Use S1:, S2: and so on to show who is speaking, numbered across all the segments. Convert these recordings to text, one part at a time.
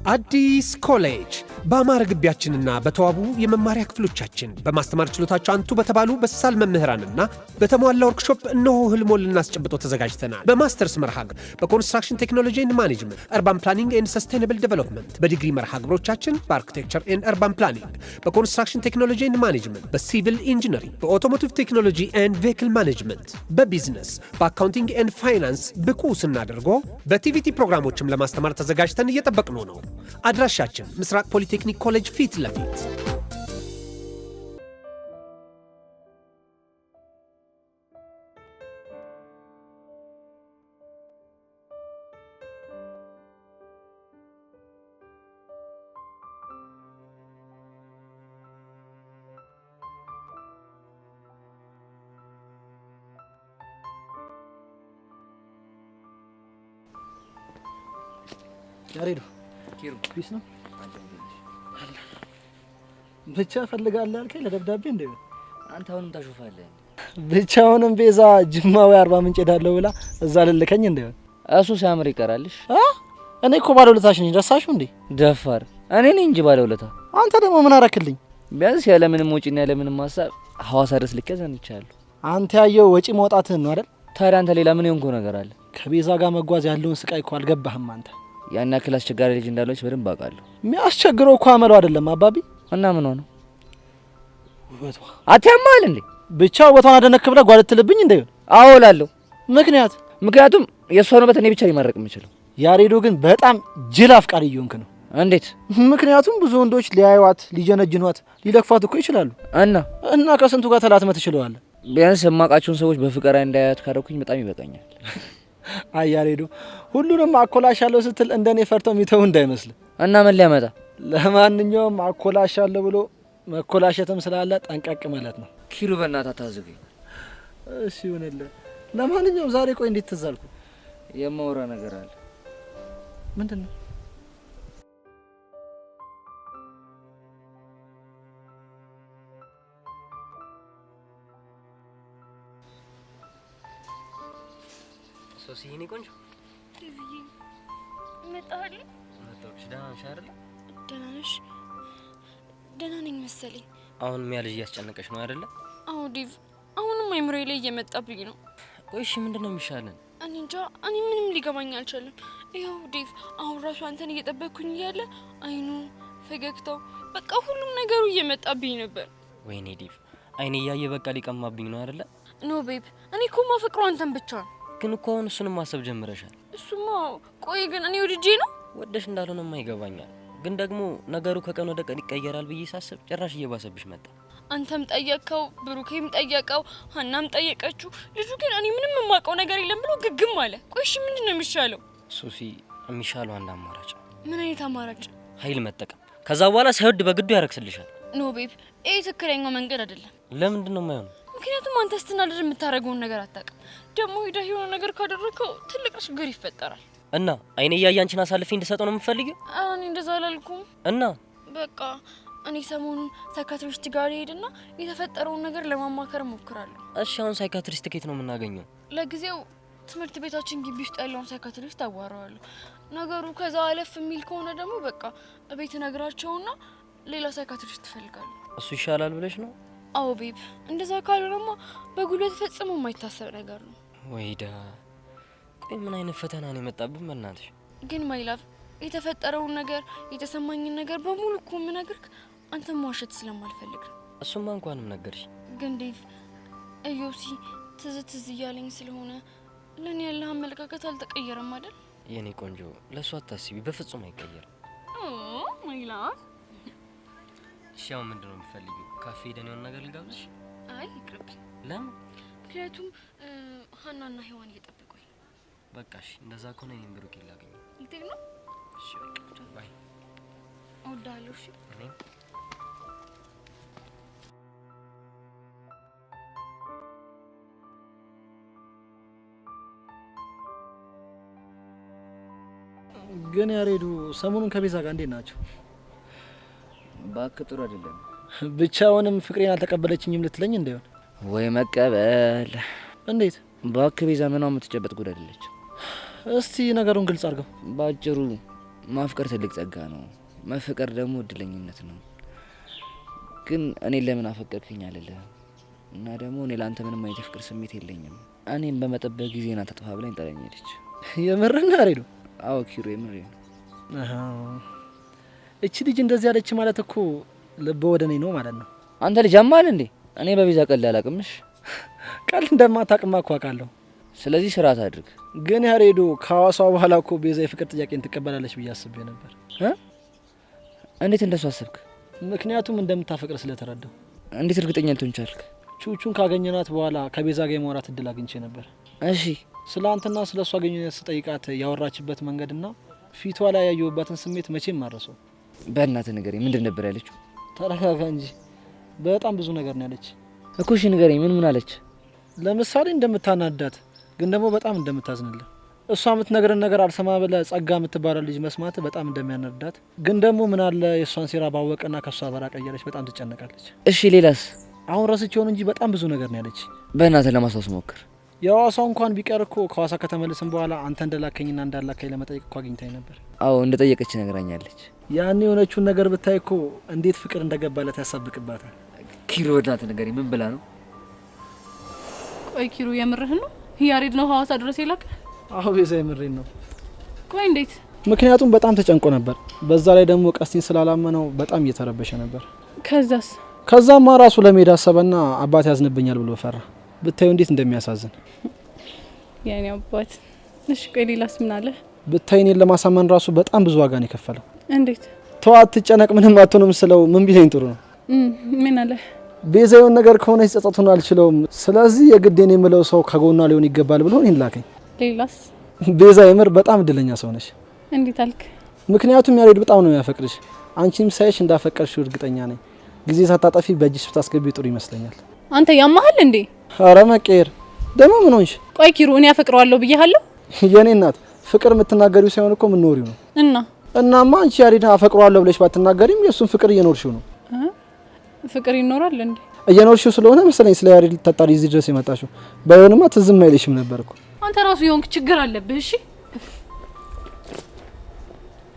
S1: አዲስ ኮሌጅ በአማረ ግቢያችንና በተዋቡ የመማሪያ ክፍሎቻችን በማስተማር ችሎታቸው አንቱ በተባሉ በሳል መምህራንና በተሟላ ወርክሾፕ እነሆ ህልሞን ልናስጨብጦ ተዘጋጅተናል። በማስተርስ መርሃ ግብር በኮንስትራክሽን ቴክኖሎጂ ኤንድ ማኔጅመንት፣ አርባን ፕላኒንግ ኤንድ ሰስቴናብል ዴቨሎፕመንት፣ በዲግሪ መርሃ ግብሮቻችን በአርኪቴክቸር ኤንድ አርባን ፕላኒንግ፣ በኮንስትራክሽን ቴክኖሎጂ ኤንድ ማኔጅመንት፣ በሲቪል ኢንጂነሪንግ፣ በኦቶሞቲቭ ቴክኖሎጂ ኤንድ ቬሂክል ማኔጅመንት፣ በቢዝነስ፣ በአካውንቲንግ ኤንድ ፋይናንስ ብቁ ስናደርጎ በቲቪቲ ፕሮግራሞችም ለማስተማር ተዘጋጅተን እየጠበቅነው ነው። አድራሻችን ምስራቅ ፖሊቴክኒክ ኮሌጅ ፊት ለፊት።
S2: ያሬዱ ኪሩስ ነው ብቻ ፈልጋለህ አልከኝ ለደብዳቤ እንዴ?
S3: አንተ አሁንም ታሾፋለህ።
S2: ብቻውንም ቤዛ ጅማዊ 40 ምንጭ ሄዳለሁ ብላ እዛ ልልከኝ እንዴ?
S3: እሱ ሲያምር ይቀራልሽ።
S2: እኔ እኮ ባለውለታሽ ነኝ። ረሳሽው እንዴ?
S3: ደፋር እኔ ነኝ እንጂ ባለውለታ።
S2: አንተ ደግሞ ምን አረክልኝ?
S3: ቢያንስ ያለ ምንም ወጪና ያለ ምንም ሐሳብ ሐዋሳ ድረስ ልከ ዘንቻለሁ።
S2: አንተ ያየው ወጪ መውጣትህን ነው አይደል?
S3: ታዲያ አንተ ሌላ ምን የሆንከው ነገር አለ?
S2: ከቤዛ ጋር መጓዝ ያለውን ስቃይ እኮ አልገባህም አንተ።
S3: ያን ያክል አስቸጋሪ ልጅ እንዳለች በደንብ አውቃለሁ።
S2: የሚያስቸግረው እኮ አመለው አይደለም አባቢ።
S3: እና ምን ሆነ?
S2: ውበቷ
S3: አትያማል እንዴ?
S2: ብቻ ውበቷን አደነክ ብለህ ጓደትልብኝ እንዴ?
S3: አዎ እላለሁ።
S2: ምክንያቱም
S3: የእሷን ውበት እኔ ብቻ ሊማረቅ የምችለው።
S2: ያሬዶ ግን በጣም ጅል አፍቃሪ እየሆንክ ነው።
S3: እንዴት?
S2: ምክንያቱም ብዙ ወንዶች ሊያዩዋት፣ ሊጀነጅኗት፣ ሊለክፋት እኮ ይችላሉ። እና ከስንቱ ጋር ተላትመህ ትችለዋለህ።
S3: ቢያንስ የማውቃቸውን ሰዎች በፍቅር እንዳያዩት ካደረኩኝ በጣም ይበቃኛል።
S2: አይ ያሬዶ ሁሉንም አኮላሻለሁ ስትል እንደኔ ፈርተው የሚተው እንዳይመስል።
S3: እና ምን ሊያመጣ?
S2: ለማንኛውም አኮላሻለሁ ብሎ መኮላሸትም ስላለ ጠንቀቅ ማለት ነው።
S3: ኪሩ በእናትህ አታዝገኝ።
S2: እሺ ይሁንልህ። ለማንኛውም ዛሬ ቆይ እንዴት ትዝ አልኩ?
S3: የማወራ ነገር አለ።
S2: ምንድን ነው?
S3: ሶሲ የኔ ቆንጆ
S4: ዲቪዬ መጣህልኝ?
S3: መጣሁልሽ። ደህና ነሽ አይደል?
S4: ደህና ነሽ? ደህና ነኝ መሰለኝ።
S3: አሁን ሚያ ልጅ እያስጨነቀሽ ነው አይደለ?
S4: አዎ ዲቭ፣ አሁንም አይምሮዬ ላይ እየመጣብኝ ነው።
S3: ቆይ እሺ ምንድነው የሚሻለን?
S4: እኔ እንጃ፣ እኔ ምንም ሊገባኝ አልቻለም። ይኸው ዲቭ፣ አሁን ራሱ አንተን እየጠበቅኩኝ እያለ አይኑ፣ ፈገግታው፣ በቃ ሁሉም ነገሩ እየመጣብኝ ነበር።
S3: ወይኔ ዲቭ፣ አይኔ እያየ በቃ ሊቀማብኝ ነው አይደለ?
S4: ኖ ቤብ፣ እኔ እኮ ማፈቅረው አንተን ብቻ ነው።
S3: ግን እኮ አሁን እሱንም ማሰብ ጀምረሻል።
S4: እሱማ ቆይ ግን እኔ ወድጄ ነው?
S3: ወደሽ እንዳልሆነማ ይገባኛል። ግን ደግሞ ነገሩ ከቀን ወደ ቀን ይቀየራል ብዬ ሳስብ ጭራሽ እየባሰብሽ መጣ።
S4: አንተም ጠየቀው፣ ብሩኬም ጠየቀው፣ ሀናም ጠየቀችው። ልጁ ግን እኔ ምንም የማውቀው ነገር የለም ብሎ ግግም አለ። ቆይ እሺ ምንድን ነው የሚሻለው?
S3: ሶፊ፣ የሚሻለው አንድ አማራጭ።
S4: ምን አይነት አማራጭ?
S3: ኃይል መጠቀም። ከዛ በኋላ ሳይወድ በግዱ ያረክስልሻል።
S4: ኖ ቤብ፣ ይሄ ትክክለኛው መንገድ አይደለም።
S3: ለምንድን ነው የማይሆነው?
S4: ምክንያቱም አንተ ስትናደድ የምታደርገውን ነገር አታውቅም። ደግሞ ሄደህ የሆነ ነገር ካደረከው ትልቅ ችግር ይፈጠራል።
S3: እና አይኔ እያየ አንቺን አሳልፌ እንድሰጠው ነው የምትፈልጊው?
S4: እኔ እንደዛ አላልኩም።
S3: እና
S4: በቃ እኔ ሰሞኑን ሳይካትሪስት ጋር ሄድና የተፈጠረውን ነገር ለማማከር ሞክራለሁ።
S3: እሺ አሁን ሳይካትሪስት ከየት ነው የምናገኘው?
S4: ለጊዜው ትምህርት ቤታችን ግቢ ውስጥ ያለውን ሳይካትሪስት አዋራዋለሁ። ነገሩ ከዛ አለፍ የሚል ከሆነ ደግሞ በቃ እቤት ነግራቸውና ሌላ ሳይካትሪስት ትፈልጋለሁ።
S3: እሱ ይሻላል ብለሽ ነው?
S4: አዎ ቤብ፣ እንደዛ ካልሆነማ በጉልበት ፈጽሞ የማይታሰብ ነገር ነው።
S3: ወይዳ፣ ቆይ ምን አይነት ፈተና ነው የመጣብን? በእናትሽ
S4: ግን ማይላፍ፣ የተፈጠረውን ነገር የተሰማኝን ነገር በሙሉ እኮ የምነግርህ አንተም ማዋሸት ስለማልፈልግ ነው።
S3: እሱማ እንኳንም ነገርሽ።
S4: ግን ዴቭ፣ እዮሲ ትዝ እያለኝ ስለሆነ ለእኔ ያለህ አመለካከት አልተቀየረም አይደል?
S3: የኔ ቆንጆ፣ ለእሱ አታስቢ፣ በፍጹም አይቀየርም።
S4: ማይላፍ፣
S3: እሺ አሁን ምንድን ነው የምትፈልጊው? ካፌ ሄደን የሆነ ነገር ልጋብዝሽ?
S4: አይ ይቅርብኝ።
S3: ለምን?
S4: ምክንያቱም ሀናና ሔዋን እየጠበቁኝ ነው።
S3: በቃ እሺ፣ እንደዛ ከሆነ እኔም ብሩክ ላገኘው።
S4: ልትሄድ ነው?
S3: እሺ በቃ ባይ።
S4: እወድሃለሁ። እሺ
S3: እኔ
S2: ግን ያሬዱ ሰሞኑን ከቤዛ ጋር እንዴት ናቸው?
S3: እባክህ ጥሩ አይደለም።
S2: ብቻውንም ፍቅሬን አልተቀበለችኝም ልትለኝ እንደሆነ?
S3: ወይ መቀበል።
S2: እንዴት?
S3: እባክህ ቤዛ ምኗ የምትጨበጥ ጉድ አይደለች።
S2: እስቲ ነገሩን ግልጽ አድርገው።
S3: ባጭሩ
S5: ማፍቀር ትልቅ ጸጋ ነው። መፈቀር ደግሞ እድለኝነት ነው። ግን እኔ ለምን አፈቀርከኝ አልልህም። እና ደግሞ እኔ ላንተ ምንም አይነት ፍቅር ስሜት የለኝም። እኔም በመጠበቅ ጊዜ ና ተጥፋ ብላኝ ጠረኝ ሄደች።
S2: የምርና አሬ ነው?
S5: አዎ ኪሩ የምሬ ነው።
S2: እቺ ልጅ እንደዚህ ያለች ማለት እኮ ልብ ወደ እኔ ነው ማለት ነው።
S5: አንተ ልጅ አማል እንዴ? እኔ በቤዛ ቀልድ አላቅምሽ።
S2: ቀልድ እንደማታቅማ እኮ አውቃለሁ።
S5: ስለዚህ ስርዓት አድርግ።
S2: ግን ያሬዶ ከሐዋሳ በኋላ እኮ ቤዛ የፍቅር ጥያቄን ትቀበላለች ብዬ አስቤ ነበር።
S5: እንዴት እንደሱ አሰብክ?
S2: ምክንያቱም እንደምታፈቅር ስለተረዳው።
S5: እንዴት እርግጠኛ ልትሆን ቻልክ?
S2: ቹቹን ካገኘናት በኋላ ከቤዛ ጋር የማውራት እድል አግኝቼ ነበር።
S5: እሺ
S2: ስለ አንተና ስለ እሷ ግንኙነት ስጠይቃት ያወራችበት መንገድና ፊቷ ላይ ያየሁበትን ስሜት መቼም ማረሰው።
S5: በእናትህ ንገረኝ፣ ምንድን ነበር ያለችው?
S2: ተረጋጋ እንጂ በጣም ብዙ ነገር ነው ያለች
S5: እኮ። እሺ ንገረኝ፣ ምን አለች?
S2: ለምሳሌ እንደምታናዳት ግን ደግሞ በጣም እንደምታዝንልህ፣ እሷ የምትነግረን ነገር አልሰማ ብለህ ጸጋ የምትባለው ልጅ መስማት በጣም እንደሚያናዳት፣ ግን ደግሞ ምን አለ የእሷን ሴራ ባወቀና ከእሷ በራቀ እያለች በጣም ትጨነቃለች።
S5: እሺ ሌላስ?
S2: አሁን ረስቼውን እንጂ በጣም ብዙ ነገር ነው ያለች።
S5: በእናትህ ለማስታወስ ሞክር።
S2: የሐዋሳው እንኳን ቢቀር እኮ ከሐዋሳ ከተመለስን በኋላ አንተ እንደላከኝና እንዳላከኝ ለመጠየቅ እኮ አግኝታኝ ነበር።
S5: አዎ እንደጠየቀች ነግራኛለች።
S2: ያኔ የሆነችውን ነገር ብታይ እኮ እንዴት ፍቅር እንደገባለት ያሳብቅባታል።
S5: ኪሩ በእናትህ ንገረኝ፣ ምን ብላ ነው?
S6: ቆይ ኪሩ የምርህን ነው? ያሬድ ነው ሐዋሳ ድረስ የላከ?
S2: አዎ ቤዛ የምሬን ነው።
S6: ቆይ እንዴት?
S2: ምክንያቱም በጣም ተጨንቆ ነበር። በዛ ላይ ደግሞ ቀስቲን ስላላመነው በጣም እየተረበሸ ነበር።
S6: ከዛስ?
S2: ከዛማ ራሱ ለመሄድ አሰበና አባት ያዝንብኛል ብሎ ፈራ። ብታዩ እንዴት እንደሚያሳዝን
S6: የኔ አባት። እሺ ቆይ ሌላስ ምን አለ?
S2: ብታይ እኔን ለማሳመን ራሱ በጣም ብዙ ዋጋ ነው የከፈለው።
S6: እንዴት?
S2: ተዋት ትጨነቅ፣ ምንም አትሆንም ስለው ምን ቢለኝ ጥሩ ነው?
S6: ምን አለ?
S2: ቤዛ የሆነ ነገር ከሆነ ጸጸቱን አልችለውም፣ ስለዚህ የግዴን የምለው ሰው ከጎኗ ሊሆን ይገባል ብሎ እኔን ላከኝ።
S6: ሌላስ?
S2: ቤዛ የምር በጣም እድለኛ ሰው ነሽ።
S6: እንዴት አልክ?
S2: ምክንያቱም ያሬድ በጣም ነው የሚያፈቅርሽ። አንቺም ሳይሽ እንዳፈቀርሽው እርግጠኛ ነኝ። ጊዜ ሳታጠፊ በእጅሽ ብታስገቢ ጥሩ ይመስለኛል።
S6: አንተ ያማሃል እንዴ?
S2: አረ መቀየር ደግሞ ምን ሆንሽ?
S6: ቆይ ኪሩ እኔ አፈቅረዋለሁ ብዬሃለሁ?
S2: የኔ እናት ፍቅር የምትናገሪው ሳይሆን እኮ የምትኖሪው ነው። እናማ አንቺ ያሬድን አፈቅረዋለሁ ብለሽ ባትናገሪም የእሱን ፍቅር እየኖርሽው ነው።
S6: ፍቅር ይኖራል እንዴ?
S2: እየኖርሽው ስለሆነ መሰለኝ ስለ ያሬድ ልታጣሪ እዚህ ድረስ የመጣሽው። ባይሆንማ ትዝም አይልሽም ነበር እኮ።
S6: አንተ ራሱ የሆንክ ችግር አለብህ። እሺ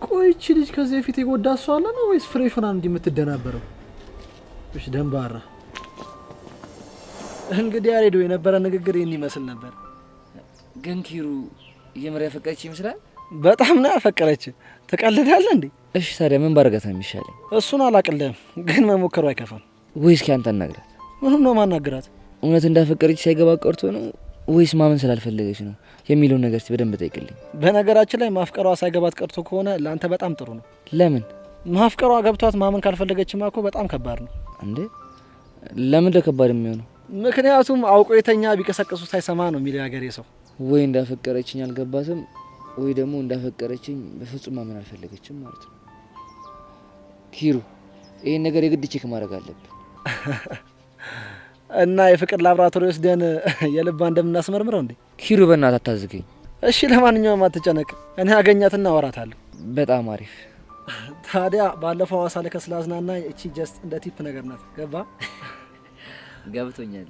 S2: ቆይ እቺ ልጅ ከዚህ በፊት የጎዳ ሰው አለ ነው ወይስ ፍሬሽ ሆና እንዲህ የምትደናበረው? እሺ ደንባራ። እንግዲህ ያሬድ የነበረ ንግግር ይሄን ይመስል ነበር።
S5: ግን ኪሩ የምር ያፈቀረች ይመስላል።
S2: በጣም ነው ያፈቀረች። ተቀልዳለህ እንዴ?
S5: እሺ ታዲያ ምን ባረጋት ነው የሚሻለኝ?
S2: እሱን አላቅልህም፣ ግን መሞከሩ አይከፋም።
S5: ወይስ አንተ አናግራት?
S2: ምንም ነው ማናግራት?
S5: እውነት እንዳፈቀረች ሳይገባ ቀርቶ ነው ወይስ ማመን ስላልፈለገች ነው የሚለውን ነገር በደንብ ጠይቅልኝ።
S2: በነገራችን ላይ ማፍቀሯ ሳይገባት ቀርቶ ከሆነ ለአንተ በጣም ጥሩ ነው።
S5: ለምን?
S2: ማፍቀሯ ገብቷት ማመን ካልፈለገችማ እኮ በጣም ከባድ ነው።
S5: እንዴ ለምን ለከባድ የሚሆነው?
S2: ምክንያቱም አውቆ የተኛ ቢቀሰቅሱ ሳይሰማ ነው የሚለው ያገሬ ሰው።
S5: ወይ እንዳፈቀረችኝ አልገባትም ወይ ደግሞ እንዳፈቀረችኝ በፍጹም ማመን አልፈለገችም ማለት ነው። ኪሩ ይሄን ነገር የግድ ቼክ ማድረግ አለብን።
S2: እና የፍቅር ላብራቶሪ ወስደን የልባ እንደምናስመርምረው እንዴ?
S5: ኪሩ በእናትህ አታዝገኝ።
S2: እሺ ለማንኛውም አትጨነቅ፣ እኔ አገኛትና አወራታለሁ።
S5: በጣም አሪፍ።
S2: ታዲያ ባለፈው ሐዋሳ ላይ ከስላዝናና እቺ ጀስት እንደ ቲፕ ነገር ናት። ገባ?
S5: ገብቶኛል።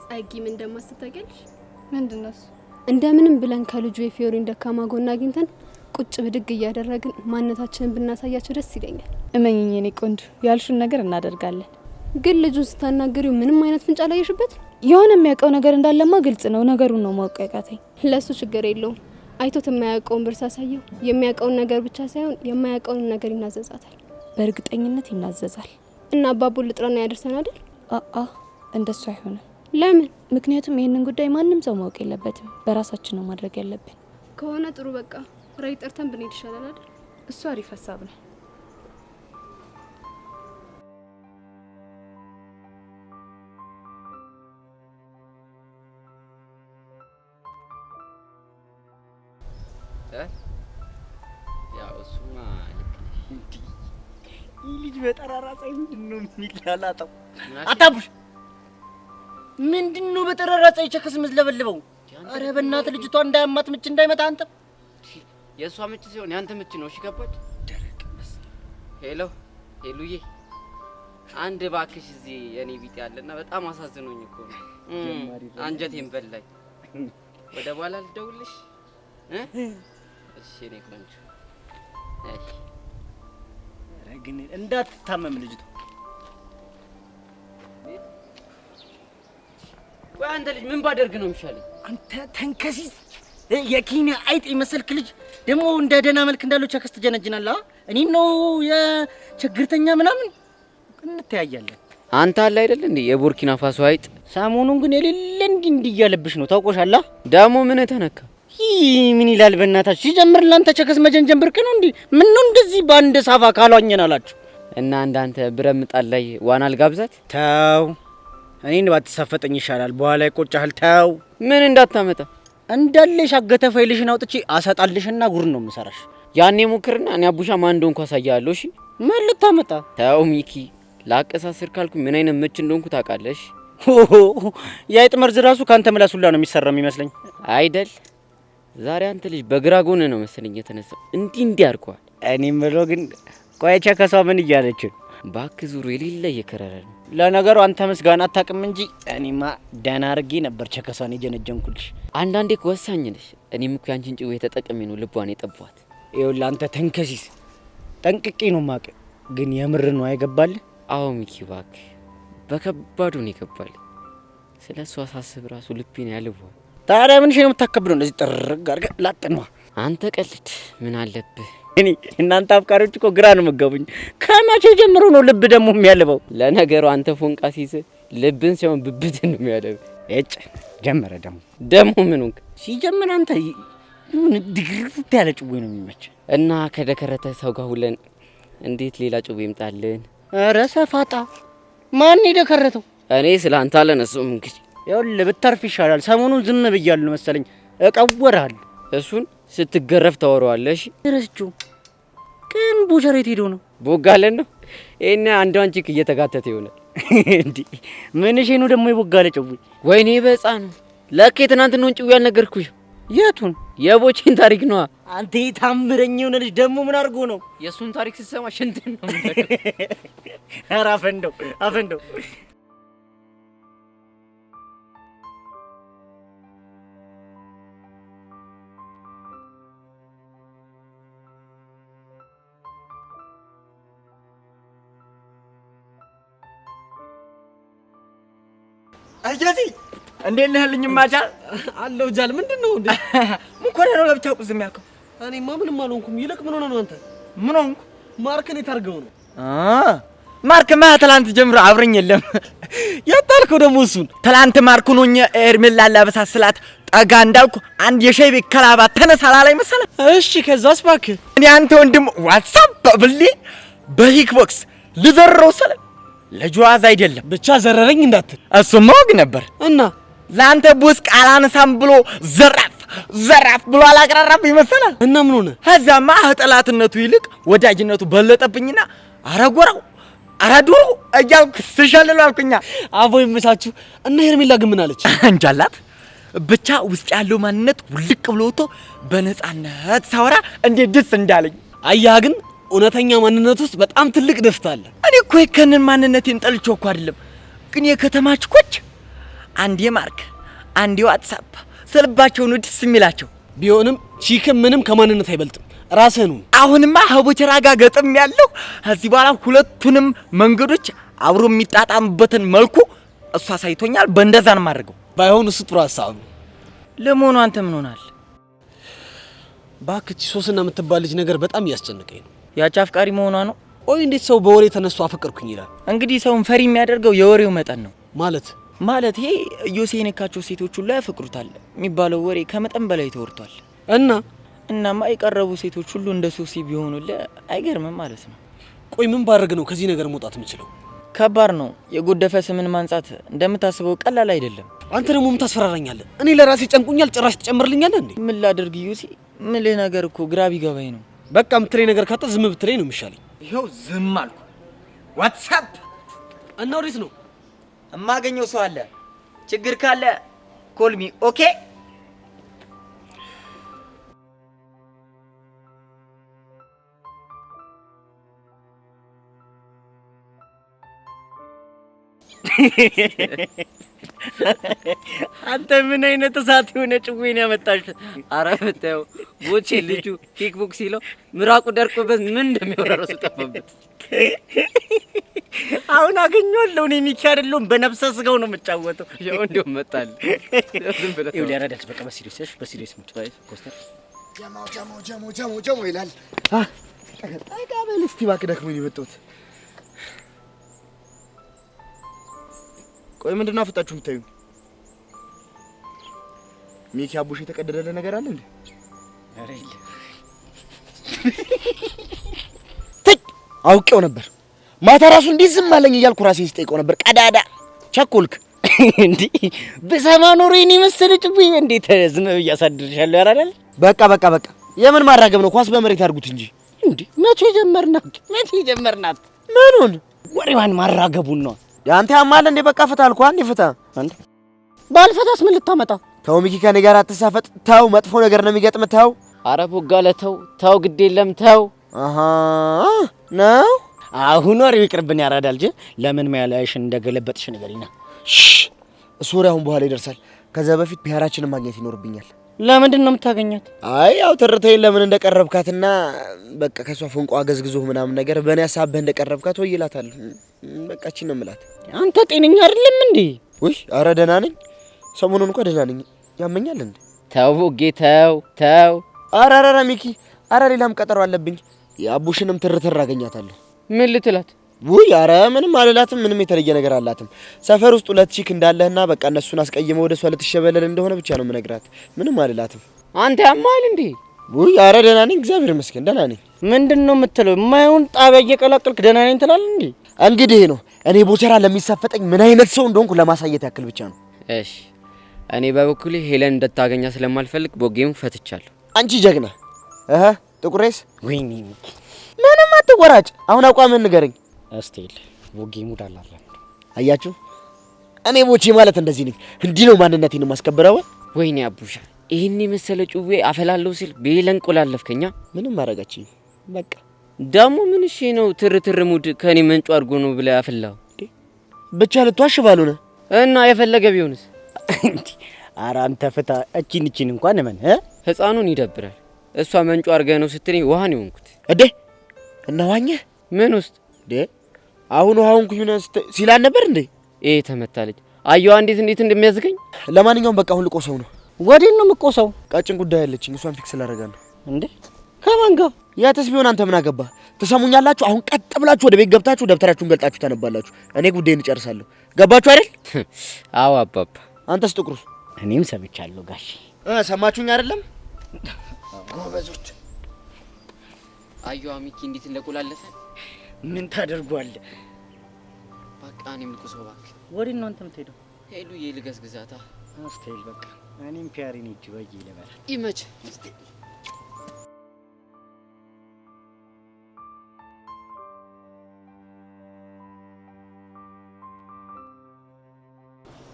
S7: ጸጊ ምን እንደማስብ ታውቂያለሽ?
S6: ምንድነው?
S7: እንደምንም ብለን ከልጁ የፊዮሪን ደካማ ጎን አግኝተን ቁጭ ብድግ እያደረግን ማንነታችንን ብናሳያቸው ደስ ይለኛል።
S6: እመኝኝ የኔ ቆንጆ፣ ያልሹን ነገር እናደርጋለን።
S7: ግን ልጁን ስታናገሪው ምንም አይነት ፍንጭ አላየሽበት?
S6: የሆነ የሚያውቀው ነገር እንዳለማ ግልጽ ነው። ነገሩን ነው ማወቅ ያቃተኝ።
S7: ለሱ ችግር የለውም። አይቶት የማያውቀውን ብር ሳሳየው የሚያውቀውን ነገር ብቻ ሳይሆን የማያውቀውን ነገር ይናዘዛታል።
S6: በእርግጠኝነት ይናዘዛል።
S7: እና አባቡን ልጥራና ያደርሰን አይደል?
S6: እንደሱ አይሆንም።
S7: ለምን?
S6: ምክንያቱም ይሄንን ጉዳይ ማንም ሰው ማወቅ የለበትም። በራሳችን ነው ማድረግ ያለብን።
S7: ከሆነ ጥሩ፣ በቃ ራይ ጠርተን ብንሄድ ይሻላል አይደል?
S6: እሱ አሪፍ ሀሳብ ነው።
S8: ያው እሱማ
S2: ልጅ በጠራራ ፀሐይ ምንድነው የሚላላጠው? አታቡሽ ምንድነው በጠራራ ፀሐይ ቸከስ ምዝለበልበው? አረ በእናትህ ልጅቷ እንዳያማት ምች እንዳይመታ አንተ።
S8: የእሷ ምች ሲሆን ያንተ ምች ነው። እሺ ገባች። ደረቅ ሄሎ ሄሉዬ አንድ ባክሽ እዚህ የኔ ቢጤ ያለና በጣም አሳዝኖኝ እኮ ነው። አንጀቴን በላኝ። ወደ በኋላ ልደውልሽ እሺ እኔ ቆንጆ። እሺ
S9: ግን እንዳትታመም ልጅቷ።
S8: ቆይ አንተ ልጅ ምን ባደርግ ነው የሚሻለኝ?
S9: አንተ ተንከሲስ የኪኒ አይጥ የመሰልክ ልጅ ደግሞ እንደ ደህና መልክ እንዳለው ቸከስ ትጀነጅናለህ። እኔም ነው የችግርተኛ ምናምን እንተያያለን።
S8: አንተ አለ አይደል እንዴ የቡርኪና ፋሶ አይጥ።
S9: ሰሞኑን ግን የሌለ እንዲህ እያለብሽ ነው ታውቆሻላ።
S8: ደግሞ ምን ተነካ?
S9: ምን ይላል በእናታችሁ? ሲጀምር ላንተ ቸከስ መጀንጀን ብርቅ ነው እንዴ? ምን ነው እንደዚህ በአንድ ሳፋ ካሏኘን አላችሁ?
S8: እና እንዳንተ ብረት ምጣድ ላይ ዋና አልጋብዛት?
S9: ተው እኔን ባትሳፈጠኝ ይሻላል። በኋላ ይቆጫል። ተው
S8: ምን እንዳታመጣ
S9: እንዳለሽ አገተ ፋይልሽን አውጥቼ አሰጣልሽና ጉር ነው የምሰራሽ።
S8: ያኔ ሙክርና እኔ አቡሻ ማን እንደሆንኩ አሳያለሁ። እሺ
S9: ምን ልታመጣ?
S8: ተው ሚኪ፣ ላቀሳስር ካልኩ ምን አይነት ምች እንደሆንኩ ታውቃለሽ?
S9: የአይጥ መርዝ ራሱ ካንተ ምላስ ሁላ ነው የሚሰራ የሚመስለኝ
S8: አይደል? ዛሬ አንተ ልጅ በግራ ጎን ነው መሰለኝ የተነሳው። እንዲህ አድርጓል።
S9: እኔም ብሎ ግን ቆይ ቸከሷ ምን እያለች?
S8: ባክ ዙሩ የሌለ እየከረረ ነው።
S9: ለነገሩ አንተ ምስጋና አታውቅም እንጂ እኔማ ደህና አድርጌ ነበር ቸከሷን የጀነጀንኩልሽ።
S8: አንዳንዴ እኮ ወሳኝ ነሽ። እኔም እኮ ያንቺን ጭዌ ተጠቅሜ ነው ልቧን የጠቧት።
S9: ይኸውልህ አንተ ተንከሲስ ጠንቅቄ ነው ማቅ። ግን የምር ነው አይገባል?
S8: አዎ ሚኪ ባክ በከባዱ ነው ይገባል። ስለሷ ሳስብ ራሱ ልቤን ያልቧል።
S9: ታዲያ ምን ነው የምታከብረው? እንደዚህ ጥርግ አድርገህ ላጥነዋ።
S8: አንተ ቀልድ ምን አለብህ?
S9: እኔ እናንተ አፍቃሪዎች እኮ ግራ ነው መጋቡኝ። ከመቼ ጀምሮ ነው ልብ ደግሞ የሚያልበው?
S8: ለነገሩ አንተ ፎንቃ ሲይዝ ልብን ሲሆን ብብትን ነው የሚያልበው።
S9: እጭ ጀመረ ደግሞ
S8: ምን ሆንክ?
S9: ሲጀምር አንተ ድግርት ያለ ጭዌ ነው የሚመች
S8: እና ከደከረተ ሰው ጋር ሁለን እንዴት ሌላ ጭዌ ይምጣልን?
S9: ኧረ ሰፋጣ ማን የደከረተው?
S8: እኔ ስላንተ አለነሱም እንግዲህ
S9: ይኸውልህ ብታርፍ ይሻላል። ሰሞኑን ዝም ብያለሁ መሰለኝ እቀወራለሁ።
S8: እሱን ስትገረፍ ታወራዋለሽ።
S9: ረስቹ ግን ቦቸሬት ሄዶ ነው
S8: ቦጋለን ነው እኔ አንዷን ቺክ እየተጋተተ ይሆናል
S9: እንዴ? ምን እሺ ነው ደግሞ ይቦጋለ ጭዌ?
S8: ወይኔ በጻኑ ለከ ትናንት ነው ጭዌ ያልነገርኩሽ።
S9: የቱን?
S8: የቦቼን ታሪክ ነው።
S9: አንተ ታምረኝ የሆነ ልጅ ደግሞ ምን አድርጎ ነው?
S8: የሱን ታሪክ ስትሰማ ሽንትን ነው የምትደረገው።
S9: ኧረ አፈንደው
S10: አያዚ እንዴት ነህልኝ? ማጃ
S2: አለው ጃል ምንድነው እንዴ?
S10: ምን ኮነ ነው ለብቻው ዝም ያልከው?
S2: እኔማ ምንም አልሆንኩም። ይልቅ ምን ሆነ ነው አንተ?
S10: ምን ሆንኩ?
S2: ማርክን የታርገው ነው?
S10: ማርክማ ትላንት ጀምሮ አብረኝ የለም።
S2: ያጣልከው ደግሞ እሱን።
S10: ትላንት ማርክ ሆኜ ኤርሜላ ላበሳስላት ጠጋ እንዳልኩ አንድ የሻይ ቤት ከላባ ተነሳላ ላይ መሰለ።
S2: እሺ ከዛስ እባክህ
S10: እኔ አንተ ወንድም ዋትስአፕ ብሊ በሂክቦክስ ልዘረው ሰለ ለጇዝ አይደለም
S2: ብቻ ዘረረኝ እንዳትል።
S10: እሱማ ወግ ነበር
S2: እና
S10: ላንተ ቡስ ቃላንሳም ብሎ ዘራፍ ብሎ አላቀራራብ ይመስላል።
S2: እና ምን ሆነ?
S10: ከዛማ ጠላትነቱ ይልቅ ወዳጅነቱ በለጠብኝና አረጎራው አራዶሮ እያልኩ ስሸልል አልኩኛ።
S2: አቦ ይመቻችሁ። እና ሄርሜላ ግን ምን አለች?
S10: እንጃላት ብቻ ውስጥ ያለው ማንነት ውልቅ ብሎ ወጥቶ በነጻነት ሳወራ እንዴት ደስ እንዳለኝ
S2: አያህ። ግን እውነተኛ ማንነት ውስጥ በጣም ትልቅ ደስታ አለ።
S10: እኔ እኮ የከንን ማንነቴን ጠልቼው እኮ አይደለም። ግን የከተማች ኮች አንዴ ማርክ አንዴ ዋትስአፕ ስልባቸው ነው ደስ የሚላቸው።
S2: ቢሆንም ቺክም ምንም ከማንነት አይበልጥም። ራስህ ነው።
S10: አሁንማ ሀቦቸራ ጋር ገጥም ያለው ከዚህ በኋላ ሁለቱንም መንገዶች አብሮ የሚጣጣምበትን መልኩ እሷ ሳይቶኛል። በእንደዛ ነው የማደርገው።
S2: ባይሆን እሱ ጥሩ ሀሳብ ነው።
S10: ለመሆኑ አንተ ምን ሆናል?
S2: ባክቺ ሶስና የምትባል ልጅ ነገር በጣም እያስጨነቀኝ ነው።
S10: ያቺ አፍቃሪ መሆኗ ነው?
S2: ቆይ እንዴት ሰው በወሬ ተነስቶ አፈቀርኩኝ ይላል?
S10: እንግዲህ ሰውን ፈሪ የሚያደርገው የወሬው መጠን ነው።
S2: ማለት
S10: ይሄ ዮሴ የነካቸው ሴቶች ሁሉ ያፈቅሩታል የሚባለው ወሬ ከመጠን በላይ ተወርቷል። እናማ የቀረቡ ሴቶች ሁሉ እንደ ሶሲ ቢሆኑልህ አይገርምም ማለት ነው።
S2: ቆይ ምን ባደርግ ነው ከዚህ ነገር መውጣት የምችለው?
S10: ከባድ ነው። የጎደፈ ስምን ማንጻት እንደምታስበው ቀላል አይደለም።
S2: አንተ ደግሞ ምን ታስፈራራኛለህ? እኔ ለራሴ ጨንቁኛል፣ ጭራሽ ትጨምርልኛለህ እንዴ?
S10: ምን ላድርግ ዮሴ? ምልህ ነገር እኮ ግራ ቢገባኝ ነው።
S2: በቃ ምትለኝ ነገር ካጣ ዝም ብትለኝ ነው የሚሻለኝ።
S10: ይኸው ዝም አልኩ። ዋትስአፕ
S2: እና ወዴት ነው
S10: እማገኘው? ሰው አለ። ችግር ካለ ኮልሚ ኦኬ።
S9: አንተ ምን አይነት እሳት የሆነ ጭዌን ያመጣሽ?
S8: ኧረ ብታየው ቦቼ ልጁ ኪክ ቦክስ ሲለው ምራቁ ደርቆበት ምን እንደሚወራረው ጠፋበት።
S9: አሁን አገኘዋለሁ። እኔ ሚኪ አይደለሁም በነፍሰ ስጋው ነው የምጫወተው።
S8: ያው እንደው መጣል ዝም ብለህ
S9: ይኸውልህ ያረዳች በቃ በሲሪየስ ሙድ ኮስተር
S11: ጀሞ ይላል። ጠጋ በል እስቲ እባክህ ደክሞኝ የመጣሁት። ቆይ ምንድን ነው አፍጣችሁ የምታዩ? ሚኪ አቡሽ የተቀደደለ ነገር አለ እንዴ?
S9: ኧረ የለም።
S11: አውቄው ነበር። ማታ ራሱ እንዲህ ዝም አለኝ እያልኩ ራሴን ስጠይቀው ነበር። ቀዳዳ ቸኮልክ
S9: እንዴ? በሰማ ኖሮ የኔ መሰለ ጭዌ እንዴት ዝም ብዬ አሳድርሻለሁ? ያራዳል።
S11: በቃ የምን ማራገብ ነው? ኳስ በመሬት አድርጉት እንጂ።
S9: እንዴ መቼ ጀመርናት?
S11: ምኑን?
S9: ወሬዋን ማራገቡን ነው።
S11: ያንተ ያማል እንዴ? በቃ ፍታ አልኩህ። አንዴ ፍታ።
S9: አንተ ባልፈታስ ምን ልታመጣ?
S11: ተው ሚኪ፣ ከኔ ጋር አትሳፈጥ። ተው፣ መጥፎ ነገር ነው የሚገጥም። ተው።
S8: ኧረ ቦጋለ ተው፣ ግድ የለም ተው።
S11: አሃ ነው።
S9: አሁን ወሬው ይቅርብን። ያራዳል ልጅ ለምን ማያላሽን እንደገለበጥሽ ንገሪና።
S11: እሱ ወሬ አሁን በኋላ ይደርሳል። ከዛ በፊት ብሔራችንን ማግኘት ይኖርብኛል።
S9: ለምንድን ነው የምታገኛት?
S11: አይ ያው ትርተይን ለምን እንደቀረብካትና በቃ ከሷ ፎንቋ ገዝግዞ ምናምን ነገር በእኔ ሀሳብህ እንደቀረብካት ወይ ይላታል። በቃ እቺ ነው የምላት።
S9: አንተ ጤነኛ አይደለም እንዴ?
S11: ውይ ኧረ ደህና ነኝ። ሰሞኑን እንኳን ደህና ነኝ። ያመኛል እንዴ?
S8: ተው ቦጌ ተው።
S11: ኧረ ሚኪ፣ ኧረ ሌላም ቀጠሮ አለብኝ። የአቡሽንም ትርትር አገኛታለሁ።
S8: ምን ልትላት?
S11: ውይ ኧረ ምንም አልላትም። ምንም የተለየ ነገር አላትም። ሰፈር ውስጥ 2 ቺክ እንዳለህና በቃ እነሱን አስቀይመው ወደ እሷ ልትሸበለል እንደሆነ ብቻ ነው የምነግራት። ምንም አልላትም።
S8: አንተ ያማል እንዴ?
S11: ውይ ኧረ ደህና ነኝ፣ እግዚአብሔር ይመስገን ደህና ነኝ።
S9: ምንድን ነው የምትለው? የማይሆን ጣቢያ እየቀላቀልክ ደህና ነኝ ትላለህ እንዴ?
S11: እንግዲህ ነው እኔ ቦቸራ ለሚሳፈጠኝ ምን አይነት ሰው እንደሆንኩ ለማሳየት ያክል ብቻ ነው።
S8: እሺ እኔ በበኩሌ ሄለን እንድታገኛ ስለማልፈልግ ቦጌም ፈትቻለሁ።
S11: አንቺ ጀግና ጥቁሬስ።
S9: ወይኔ ሚኪ
S11: ምንም አትወራጭ። አሁን አቋምን ንገረኝ።
S9: እስቲል ቦጌ ሙድ አላለም።
S11: አያችሁ እኔ ቦቼ ማለት እንደዚህ ነኝ። እንዲህ ነው ማንነቴን ማስከብረው።
S8: ወይኔ አቡሻ ይሄን መሰለ ጩቤ አፈላለው ሲል ቤለን ቆላለፍከኛ።
S11: ምንም ማረጋችኝ። በቃ
S8: ደሞ ምን እሺ ነው ትርትር ሙድ ከኔ መንጮ አድርጎ ነው ብለ አፈላው።
S11: ብቻ ልትዋሽ ባልሆነ
S8: እና የፈለገ ቢሆንስ?
S9: ኧረ አንተ ፍታ። እቺን እንኳን ምን
S8: ህፃኑን ይደብራል። እሷ መንጮ አርገ ነው ስትኔ ውሃን ይሆንኩት
S11: እዴ እና ዋኘ
S8: ምን ውስጥ
S11: ዴ አሁን ውሃውን ኩዩና ሲላል ነበር እንዴ?
S8: ተመታለች። አየዋ እንዴት እንደሚያዝገኝ።
S11: ለማንኛውም በቃ አሁን ልቆሰው ነው።
S9: ወዴት ነው የምቆሰው?
S11: ቀጭን ጉዳይ አለችኝ። እሷን ፊክስ ላደርጋ ነው።
S9: እንዴ ከማን ጋር?
S11: ያተስ ቢሆን አንተ ምን አገባ? ትሰሙኛላችሁ? አሁን ቀጥ ብላችሁ ወደ ቤት ገብታችሁ ደብተራችሁን ገልጣችሁ ታነባላችሁ። እኔ ጉዳይን እጨርሳለሁ። ገባችሁ አይደል?
S8: አዎ አባባ።
S11: አንተስ ጥቁሩ?
S9: እኔም ሰምቻለሁ ጋሽ።
S11: ሰማችሁኝ አይደለም? ጎበዞች።
S8: አየዋ ሚኪ እንዴት እንደቆላለፈ።
S9: ምን ታደርጓለህ?
S8: በቃ እኔም ልቆሰው እባክህ።
S9: ወዴት ነው አንተ የምትሄደው?
S8: ሄሉ የልገስግዛታ።
S9: አስተል በቃ እኔም ፒያሪን እጅ ወይ ይለበል
S8: ይመች።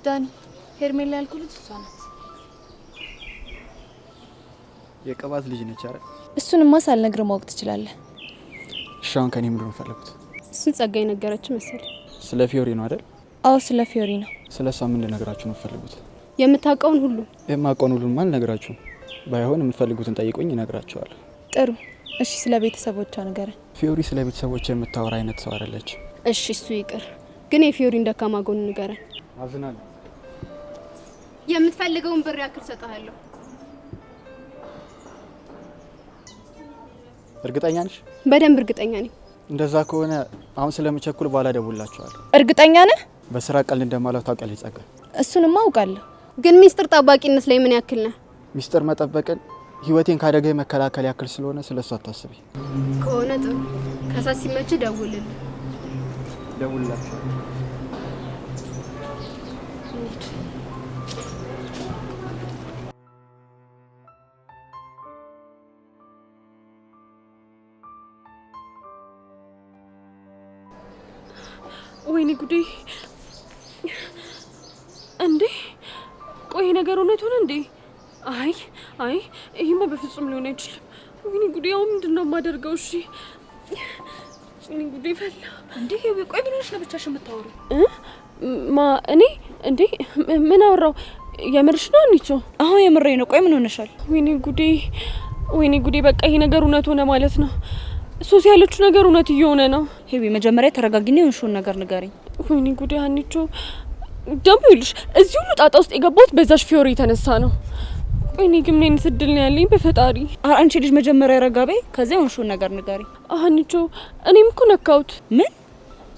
S6: ዳኒ ሄርሜላ ያልኩ ልጅ እሷ ናት።
S12: የቅባት ልጅ ነች አይደል?
S6: እሱንማ ሳልነግርህ ማወቅ ትችላለህ።
S12: እሺ አሁን ከኔ ምንድን ነው የፈለጉት?
S7: እሱን ጸጋይ ነገረችኝ መሰለኝ።
S12: ስለ ፊዮሪ ነው አይደል?
S6: አዎ ስለ ፊዮሪ ነው።
S12: ስለ እሷ ምን ልነግራችሁ ነው የምትፈልጉት?
S7: የምታውቀውን ሁሉ።
S12: የማውቀውን ሁሉ ማለት ነግራችሁ። ባይሆን የምትፈልጉትን ጠይቁኝ እነግራችኋለሁ።
S6: ጥሩ እሺ። ስለ ቤተሰቦቿ ንገረን።
S12: ፊዮሪ ስለ ቤተሰቦቿ የምታወራ አይነት ሰው አይደለች።
S7: እሺ እሱ ይቅር፣ ግን የፊዮሪን ደካማ ጎን ንገረን።
S12: አዝናለሁ።
S7: የምትፈልገውን ብር ያክል ሰጣለሁ።
S12: እርግጠኛ ነሽ?
S7: በደንብ እርግጠኛ ነኝ።
S12: እንደዛ ከሆነ አሁን ስለምቸኩል በኋላ ደውላችኋለሁ።
S6: እርግጠኛ ነህ?
S12: በስራ ቀልድ እንደማለት ታውቂያለሽ ጸጋ።
S6: እሱንማ አውቃለሁ።
S7: ግን ሚስጥር ጠባቂነት ላይ ምን ያክል ነህ?
S12: ሚስጥር መጠበቅን ህይወቴን ካደጋ መከላከል ያክል ስለሆነ ስለሷ አታስቢ።
S7: ከሆነ ጥሩ። ከሳት ሲመች ደውልልኝ።
S12: ደውልላችኋለሁ።
S4: ወይኔ ጉዴ! እንዴ ቆይ ነገር እውነት ሆነ እንዴ? አይ ይሄማ በፍጹም ሊሆን አይችልም። ወይኔ ጉዴ! አሁን ምንድነው የማደርገው? እሺ ወይኔ ጉዴ ፈላ። እንዴ ቆይ ምን ሆነሽ ነው ብቻሽን የምታወሪው? እኔ እንዴ ምን አወራው? የምርሽ ነው አንቺ?
S13: አሁን የምሬ ነው። ቆይ ምን ሆነሻል?
S4: ወይኔ ጉዴ በቃ ይሄ ነገር እውነት ሆነ ማለት ነው። ሶሲ ያለችው ነገር እውነት እየሆነ ነው።
S13: ሄቢ መጀመሪያ ተረጋጊና የሆንሽውን ነገር ንገሪኝ።
S4: ወይኔ ጉዴ አንቺ ደግሞ ይልሽ እዚህ ሁሉ ጣጣ ውስጥ የገባሁት በዛሽ ፊዮሪ የተነሳ ነው። ወይኔ ግን ምን አይነት እድል ነው ያለኝ በፈጣሪ።
S13: አንቺ ልጅ መጀመሪያ ረጋቤ፣ ከዚያ የሆንሽውን ነገር ንገሪኝ።
S4: አንቺ እኔም እኮ ነካሁት።
S13: ምን?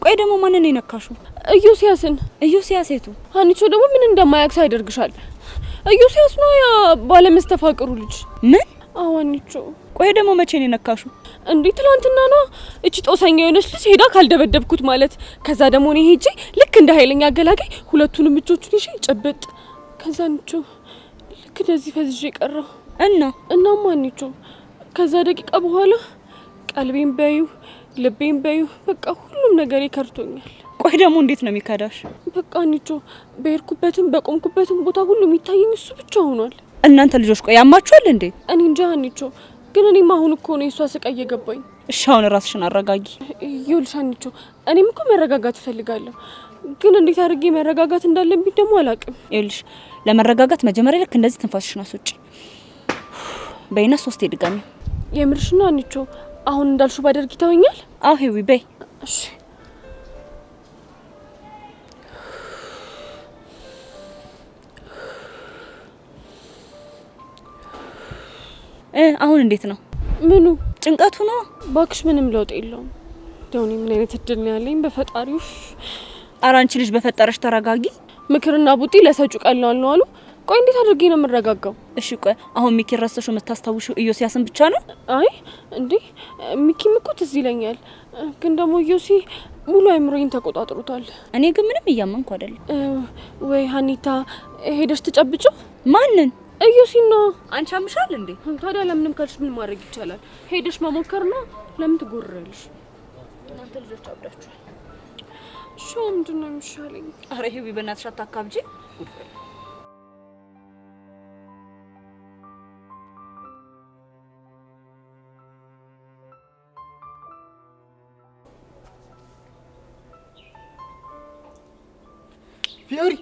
S13: ቆይ ደግሞ ማንን የነካሹ?
S4: ኢዮስያስን።
S13: ኢዮስያስ የቱ?
S4: አንቺ ደግሞ ምን እንደማያክስ ያደርግሻል። ኢዮስያስ ነው ያ ባለመስተፋቅሩ ልጅ።
S13: ምን?
S4: አዎ አንቺ።
S13: ቆይ ደግሞ መቼ ነው የነካሹ?
S4: እንዴ ትላንትና ነው። እቺ ጦሰኛ የሆነች ልጅ ሄዳ ካልደበደብኩት ማለት። ከዛ ደግሞ እኔ ሄጄ ልክ እንደ ኃይለኛ አገላጋይ ሁለቱንም እጆቹን ይዤ ጨበጥ። ከዛ አንቺ ልክ እንደዚህ ፈዝዤ ቀረው እናማ አንቺ ከዛ ደቂቃ በኋላ ቀልቤን በዩ ልቤን በዩ በቃ ሁሉም ነገር ይከርቶኛል።
S13: ቆይ ደግሞ እንዴት ነው የሚካዳሽ?
S4: በቃ አንቺ በሄድኩበትም በቆምኩበትም ቦታ ሁሉ የሚታየኝ እሱ ብቻ ሆኗል።
S13: እናንተ ልጆች ቆይ ያማችኋል እንዴ?
S4: እኔ እንጃ አንቺ ግን እኔም አሁን እኮ ነው የሷ ስቃይ እየገባኝ።
S13: እሺ አሁን ራስሽን አረጋጊ።
S4: ይኸውልሽ አንቺ እኔም እኮ መረጋጋት እፈልጋለሁ፣ ግን እንዴት አድርጌ መረጋጋት እንዳለብኝ ደግሞ አላውቅም።
S13: ይኸውልሽ ለመረጋጋት መጀመሪያ ልክ እንደዚህ ትንፋስሽን አስወጪ በይና 3 ድጋሚ።
S4: የምርሽና አንቺ አሁን እንዳልሹ ባደርግ ይተወኛል?
S13: አዎ ሄዊ በይ።
S4: እሺ
S13: አሁን እንዴት ነው?
S4: ምኑ?
S13: ጭንቀቱ ነው?
S4: ባክሽ ምንም ለውጥ የለውም። ደውኔ ምን አይነት እድል ነው ያለኝ በፈጣሪው።
S13: ኧረ አንቺ ልጅ በፈጠረሽ ተረጋጊ።
S4: ምክርና ቡጢ ለሰጩ ቀላል ነው አሉ። ቆይ እንዴት አድርጌ ነው የምረጋጋው?
S13: እሺ ቆይ አሁን ሚኪ ረስተሽው የምታስታውሽው ኢዮስያስን ብቻ ነው?
S4: አይ እንዴ ሚኪም እኮ ትዝ ይለኛል፣ ግን ደግሞ ኢዮሲ ሙሉ አይምሮዬን ተቆጣጥሮታል።
S13: እኔ ግን ምንም እያመንኩ አይደለም።
S4: ወይ ሀኒታ ሄደሽ ተጨብጩ።
S13: ማንን?
S4: ኢዮሲን ነው።
S13: አንቺ አምሻል እንዴ?
S4: ታዲያ ለምንም ካልሽ ምን ማድረግ ይቻላል? ሄደሽ መሞከር ነው። ለምን ትጎርራለሽ?
S13: እናንተ ልጆች አብዳችኋል።
S4: እሺ ምንድን ነው የሚሻለኝ?
S13: ኧረ ሄዊ በእናትሽ አታካብጂ።
S12: ፊዮሪ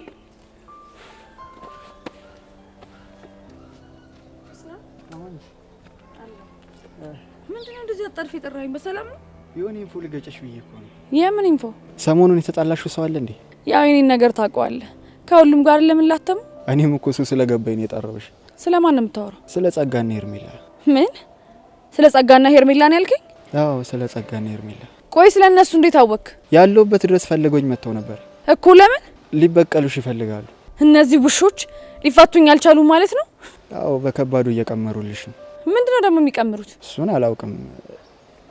S13: ምንድነው እንደዚህ አጣድፍ የጠራኸኝ? በሰላም ነው?
S12: የሆነ ኢንፎ ልገጨሽ ብዬ እኮ ነው።
S13: የምን ኢንፎ?
S12: ሰሞኑን የተጣላሽው ሰው አለ እንዴ?
S13: ያው የኔን ነገር ታውቀዋለህ። ከሁሉም ጋር ለምን ላተም?
S12: እኔም እኮ እሱ ስለገባኝ ነው የጠራሁሽ።
S13: ስለማን ነው የምታወራው?
S12: ስለ ጸጋና ሄርሜላ።
S13: ምን? ስለ ጸጋና ሄርሜላ ነው ያልከኝ?
S12: አዎ ስለ ጸጋና ሄርሜላ።
S13: ቆይ ስለ እነሱ እንዴት አወቅ?
S12: ያለውበት ድረስ ፈልገውኝ መጥተው ነበር
S13: እኮ። ለምን?
S12: ሊበቀሉሽ ይፈልጋሉ።
S13: እነዚህ ውሾች ሊፋቱኝ አልቻሉ ማለት ነው?
S12: አዎ በከባዱ እየቀመሩልሽ ነው።
S13: ምንድነው ደግሞ የሚቀምሩት?
S12: እሱን አላውቅም፣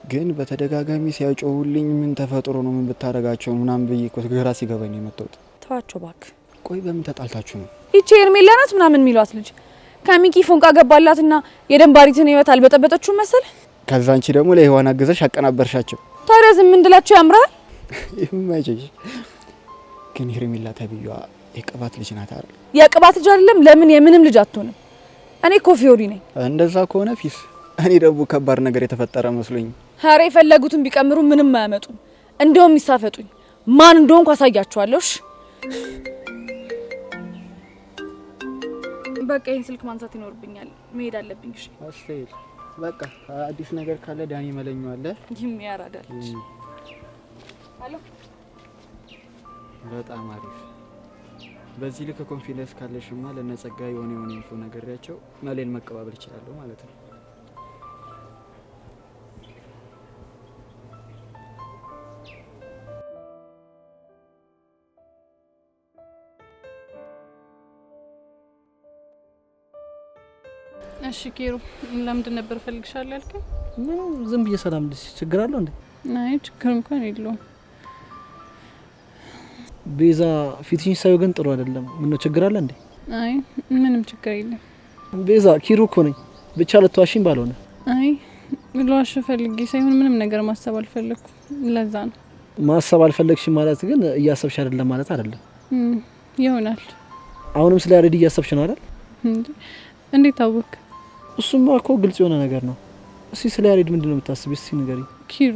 S12: ግን በተደጋጋሚ ሲያጮሁልኝ ምን ተፈጥሮ ነው ምን ብታረጋቸው ምናምን ብዬ እኮ ግራ ሲገባኝ ነው የመጣሁት።
S13: ተዋቸው እባክህ።
S12: ቆይ በምን ተጣልታችሁ ነው?
S13: ይቺ ሄርሜላ ናት ምናምን የሚሏት ልጅ ከሚኪ ፎንቃ ገባላትና የደንባሪትን ህይወት አልበጠበጠችው መሰለ።
S12: ከዛ አንቺ ደግሞ ለህዋን አገዘሽ አቀናበርሻቸው።
S13: ታዲያ ዝም እንድላቸው ያምራል?
S12: ይማይጭሽ። ግን ሄርሜላ ተብዩዋ የቅባት ልጅ ናት አይደል?
S13: የቅባት ልጅ አይደለም። ለምን የምንም ልጅ አትሆንም? እኔ እኮ ፊዮሪ ነኝ።
S12: እንደዛ ከሆነ ፊስ፣ እኔ ደግሞ ከባድ ነገር የተፈጠረ መስሎኝ።
S13: ሀሬ የፈለጉትን ቢቀምሩ ምንም አያመጡም። እንደውም ይሳፈጡኝ። ማን እንደሆንኩ አሳያቸዋለሁ። እሺ በቃ ይሄን ስልክ ማንሳት ይኖርብኛል። መሄድ አለብኝ። እሺ
S12: አስተይል በቃ አዲስ ነገር ካለ ዳኒ መለኛው አለ።
S13: ይህም ያራዳል። አሎ
S12: በጣም አሪፍ። በዚህ ልክ ኮንፊደንስ ካለሽማ ለነጸጋ የሆነ ኢንፎ ነገርያቸው መሌን መቀባበል ይችላል ማለት ነው።
S14: እሺ ኪሩ ለምንድን ነበር ፈልግሻለሁ ያልከኝ?
S2: ዝም ብዬ ሰላም ልሽ ችግር አለው እንዴ?
S14: አይ ችግር እንኳን የለውም።
S2: ቤዛ ፊትሽን ሳይው ግን ጥሩ አይደለም። ምን ነው ችግር አለ እንዴ?
S14: አይ ምንም ችግር የለም።
S2: ቤዛ ኪሩ እኮ ነኝ። ብቻ ልትዋሽኝ ባልሆነ።
S14: አይ ልዋሽ ፈልጌ ሳይሆን ምንም ነገር ማሰብ አልፈለኩም። ለዛ ነው።
S2: ማሰብ አልፈለግሽም ማለት ግን እያሰብሽ አይደለም ማለት አይደለም።
S14: ይሆናል።
S2: አሁንም ስለ ያሬድ እያሰብሽ ነው አይደል?
S14: እንዴት ታወቅ?
S2: እሱማ እኮ ግልጽ የሆነ ነገር ነው። እስቲ ስለ ያሬድ ምንድነው የምታስቢው? እስቲ ንገሪኝ።
S14: ኪሩ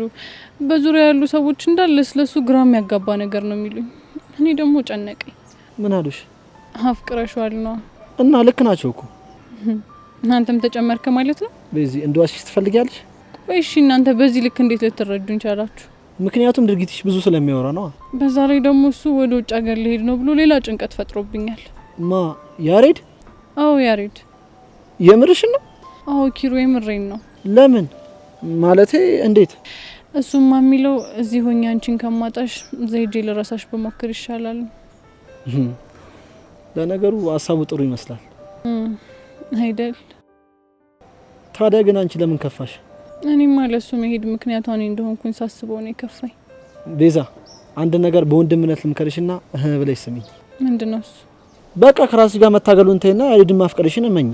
S14: በዙሪያ ያሉ ሰዎች እንዳለ ስለሱ ግራ የሚያጋባ ነገር ነው የሚሉኝ። እኔ ደግሞ ጨነቀኝ።
S2: ምን አሉሽ?
S14: አፍቅረሽዋል ነው።
S2: እና ልክ ናቸው እኮ።
S14: እናንተም ተጨመርክ ማለት ነው።
S2: በዚህ እንደዋሽሽ ትፈልጊያለሽ?
S14: ቆይ እሺ እናንተ በዚህ ልክ እንዴት ልትረዱኝ ቻላችሁ?
S2: ምክንያቱም ድርጊትሽ ብዙ ስለሚያወራ ነው።
S14: በዛ ላይ ደግሞ እሱ ወደ ውጭ ሀገር ሊሄድ ነው ብሎ ሌላ ጭንቀት ፈጥሮብኛል።
S2: ማ ያሬድ?
S14: አዎ ያሬድ።
S2: የምርሽ ነው?
S14: አዎ ኪሩ የምሬን ነው።
S2: ለምን ማለቴ እንዴት?
S14: እሱማ የሚለው እዚህ ሆኜ አንቺን ከማጣሽ ዘይጄ ለራሳሽ በሞክር ይሻላል።
S2: ለነገሩ ሀሳቡ ጥሩ ይመስላል
S14: አይደል?
S2: ታዲያ ግን አንቺ ለምን ከፋሽ?
S14: እኔማ ለሱ መሄድ ምክንያቱ እኔ እንደሆንኩኝ ሳስበው ነው የከፋኝ።
S2: ቤዛ አንድ ነገር በወንድምነት ልምከርሽና ብለሽ ስሚኝ።
S14: ምንድነው እሱ?
S2: በቃ ከራስሽ ጋር መታገሉን ተይና ያሬድን ማፍቀርሽን እመኝ።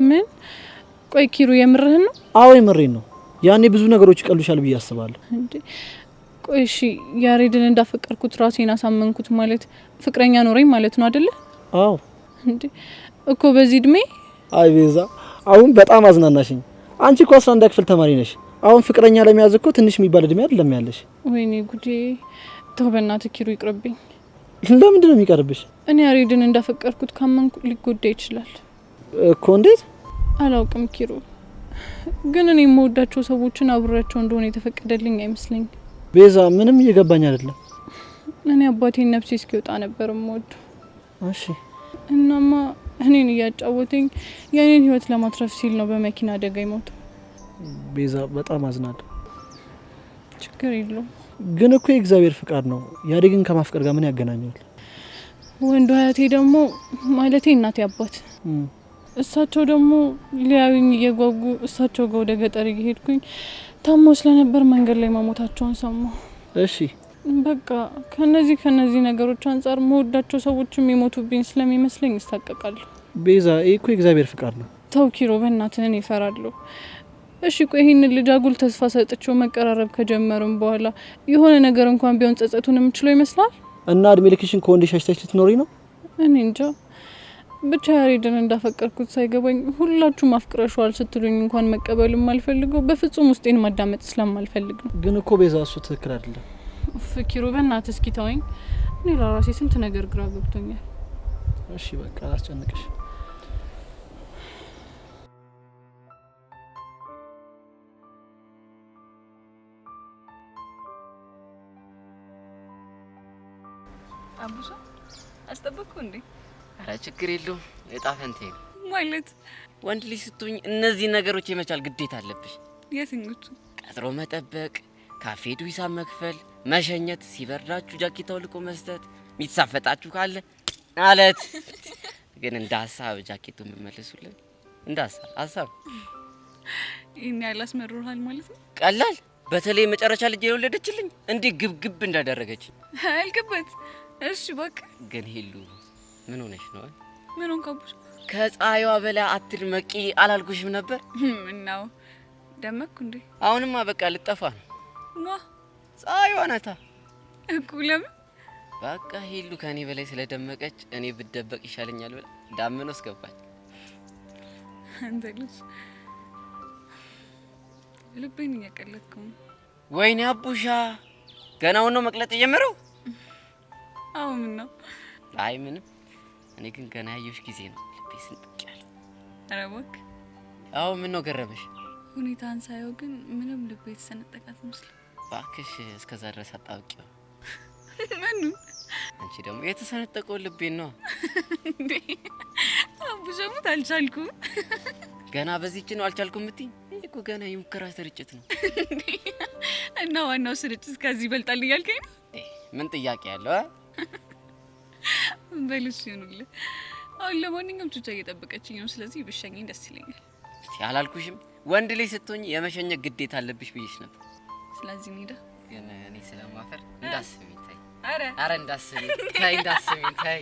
S14: ምን? ቆይ ኪሩ የምርህን ነው?
S2: አዎ የምሬን ነው። ያኔ ብዙ ነገሮች ይቀሉሻል ብዬ አስባለሁ።
S14: እንዴ ቆይ እሺ ያሬድን እንዳፈቀርኩት ራሴን አሳመንኩት ማለት ፍቅረኛ ኖረኝ ማለት ነው አይደለ?
S2: አዎ።
S14: እንዴ እኮ በዚህ እድሜ?
S2: አይ ቤዛ አሁን በጣም አዝናናሽኝ። አንቺ እኮ 11 ክፍል ተማሪ ነሽ። አሁን ፍቅረኛ ለመያዝ እኮ ትንሽ የሚባል እድሜ አይደለም ያለሽ።
S14: ወይኔ ጉዴ። ተው በእናትህ ኪሩ ይቅርብኝ።
S2: ለምንድን ነው የሚቀርብሽ?
S14: እኔ ያሬድን እንዳፈቀርኩት ካመንኩ ሊጎዳ ይችላል
S2: እኮ። እንዴት?
S14: አላውቅም ኪሩ፣ ግን እኔ የምወዳቸው ሰዎችን አብሬያቸው እንደሆነ የተፈቀደልኝ አይመስለኝም።
S2: ቤዛ ምንም እየገባኝ አይደለም።
S14: እኔ አባቴን ነፍሴ እስኪወጣ ነበር የምወደው።
S2: እሺ።
S14: እናማ እኔን እያጫወተኝ የኔን ህይወት ለማትረፍ ሲል ነው በመኪና አደጋ የሞተው።
S2: ቤዛ በጣም አዝናለሁ።
S14: ችግር የለውም።
S2: ግን እኮ የእግዚአብሔር ፍቃድ ነው። ያሬድን ከማፍቀር ጋር ምን ያገናኘዋል?
S14: ወንዱ አያቴ ደግሞ ማለቴ እናቴ አባት እሳቸው ደግሞ ሊያዩኝ እየጓጉ እሳቸው ጋር ወደ ገጠር እየሄድኩኝ ታሞ ስለነበር መንገድ ላይ መሞታቸውን ሰማሁ።
S2: እሺ
S14: በቃ ከነዚህ ነገሮች አንጻር መወዳቸው ሰዎችም የሞቱብኝ ስለሚመስለኝ እሳቀቃለሁ።
S2: ቤዛ ይሄ እኮ የእግዚአብሔር ፍቃድ ነው።
S14: ተው ኪሮ በእናትህ እኔ እፈራለሁ። እሺ ቆይ ይሄንን ልጅ አጉል ተስፋ ሰጥቼው መቀራረብ ከጀመርን በኋላ የሆነ ነገር እንኳን ቢሆን ጸጸቱን የምችለው ይመስላል?
S2: እና እድሜ ልክሽን ከወንድ ሸሽተሽ ልትኖሪ ነው?
S14: እኔ እንጃ። ብቻ ያሬድን እንዳፈቀርኩት ሳይገባኝ ሁላችሁም አፍቅረሽዋል ስትሉኝ እንኳን መቀበልም አልፈልገው፣ በፍጹም ውስጤን ማዳመጥ ስለማልፈልግ ነው።
S2: ግን እኮ ቤዛ እሱ ትክክል አይደለም።
S14: ፍኪሩ በእናትህ እስኪ ተወኝ። እኔ ለራሴ ስንት ነገር ግራ ገብቶኛል።
S2: እሺ በቃ አላስጨንቅሽ።
S13: አቡሻ አስጠበቅኩ እንዴ?
S8: ኧረ ችግር የለውም። እጣ ፈንቴ ነው
S13: ማለት።
S8: ወንድ ልጅ ስትሆኝ እነዚህ ነገሮች የመቻል ግዴታ አለብሽ።
S13: የትኞቹ?
S8: ቀጥሮ መጠበቅ፣ ካፌ ሄዱ ሂሳብ መክፈል፣ መሸኘት፣ ሲበርዳችሁ ጃኬት አውልቆ መስጠት፣ የሚሳፈጣችሁ ካለ ማለት። ግን እንደ ሀሳብ ጃኬቱን የምመልሱልን እንደ ሀሳብ
S13: ይሄን ያህል አስመርሮሃል ማለት ነው?
S8: ቀላል። በተለይ መጨረሻ ልጅ የወለደችልኝ እንዲህ ግብግብ እንዳደረገች
S13: አልገባት። እሺ በቃ
S8: ግን ሄሉ ምን ሆነሽ ነው?
S13: ምን ሆንክ አቡሽ?
S8: ከፀሐይዋ በላይ አትድመቂ አላልኩሽም ነበር?
S13: ምነው ደመቅኩ እንዴ?
S8: አሁንማ በቃ ልጠፋ ነው።
S13: ማ
S8: ፀሐይዋ ናታ
S13: እኮ። ለምን?
S8: በቃ ሄሉ ከኔ በላይ ስለደመቀች እኔ ብደበቅ ይሻለኛል ብላ ዳመና ውስጥ ገባች።
S13: አንተ ልጅ ልቤን እያቀለጥከው።
S8: ወይኔ አቡሻ ገና ነው መቅለጥ የጀመረው?
S13: አዎ ምን ነው?
S8: አይ ምንም። እኔ ግን ገና ያየሁሽ ጊዜ ነው ልቤ ስንጥቅ ያለ።
S13: ኧረ እባክህ።
S8: አዎ ምን ነው ገረመሽ?
S13: ሁኔታን ሳየው ግን ምንም ልቤ የተሰነጠቃት መስሎኝ።
S8: እባክሽ እስከዛ ድረስ አጣብቂው።
S13: ምኑ?
S8: አንቺ ደግሞ የተሰነጠቀው ልቤን ነው
S13: እንዴ? አቡሻ ሙት አልቻልኩም።
S8: ገና በዚህች ነው አልቻልኩም እምትይኝ? እኮ ገና የሙከራ ስርጭት ነው።
S13: እና ዋናው ስርጭት ከዚህ ይበልጣል እያልከኝ ነው?
S8: ምን ጥያቄ ያለው?
S13: በልሽ ይሁንልህ። አሁን ለማንኛውም ቹቻ እየጠበቀችኝ ነው። ስለዚህ ብሸኘኝ ደስ ይለኛል።
S8: እስቲ አላልኩሽም? ወንድ ልጅ ስትሆኝ የመሸኘት ግዴታ አለብሽ ብዬሽ ነበር።
S13: ስለዚህ እንሂዳ።
S8: ግን እኔ ስለማፈር እንዳስቢኝ ተይ።
S13: ኧረ
S8: እንዳስቢኝ ተይ፣ እንዳስቢኝ ተይ፣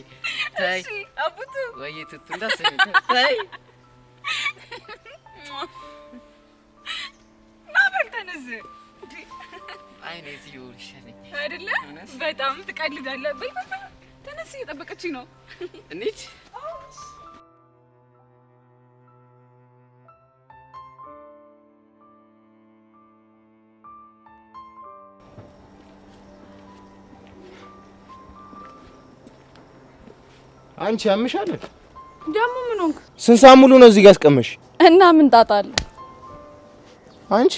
S8: ተይ።
S13: እሺ አቡቱ
S8: ወይ ትቱ እንዳስቢኝ ተይ።
S13: ናበል ተነስ።
S8: አይ ነይ እዚሁ ይሻለኝ
S13: አይደለ? በጣም ትቀልዳለህ። በል ተነስ፣ እየጠበቀችኝ ነው።
S8: እንሂድ።
S11: አንቺ ያምሻል
S13: ደግሞ ምን ሆንክ?
S11: ስንት ሰዓት ሙሉ ነው እዚህ ጋር አስቀመሽ?
S13: እና ምን ጣጣ አለ?
S11: አንቺ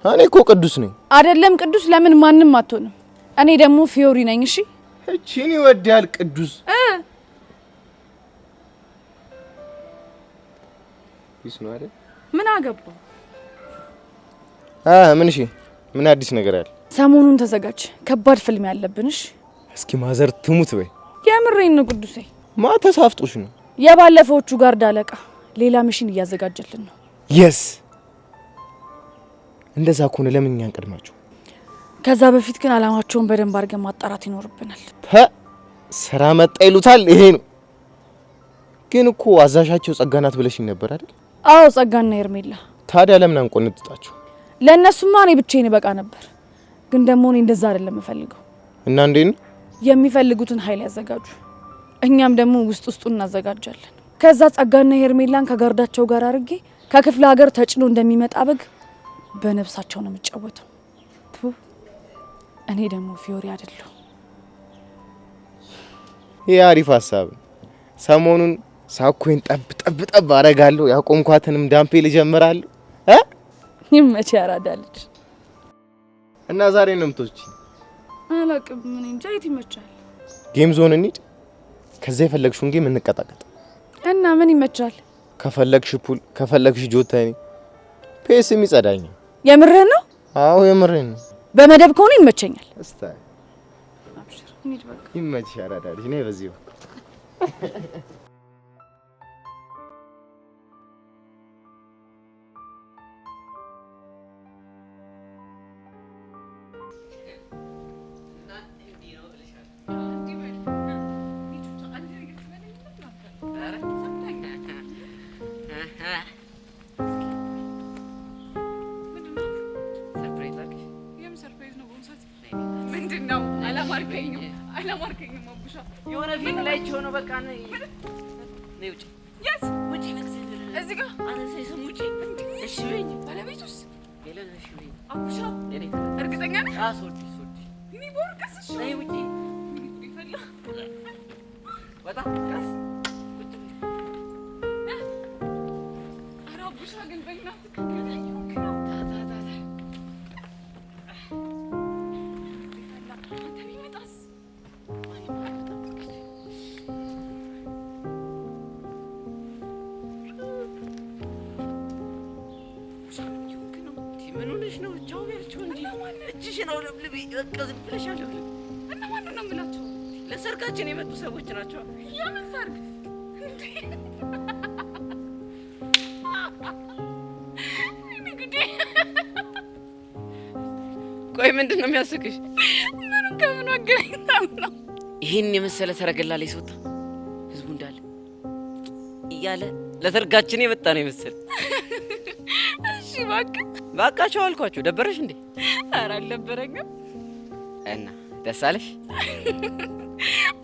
S11: እኔ እኮ ቅዱስ ነኝ።
S13: አይደለም ቅዱስ ለምን ማንንም አትሆንም? እኔ ደግሞ ፊዮሪ ነኝ። እሺ
S11: እቺን ይወዳል ቅዱስ ቢስ ነው አይደል?
S13: ምን አገባ?
S11: ምን እሺ ምን አዲስ ነገር አለ?
S13: ሰሞኑን ተዘጋጅ፣ ከባድ ፊልም ያለብንሽ።
S11: እስኪ ማዘር ትሙት በይ።
S13: የምሬን ነው ቅዱሴ።
S11: ተሳፍጦሽ ነው?
S13: የባለፈዎቹ ጋርድ አለቃ ሌላ ሚሽን እያዘጋጀልን ነው።
S11: የስ እንደዛ ከሆነ ለምን እኛን ቀድማችሁ?
S13: ከዛ በፊት ግን አላማቸውን በደንብ አድርገን ማጣራት ይኖርብናል።
S11: ስራ መጣ ይሉታል። ይሄ ነው ግን እኮ አዛዣቸው ጸጋናት ብለሽኝ ነበር አይደል?
S13: አዎ ጸጋና ሄርሜላ።
S11: ታዲያ ለምን አንቆንጥጣችሁ?
S13: ለእነሱማ እኔ ብቻዬን በቃ ነበር፣ ግን ደግሞ እኔ እንደዛ አይደለም የምፈልገው።
S11: እና እንዴት ነው?
S13: የሚፈልጉትን ኃይል ያዘጋጁ፣ እኛም ደግሞ ውስጡን እናዘጋጃለን። ከዛ ጸጋና ሄርሜላን ከጋርዳቸው ጋር አድርጌ ከክፍለ ሀገር ተጭኖ እንደሚመጣ በግ በነፍሳቸው ነው የምጫወተው። እኔ ደግሞ ፊዮሪ አይደለሁ።
S11: ይሄ አሪፍ ሀሳብ። ሰሞኑን ሳኮን ጠብ አረጋለሁ፣ ያቆምኳትንም ዳምፔል ጀምራለሁ።
S13: ይመች ያራዳልች።
S11: እና ዛሬ ነው የምትወጪ?
S13: አላቅም፣ ምን እንጃ። የት ይመቻል?
S11: ጌም ዞን እንሂድ። ከዛ የፈለግሽውን ጌም እንቀጣቀጥ።
S13: እና ምን ይመቻል?
S11: ከፈለግሽ ፑል፣ ከፈለግሽ ጆታኒ፣ ፔስም ይጸዳኛል።
S13: የምርህ ነው?
S11: አዎ የምርህ ነው።
S13: በመደብ ከሆነ ይመቸኛል።
S11: እስታይ
S13: አብሽር፣ እንሂድ በቃ።
S11: ይመችሽ ያራዳልች። ነይ በዚሁ
S8: አላማርከኝም አቡሻ። የሆነ ፊልም ላይ ሆኖ በቃ ነይ ውጪ። የት ውጪ? እዚህ ጋር አነሳይ ሰሙጪ። እሺ በይኝ። ባለቤቱስ ሄለን? እሺ በይኝ አቡሻ። እርግጠኛ ነህ? ሶዲ እኔ ቦርቀስ። እሺ ነይ ውጪ። ይፈላ ወጣ ቀስ ውጪ። ኧረ አቡሻ ግን በእናትህ ለሰርጋችን የመጡ ሰዎች ናቸው። የምን ሰርግ? ቆይ ምንድን ነው የሚያስቅሽ? ምኑን ከምኑ አገናኝታው ነው? ይህን የመሰለ ሰረገላ ላይ ሲወጣ ህዝቡ እንዳለ እያለ ለሰርጋችን የመጣ ነው ይመስል። እሺ ባካቸው አልኳቸው። ደበረሽ እንዴ? ኧረ አልደበረኝም። እና ደስ አለሽ?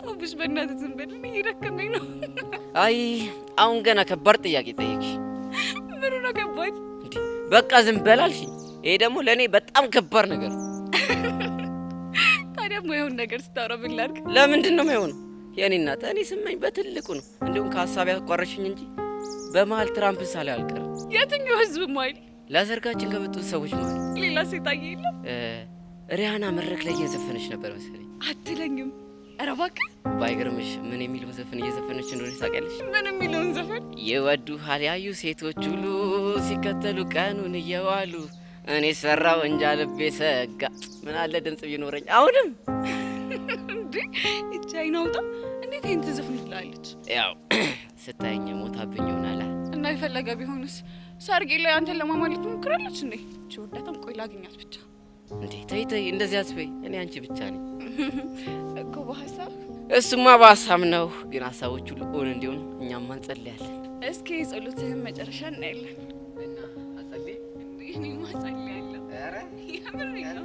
S8: አቡሽ በእናትህ ዝም በል፣ እየደከመኝ ነው። አይ አሁን ገና ከባድ ጥያቄ ጠየቅሽ። ምኑ ነው ከባድ? በቃ ዝም በል አልሽኝ። ይሄ ደግሞ ለእኔ በጣም ከባድ ነገር ነው። ታዲያ የማይሆን ነገር ስታወራ ምን ላድርግ? ለምንድን ነው የማይሆነው? የእኔ እናት እኔ ስመኝ በትልቁ ነው፣ እንዲሁም ከሀሳብ ያቋረሽኝ እንጂ በመሀል ትራምፕ ሳላይ አልቀርም። የትኛው ህዝብ ማይል? ለሰርጋችን ከመጡት ሰዎች ማለት። ሌላ ሴት አየህ የለም? ሪያና መድረክ ላይ እየዘፈነች ነበር መሰለኝ። አትለኝም? ኧረ እባክህ። ባይገርምሽ ምን የሚለውን ዘፈን እየዘፈነች እንደሆነ ታውቂያለሽ? ምን የሚለውን ዘፈን? ይወዱሃል ያዩ ሴቶች ሁሉ ሲከተሉ ቀኑን እየዋሉ እኔ ሰራው እንጃ ልቤ ሰጋ። ምን አለ ድምጽ ቢኖረኝ አሁንም። እንዴ እቺ አይናውጣ እንዴት ይሄን ትዘፍንልሃለች? ያው ስታየኝ ሞታብኝ ይሆናል። እና የፈለገ ቢሆንስ ሰርጌ ላይ አንተን ለማማለት ትሞክራለች እንዴ? እቺ ወዳታም ቆይ ላግኛት ብቻ። እንዴ ተይ እንደዚህ አትበይ። እኔ አንቺ ብቻ ነኝ እኮ በሀሳብ። እሱማ በሀሳብ ነው፣ ግን ሀሳቦች ሁሉ እውን እንዲሆን እኛም እንጸልያለን። እስኪ ጸሎትህን መጨረሻ እናያለን። እና አጸልይ እንዴ? እኔማ ጸልያለሁ። ኧረ የምር ነው።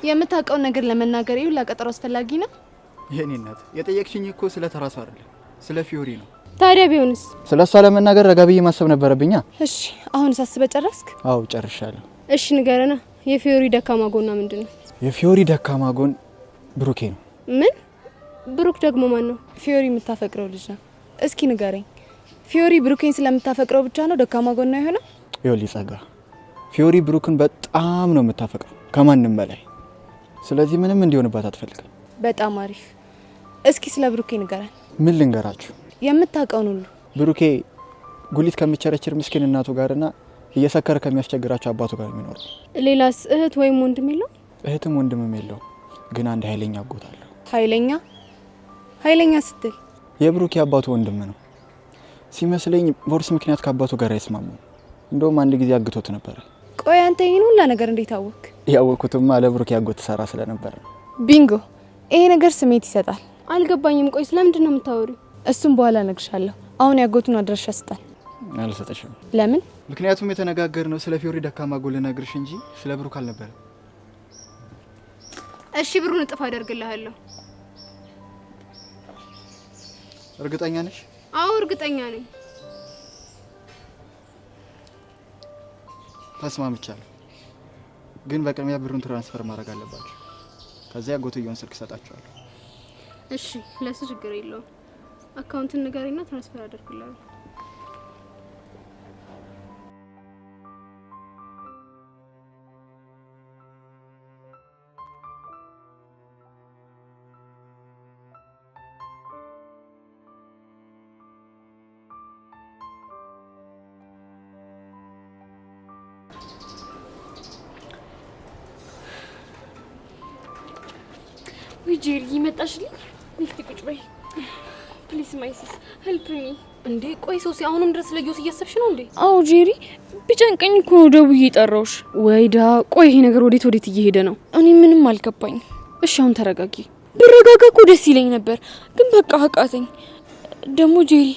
S7: የምታውቀው ነገር ለመናገር ይሁን ለቀጠሮ አስፈላጊ ነው?
S12: የኔ እናት የጠየቅሽኝ እኮ ስለ ተራሱ አይደለም ስለ ፊዮሪ ነው።
S7: ታዲያ ቢሆንስ?
S12: ስለሷ ለመናገር ረጋ ብዬ ማሰብ ነበረብኛ።
S7: እሺ አሁን ሳስበህ ጨረስክ?
S12: አው ጨርሻለሁ።
S7: እሺ ንገረና፣ የፊዮሪ ደካማ ጎና ምንድነው?
S12: የፊዮሪ ደካማ ጎን ብሩኬ ነው።
S7: ምን? ብሩክ ደግሞ ማን ነው? ፊዮሪ የምታፈቅረው ልጅ ነው። እስኪ ንገረኝ፣ ፊዮሪ ብሩኬን ስለምታፈቅረው ብቻ ነው ደካማ ጎና የሆነው?
S12: ይኸውልህ ጸጋ፣ ፊዮሪ ብሩክን በጣም ነው የምታፈቅረው ከማንም በላይ። ስለዚህ ምንም እንዲሆንባት አትፈልግም።
S7: በጣም አሪፍ። እስኪ ስለ ብሩኬ ንገረን።
S12: ምን ልንገራችሁ?
S7: የምታውቀውን ሁሉ።
S12: ብሩኬ ጉሊት ከሚቸረችር ምስኪን እናቱ ጋርና እየሰከረ ከሚያስቸግራቸው አባቱ ጋር የሚኖር።
S7: ሌላስ እህት ወይም ወንድም የለው?
S12: እህትም ወንድምም የለው፣ ግን አንድ ኃይለኛ አጎት አለው።
S7: ኃይለኛ? ኃይለኛ ስትል?
S12: የብሩኬ አባቱ ወንድም ነው ሲመስለኝ። ቦርስ ምክንያት ከአባቱ ጋር አይስማሙም። እንደውም አንድ ጊዜ አግቶት ነበር።
S7: ቆይ አንተ ይሄን ሁላ ነገር እንዴት አወቅ?
S12: ያወቅኩትማ ለብሩኬ አጎት ሰራ ስለነበር።
S7: ቢንጎ! ይሄ ነገር ስሜት ይሰጣል። አልገባኝም። ቆይ ስለምንድን ነው የምታወሪው? እሱም በኋላ እነግርሻለሁ። አሁን ያጎቱን አድራሻ ስጣል።
S12: አልሰጠሽም።
S7: ለምን?
S12: ምክንያቱም የተነጋገርነው ስለ ፊዮሪ ደካማ ጎል ልነግርሽ እንጂ ስለ ብሩክ አልነበረ።
S7: እሺ ብሩን እጥፍ አደርግልሃለሁ።
S12: እርግጠኛ ነሽ?
S7: አዎ እርግጠኛ ነኝ።
S12: ተስማምቻለሁ። ግን በቅድሚያ ብሩን ትራንስፈር ማድረግ አለባችሁ። ከዚያ ያጎትየውን ስልክ ሰጣችኋለሁ።
S7: እሺ ለሱ ችግር የለውም። አካውንትን ንገሪና ትራንስፈር አደርግልሃለሁ።
S4: ወይ ጄሪ ይመጣሽልኝ? ነፍቲ ቁጭ በይ ፕሊስ ማይሲስ ሄልፕ ሚ።
S7: እንዴ ቆይ ሶሲ አሁንም ድረስ ለዮስ እያሰብሽ ነው እንዴ?
S4: አዎ ጄሪ ቢጨንቀኝ እኮ ነው ደውዬ ጠራውሽ።
S7: ወይዳ ቆይ ይሄ ነገር ወዴት እየሄደ ነው?
S4: እኔ ምንም አልገባኝ።
S7: እሺ አሁን ተረጋጊ።
S4: ብረጋጋ እኮ ደስ ይለኝ ነበር፣ ግን በቃ አቃተኝ። ደግሞ ጄሪ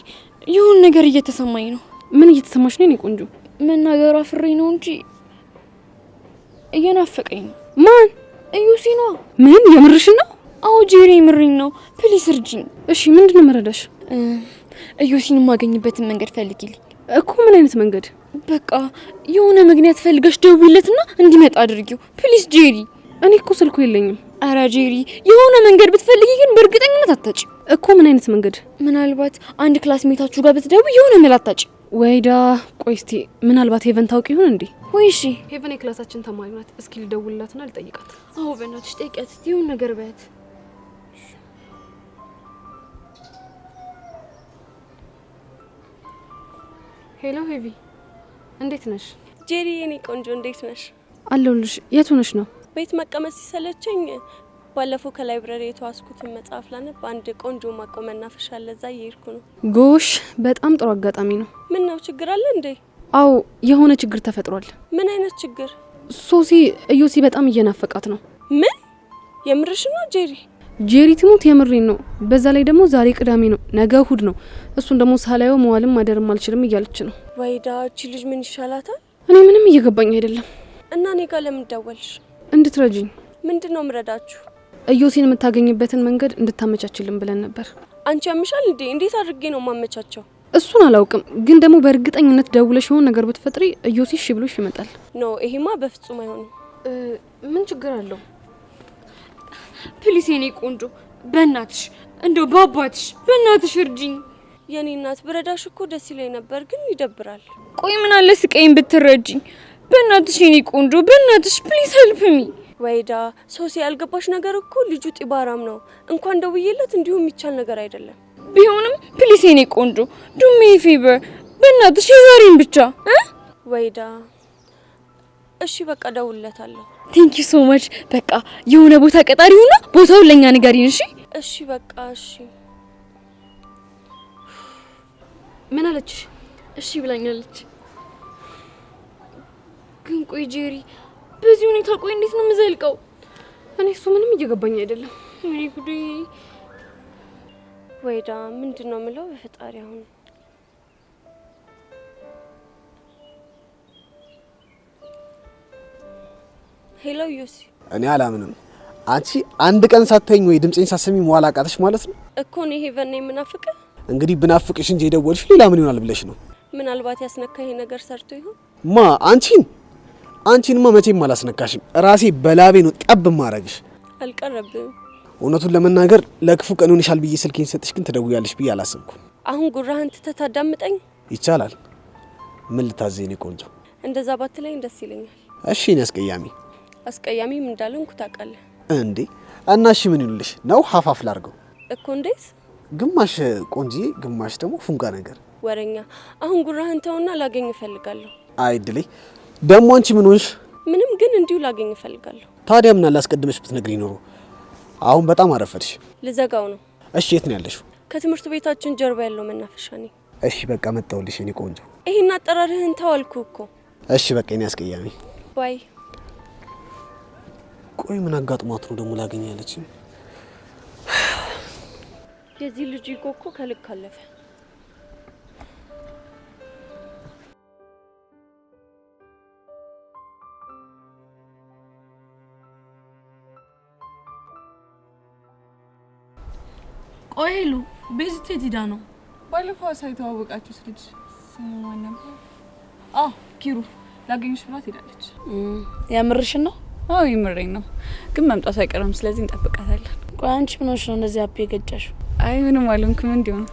S4: የሆነ ነገር እየተሰማኝ ነው።
S7: ምን እየተሰማሽ ነው? እኔ ቆንጆ
S4: መናገር አፍሬ ነው እንጂ እየናፈቀኝ ነው።
S7: ማን?
S4: እዩሲ ነው።
S7: ምን የምርሽ ነው?
S4: አዎ ጄሪ የምርኝ ነው። ፕሊስ እርጂኝ።
S7: እሺ ምንድነው መረዳሽ?
S4: እዩሲን የማገኝበትን መንገድ ፈልጊልኝ።
S7: እኮ ምን አይነት መንገድ?
S4: በቃ የሆነ ምክንያት ፈልገሽ ደውይለትና እንዲመጣ አድርጊው ፕሊስ ጄሪ።
S7: እኔ እኮ ስልኩ የለኝም።
S4: አረ ጄሪ የሆነ መንገድ ብትፈልጊ ግን በእርግጠኝነት አታጭ።
S7: እኮ ምን አይነት መንገድ?
S4: ምናልባት አንድ ክላስሜታችሁ ጋር ብትደውይ የሆነ መላታጭ።
S7: ወይዳ ቆይ እስቲ ምናልባት ሄቨን ታውቂ ይሆን እንዴ?
S4: ወይ እሺ
S7: ሄቨን የክላሳችን ተማሪ ናት። እስኪ ልደውልላትና ልጠይቃት።
S4: አዎ በእናትሽ ጠይቂያት እስቲ የሆነ ነገር በያት።
S7: ሄሎ ሄቪ እንዴት ነሽ?
S15: ጄሪ የኔ ቆንጆ እንዴት ነሽ?
S7: አለሁልሽ። የት ሆነሽ ነው?
S15: ቤት መቀመጥ ሲሰለቸኝ ባለፈው ከላይብረሪ የተዋስኩትን መጽሐፍ ላነብ አንድ ቆንጆ ማቆ መናፈሻ አለ፣ እዛ እየሄድኩ ነው።
S7: ጎሽ በጣም ጥሩ አጋጣሚ ነው።
S15: ምን ነው ችግር አለ እንዴ?
S7: አዎ የሆነ ችግር ተፈጥሯል።
S15: ምን አይነት ችግር?
S7: ሶሲ እዮሲ በጣም እየናፈቃት ነው።
S15: ምን? የምርሽ ነው ጄሪ?
S7: ጄሪ ትሙት የምሬን ነው። በዛ ላይ ደግሞ ዛሬ ቅዳሜ ነው፣ ነገ እሁድ ነው። እሱን ደግሞ ሳላየው መዋልም ማደርም አልችልም እያለች ነው።
S15: ወይዳ እቺ ልጅ ምን ይሻላታል?
S7: እኔ ምንም እየገባኝ አይደለም።
S15: እና እኔ ጋር ለምን ደወልሽ?
S7: እንድትረጂኝ።
S15: ምንድነው ምረዳችሁ?
S7: እዮሲን የምታገኝበትን መንገድ እንድታመቻችልን ብለን ነበር።
S15: አንቺ ያምሻል እንዴ? እንዴት አድርጌ ነው ማመቻቸው?
S7: እሱን አላውቅም፣ ግን ደግሞ በእርግጠኝነት ደውለሽ የሆነ ነገር ብትፈጥሪ እዮሲ እሺ ብሎሽ ይመጣል።
S15: ኖ ይሄማ በፍጹም አይሆንም።
S7: ምን ችግር አለው?
S4: ፕሊስ የኔ ቆንጆ በእናትሽ እንደው በአባትሽ በእናትሽ እርጂኝ።
S15: የኔ እናት ብረዳሽ እኮ ደስ ይለኝ ነበር፣ ግን ይደብራል።
S4: ቆይ ምን አለ ስቀይም ብትረጂኝ በእናትሽ የኔ ቆንጆ በእናትሽ ፕሊስ ሄልፕ ሚ።
S15: ወይዳ ሶሲ ያልገባሽ ነገር እኮ ልጁ ጢባራም ነው። እንኳን ደውዬለት እንዲሁም የሚቻል ነገር አይደለም።
S4: ቢሆንም ፕሊስ የኔ ቆንጆ ዱሜ ፌቨር በእናትሽ የዛሬን ብቻ
S15: ወይዳ። እሺ በቃ ደውልለታለሁ።
S4: ቴንክ ዩ ሶ ማች። በቃ የሆነ ቦታ ቀጣሪውና ቦታውን ለኛ ንገሪን እሺ?
S15: እሺ በቃ እሺ።
S7: ምን አለች?
S4: እሺ ብላኛለች። ግን ቆይ ጄሪ በዚህ ሁኔታ ቆይ እንዴት ነው የምዘልቀው?
S7: እኔ እሱ ምንም እየገባኝ አይደለም።
S4: እኔ ጉዴ።
S15: ወይዳ ምንድነው የምለው? በፈጣሪ አሁን ሄሎ ዮሲ።
S16: እኔ አላምንም። አንቺ አንድ ቀን ሳትተኝ ወይ ድምጼን ሳሰሚ መዋል አቃተሽ ማለት ነው
S15: እኮ። እኔ ሄቨን ነኝ የምናፍቅ።
S16: እንግዲህ ብናፍቅሽ እንጂ የደወልሽ ሌላ ምን ይሆናል ብለሽ ነው?
S15: ምናልባት ያስነካ ይሄ ነገር ሰርቶ ይሆን?
S16: አንቺንማ መቼም አላስነካሽም። ራሴ በላቤ ነው ጠብ ማረግሽ።
S15: አልቀረብም።
S16: እውነቱን ለመናገር ለክፉ ቀን ይሆንሻል ብዬ ስልኬን ሰጥሽ፣ ግን ትደውያለሽ ብዬ አላሰብኩም።
S15: አሁን ጉራህን ትተህ ታዳምጠኝ
S16: ይቻላል? ምን ልታዘኝ ቆንጆ?
S15: እንደዛ ባትለኝ ደስ ይለኛል።
S16: እሺ እኔ
S15: አስቀያሚም እንዳልሆንኩ ታውቃለህ
S16: እንዴ? እና እሺ ምን ይሉልሽ ነው? ሀፋፍ ላርገው
S15: እኮ። እንዴት?
S16: ግማሽ ቆንጂዬ፣ ግማሽ ደግሞ ፉንጋ ነገር
S15: ወረኛ። አሁን ጉራህን ተውና ላገኝ እፈልጋለሁ።
S16: አይድሌ ደግሞ አንቺ ምን ሆንሽ?
S15: ምንም፣ ግን እንዲሁ ላገኝ እፈልጋለሁ።
S16: ታዲያ ምን አላስቀድመሽ ብትነግሪኝ ኖሮ። አሁን በጣም አረፈድሽ።
S15: ልዘጋው ነው።
S16: እሺ የት ነው ያለሽው?
S15: ከትምህርት ቤታችን ጀርባ ያለው መናፈሻ ነኝ።
S16: እሺ በቃ መጣሁልሽ የኔ ቆንጆ።
S15: ይሄን አጠራርህን ተዋልኩ እኮ።
S16: እሺ በቃ እኔ አስቀያሚ
S15: ባይ።
S16: ቆይ ምን አጋጥሟት ነው ደግሞ ላገኝ ያለችኝ?
S15: የዚህ ልጅ እኮ ከልክ አለፈ።
S13: ቆይ ሄሉ፣ ቤዚት የት ሄዳ ነው?
S14: ባለፈው ሳይተዋወቃችሁት ልጅ ስሙ ማን ነበር? ኪሩ ላገኝሽ ብላት ሄዳለች።
S13: ያምርሽን ነው?
S14: አዎ ይምረኝ ነው፣ ግን መምጣቱ አይቀርም። ስለዚህ እንጠብቃታለን።
S13: ቆይ አንቺ ምን ሆነሽ ነው እንደዚህ አፕ የገጫሽው?
S14: አይ ምንም አልሆንኩም። እንዲሁ ነው።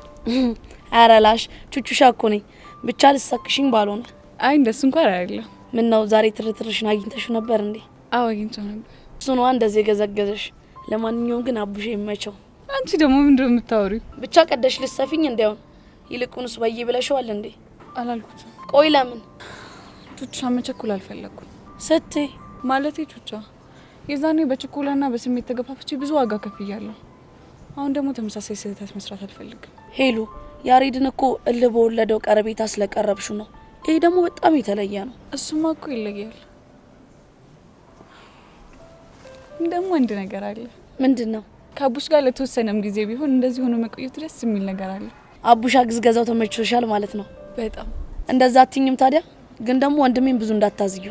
S13: ኧረ ላሽ ቹቹሻ እኮ ነኝ። ብቻ ልሳክሽኝ ባልሆነ።
S14: አይ እንደሱ እንኳን አይደለም።
S13: ምን ነው ዛሬ ትርትርሽን አግኝተሽው ነበር እንዴ?
S14: አዎ አግኝቼው ነበር።
S13: እሱ ነው እንደዚህ የገዘገዘሽ። ለማንኛውም ግን አቡሽ ይመቸው።
S14: አንቺ ደግሞ ምንድነው የምታወሪው?
S13: ብቻ ቀደሽ ልሰፊኝ እንዳይሆን። ይልቁንስ በይ ብለሽዋል እንዴ?
S14: አላልኩትም።
S13: ቆይ ለምን?
S14: ቹቻ መቸኩል አልፈለኩም።
S13: ስትይ
S14: ማለቴ ቹቻ የዛኔ በችኮላና በስሜት ተገፋፍቼ ብዙ ዋጋ ከፍያለሁ። አሁን ደግሞ ተመሳሳይ ስህተት መስራት አልፈልግም።
S13: ሄሉ ያሬድን እኮ እልህ በወለደው ቀረቤታ ስለቀረብሹ ነው። ይሄ ደግሞ በጣም የተለየ ነው።
S14: እሱማ እኮ ይለያል። ደግሞ አንድ ነገር አለ።
S13: ምንድን ነው?
S14: ከአቡሽ ጋር ለተወሰነም ጊዜ ቢሆን እንደዚህ ሆኖ መቆየት ደስ የሚል ነገር አለ።
S13: አቡሽ አግዝገዛው ተመችቶሻል ማለት ነው?
S14: በጣም።
S13: እንደዛ አትኝም ታዲያ። ግን ደግሞ ወንድሜን ብዙ እንዳታዝዩ።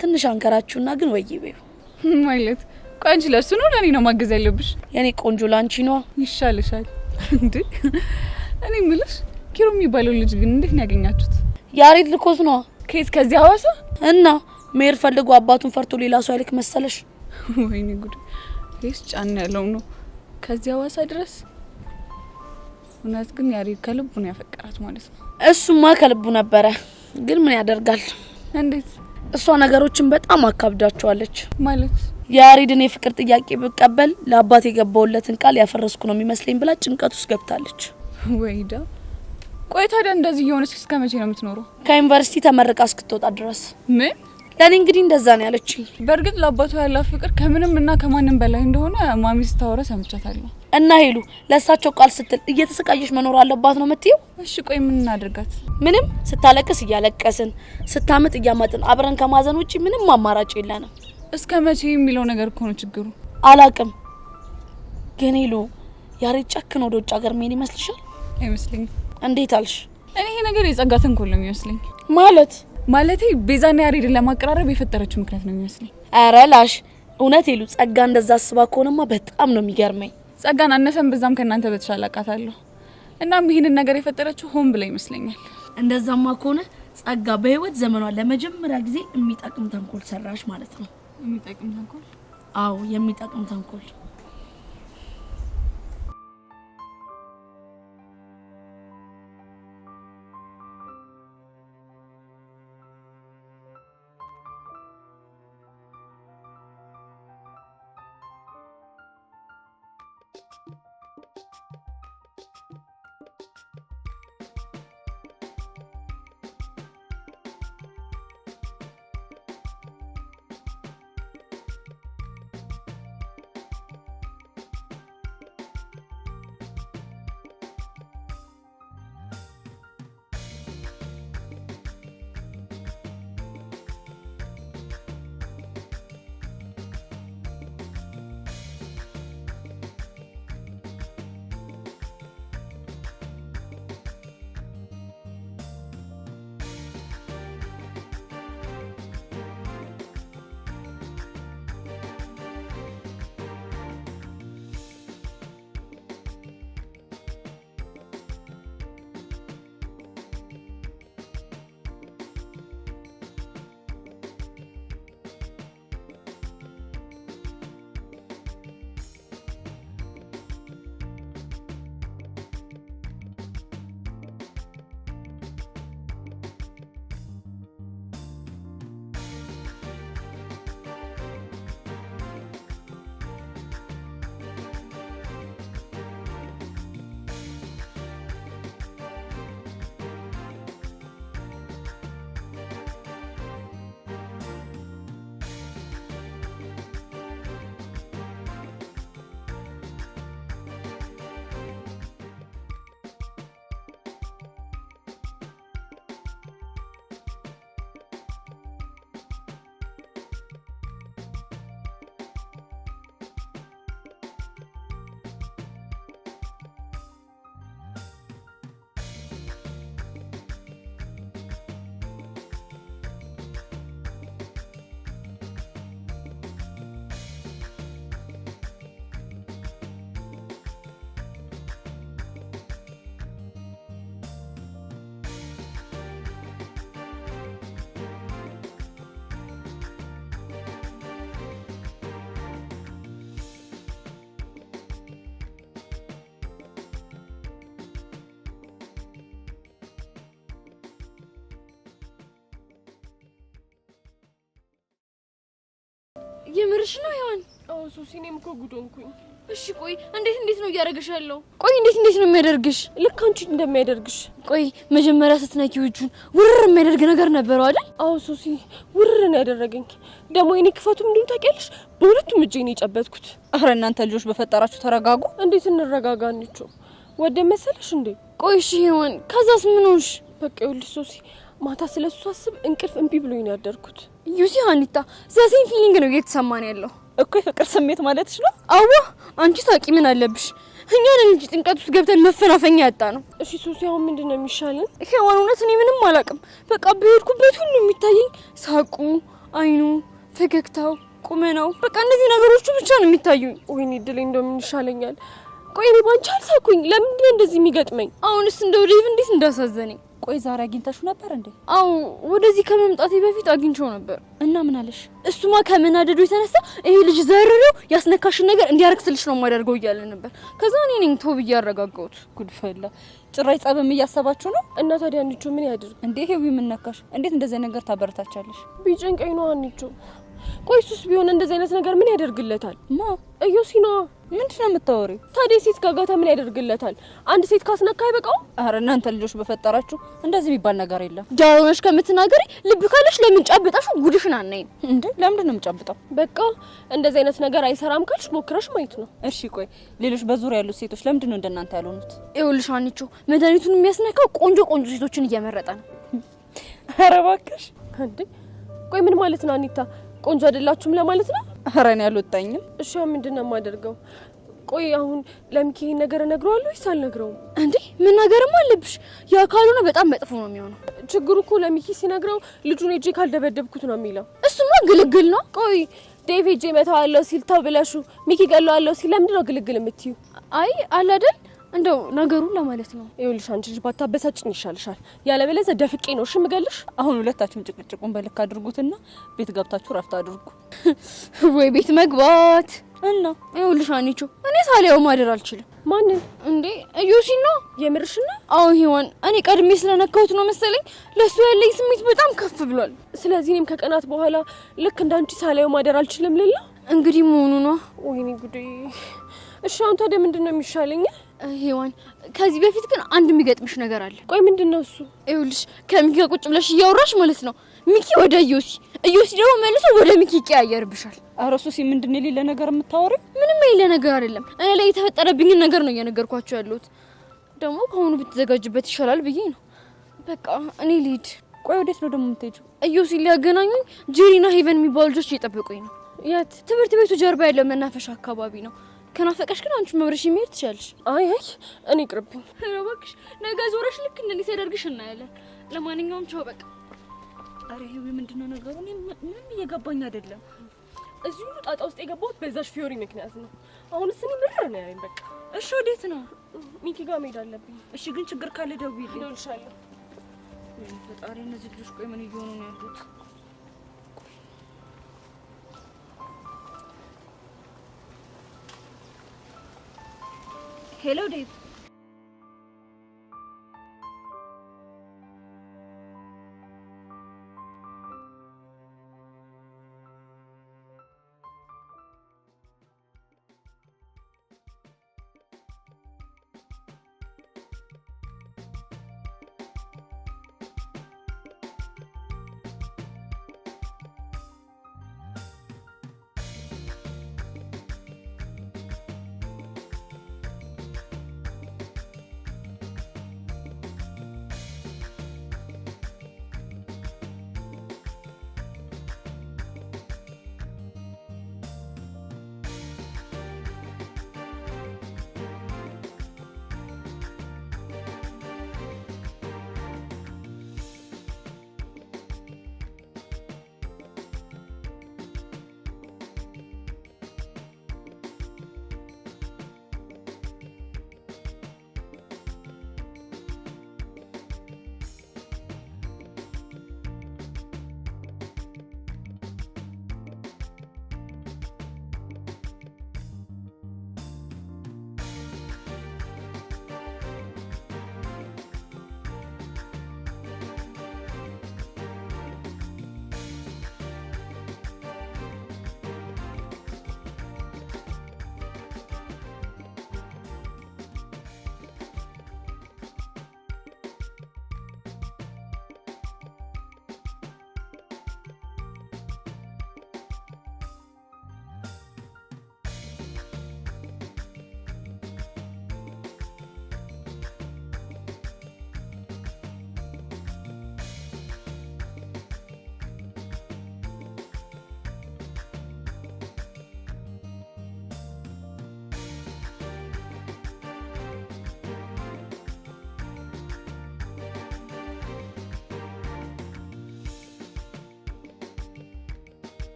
S13: ትንሽ አንከራችሁና ግን ወይ በዩ
S14: ማለት ቆይ አንቺ ለሱ ነው ለኔ ነው ማገዝ ያለብሽ?
S13: የኔ ቆንጆ ላንቺ ነው
S14: ይሻልሻል እንዴ? እኔ ምልሽ ኪሩ የሚባለው ልጅ ግን እንዴት ነው ያገኛችሁት?
S13: ያሬድ ልኮት ነው።
S14: ከየት? ከዚህ ሐዋሳ?
S13: እና ሜር ፈልጎ አባቱን ፈርቶ ሌላ ሰው አይልክ መሰለሽ?
S14: ወይኔ ጉድ! ይስ ጫን ያለው ነው ከዚህ ሐዋሳ ድረስ። እውነት ግን ያሬድ ከልቡ ነው ያፈቀራት ማለት ነው?
S13: እሱማ ከልቡ ነበረ፣ ግን ምን ያደርጋል።
S14: እንዴት?
S13: እሷ ነገሮችን በጣም አካብዳቸዋለች
S14: ማለት።
S13: ያሬድን የፍቅር ጥያቄ ብቀበል ለአባት የገባውለትን ቃል ያፈረስኩ ነው የሚመስለኝ ብላ ጭንቀት ውስጥ ገብታለች።
S14: ወይዳ ቆይ ታዲያ እንደዚህ የሆነች እስከ መቼ ነው የምትኖረው?
S13: ከዩኒቨርሲቲ ተመርቃ እስክትወጣ ድረስ።
S14: ምን?
S13: ለኔ እንግዲህ እንደዛ ነው ያለችኝ።
S14: በእርግጥ ለአባቷ ያላት ፍቅር ከምንም እና ከማንም በላይ እንደሆነ ማሚ ስታወራ ሰምቻታለሁ።
S13: እና ሄሉ ለእሳቸው ቃል ስትል እየተሰቃየች መኖር አለባት ነው የምትይው?
S14: እሺ ቆይ ምን እናድርጋት?
S13: ምንም። ስታለቅስ እያለቀስን፣ ስታምጥ እያማጥን አብረን ከማዘን ውጪ ምንም አማራጭ የለንም።
S14: እስከ መቼ የሚለው ነገር እኮ ነው ችግሩ።
S13: አላቅም ግን ሄሉ ያሬድ ጨክኖ ወደ ውጭ ሀገር መሄድ ይመስልሻል?
S14: አይመስለኝም።
S13: እንዴት አልሽ?
S14: እኔ ይሄ ነገር የጸጋ ተንኮል ነው የሚመስለኝ። ማለቴ ቤዛና ያሬድን ለማቀራረብ የፈጠረችው ምክንያት ነው የሚመስለኝ።
S13: ኧረ ላሽ እውነት ሄሉ ጸጋ እንደዛ አስባ ከሆነማ በጣም ነው የሚገርመኝ።
S14: ጸጋን አነሰን በዛም ከናንተ በተሻለ አውቃታለሁ። እናም ይሄንን ነገር የፈጠረችው ሆን ብላ ይመስለኛል።
S13: እንደዛማ ከሆነ ጸጋ በህይወት ዘመኗ ለመጀመሪያ ጊዜ የሚጠቅም ተንኮል ሰራሽ ማለት ነው።
S14: የሚጠቅም ተንኮል?
S13: አዎ የሚጠቅም ተንኮል። የምርሽ ነው ሄዋን?
S4: አዎ ሶሲ፣ እኔም እኮ ጉድ ሆንኩኝ።
S13: እሺ ቆይ እንዴት ነው እያደረገሽ ያለው? ቆይ እንዴት ነው የሚያደርግሽ?
S4: ልክ አንቺ እንደሚያደርግሽ።
S13: ቆይ መጀመሪያ ስትነኪው እጁን ውርር የሚያደርግ ነገር ነበረው አይደል?
S4: አዎ ሶሲ፣ ውርር ነው ያደረገኝ። ደግሞ የኔ ክፈቱ ምንድን ታውቂያለሽ? በሁለቱም እጄ ነው የጨበጥኩት።
S13: አረ እናንተ ልጆች በፈጠራችሁ ተረጋጉ።
S4: እንዴት እንረጋጋ? አንቺ ወደ መሰለሽ እንዴ?
S13: ቆይ እሺ ሄዋን፣ ከዛስ ምን ሆንሽ?
S4: በቃ ይኸውልሽ ሶሲ፣ ማታ ስለሱ ሳስብ እንቅልፍ እምቢ ብሎኝ ነው ያደርኩት።
S13: ዩሲ ሀኒታ፣ ዘሴን ፊሊንግ ነው እየተሰማን ያለው
S17: እኮ የፍቅር ስሜት ማለትሽ ነው?
S13: አዋ አንቺ ታውቂ ምን አለብሽ? እኛ ነን እንጂ ጭንቀት ውስጥ ገብተን መፈናፈኛ ያጣ ነው።
S4: እሺ ሶሲ፣ አሁን ምንድነው የሚሻለን?
S13: ሄዋን እውነት እኔ ምንም አላውቅም። በቃ በሄድኩበት ሁሉ የሚታየኝ ሳቁ፣ አይኑ፣ ፈገግታው፣ ቁመናው፣ በቃ እነዚህ ነገሮቹ ብቻ ነው የሚታዩኝ።
S4: ወይኔ ድሌ፣ እንደው ምን ይሻለኛል? ቆይ እኔ ባንቺ አልሳኩኝ። ለምንድን ነው እንደዚህ የሚገጥመኝ?
S13: አሁንስ እንደው ዴቭ እንዴት እንዳሳዘነኝ።
S17: ቆይ ዛሬ አግኝተሽው ነበር እንዴ?
S13: አው ወደዚህ ከመምጣቴ በፊት አግኝቼው ነበር።
S17: እና ምን አለሽ?
S13: እሱማ ከመናደዱ የተነሳ ይሄ ልጅ ዘርረው ያስነካሽን ነገር እንዲያረክስልሽ ነው የማደርገው እያለ ነበር። ከዛ እኔ ነኝ ተው ብዬ አረጋጋሁት።
S17: ጉድፈላ ጭራይ ጸብም እያሰባችሁ ነው?
S4: እና ታዲያ አንቺ ምን ያድርግ
S17: እንዴ? ሄዊ ምን ነካሽ? እንዴት እንደዚህ ነገር ታበረታቻለሽ?
S4: ቢጨንቀኝ ነው አንቺ። ቆይ እሱስ ቢሆን እንደዚህ አይነት ነገር ምን ያደርግለታል?
S17: ማ
S4: እዮሲና
S17: ምንድነው የምታወሪው?
S4: ታዲያ ሴት ጋጋታ ምን ያደርግለታል? አንድ ሴት ካስነካ አይበቃው?
S17: አረ እናንተ ልጆች በፈጠራችሁ እንደዚህ የሚባል ነገር የለም።
S13: ጃሮነሽ ከምትናገሪ ልብ ካለሽ ለምን ጫብጣሽ ጉድሽን አናይም
S17: እንዴ? ለምንድን ነው የምጫብጠው?
S4: በቃ እንደዚህ አይነት ነገር አይሰራም ካልሽ ሞክረሽ ማየት ነው።
S17: እሺ ቆይ ሌሎች በዙሪያ ያሉት ሴቶች ለምንድን ነው እንደናንተ ያልሆኑት?
S13: ይኸውልሽ አንቺ መድኃኒቱን የሚያስነካው ቆንጆ ሴቶችን እየመረጠ ነው።
S17: አረ እባክሽ
S4: እንዴ! ቆይ ምን ማለት ነው አኒታ? ቆንጆ አይደላችሁም ለማለት ነው?
S17: አረ እኔ አልወጣኝም።
S4: እሺ ምንድነው የማደርገው? ቆይ አሁን ለሚኪ ይሄን ነገር እነግረዋለሁ ወይስ አልነግረውም?
S13: እንዴ መናገርም አለብሽ። ያ ካልሆነ በጣም መጥፎ ነው የሚሆነው።
S4: ችግሩ እኮ ለሚኪ ሲነግረው ልጁን እጄ ካልደበደብኩት ነው የሚለው።
S13: እሱማ ግልግል ነው።
S4: ቆይ ዴቭ እጄ መታዋለሁ ሲል ተው ብለሹ ሚኪ ገለዋለሁ ሲል ለምንድን ነው ግልግል የምትዩ?
S13: አይ አለ አይደል እንደው ነገሩን ለማለት ነው።
S4: ይኸውልሽ አንቺ ልጅ ባታበሳጭኝ ይሻልሻል። ያለበለዚያ ደፍቄ ነው እሺ የምገልሽ።
S17: አሁን ሁለታችሁም ጭቅጭቁን በልክ አድርጉትና ቤት ገብታችሁ ረፍት አድርጉ።
S13: ወይ ቤት መግባት
S17: እና
S13: ይኸውልሽ አንቺ እኔ ሳሊያው ማደር አልችልም።
S4: ማንን
S13: እንዴ? እዩሲ ነው
S4: የምርሽና?
S13: አዎ ሄዋን፣ እኔ ቀድሜ ስለነካሁት ነው መሰለኝ ለሱ ያለኝ ስሜት በጣም ከፍ ብሏል።
S4: ስለዚህ እኔም ከቀናት በኋላ ልክ እንዳንቺ ሳሊያው ማደር አልችልም ልላ
S13: እንግዲህ መሆኑ ነው።
S4: ወይኔ ጉዴ። እሺ አሁን ታዲያ ምንድን ነው የሚሻለኝ?
S13: ሄዋን ከዚህ በፊት ግን አንድ የሚገጥምሽ ነገር አለ።
S4: ቆይ ምንድን ነው እሱ?
S13: ይኸውልሽ ከሚኪ ጋር ቁጭ ብለሽ እያወራሽ ማለት ነው ሚኪ ወደ እዮሲ፣ እዮሲ ደግሞ መልሶ ወደ ሚኪ ይቀያየርብሻል።
S17: ኧረ ሱሲ ምንድን የሌለ ነገር የምታወሪው?
S13: ምንም የሌለ ነገር አይደለም። እኔ ላይ የተፈጠረብኝን ነገር ነው እየነገርኳቸው ያለሁት። ደግሞ ከሆኑ ብትዘጋጅበት ይሻላል ብዬ ነው። በቃ እኔ ልሂድ።
S17: ቆይ ወዴት ነው ደግሞ የምትሄጂው?
S13: እዮሲ ሊያገናኙኝ ጄሪና ሄቨን የሚባሉ ልጆች እየጠበቁኝ ነው።
S4: የት?
S13: ትምህርት ቤቱ ጀርባ ያለው መናፈሻ አካባቢ ነው። ከናፈቀሽ ግን አንቺ መብረሽ መሄድ ትችያለሽ።
S4: አይ እኔ ቅርብኝ።
S13: እባክሽ ነገ ዞረሽ ልክ እንደዚህ ተደርግሽ እናያለን። ለማንኛውም ቻው በቃ።
S17: አረ ሄዊ ምንድነው ነገሩ? ምንም እየገባኝ አይደለም።
S4: እዚህ ሁሉ ጣጣ ውስጥ የገባሁት በዛሽ ፊዮሪ ምክንያት ነው። አሁንስ እኔ ብር ነው ያለኝ። በቃ
S17: እሺ ወዴት ነው?
S4: ሚኪ ጋር መሄድ አለብኝ።
S17: እሺ ግን ችግር ካለ ደውይልኝ።
S4: እደውልልሻለሁ።
S17: ፈጣሪ እነዚህ ልጆች ቆይ ምን እየሆኑ ነው ያሉት? ሄሎ ዴቭ።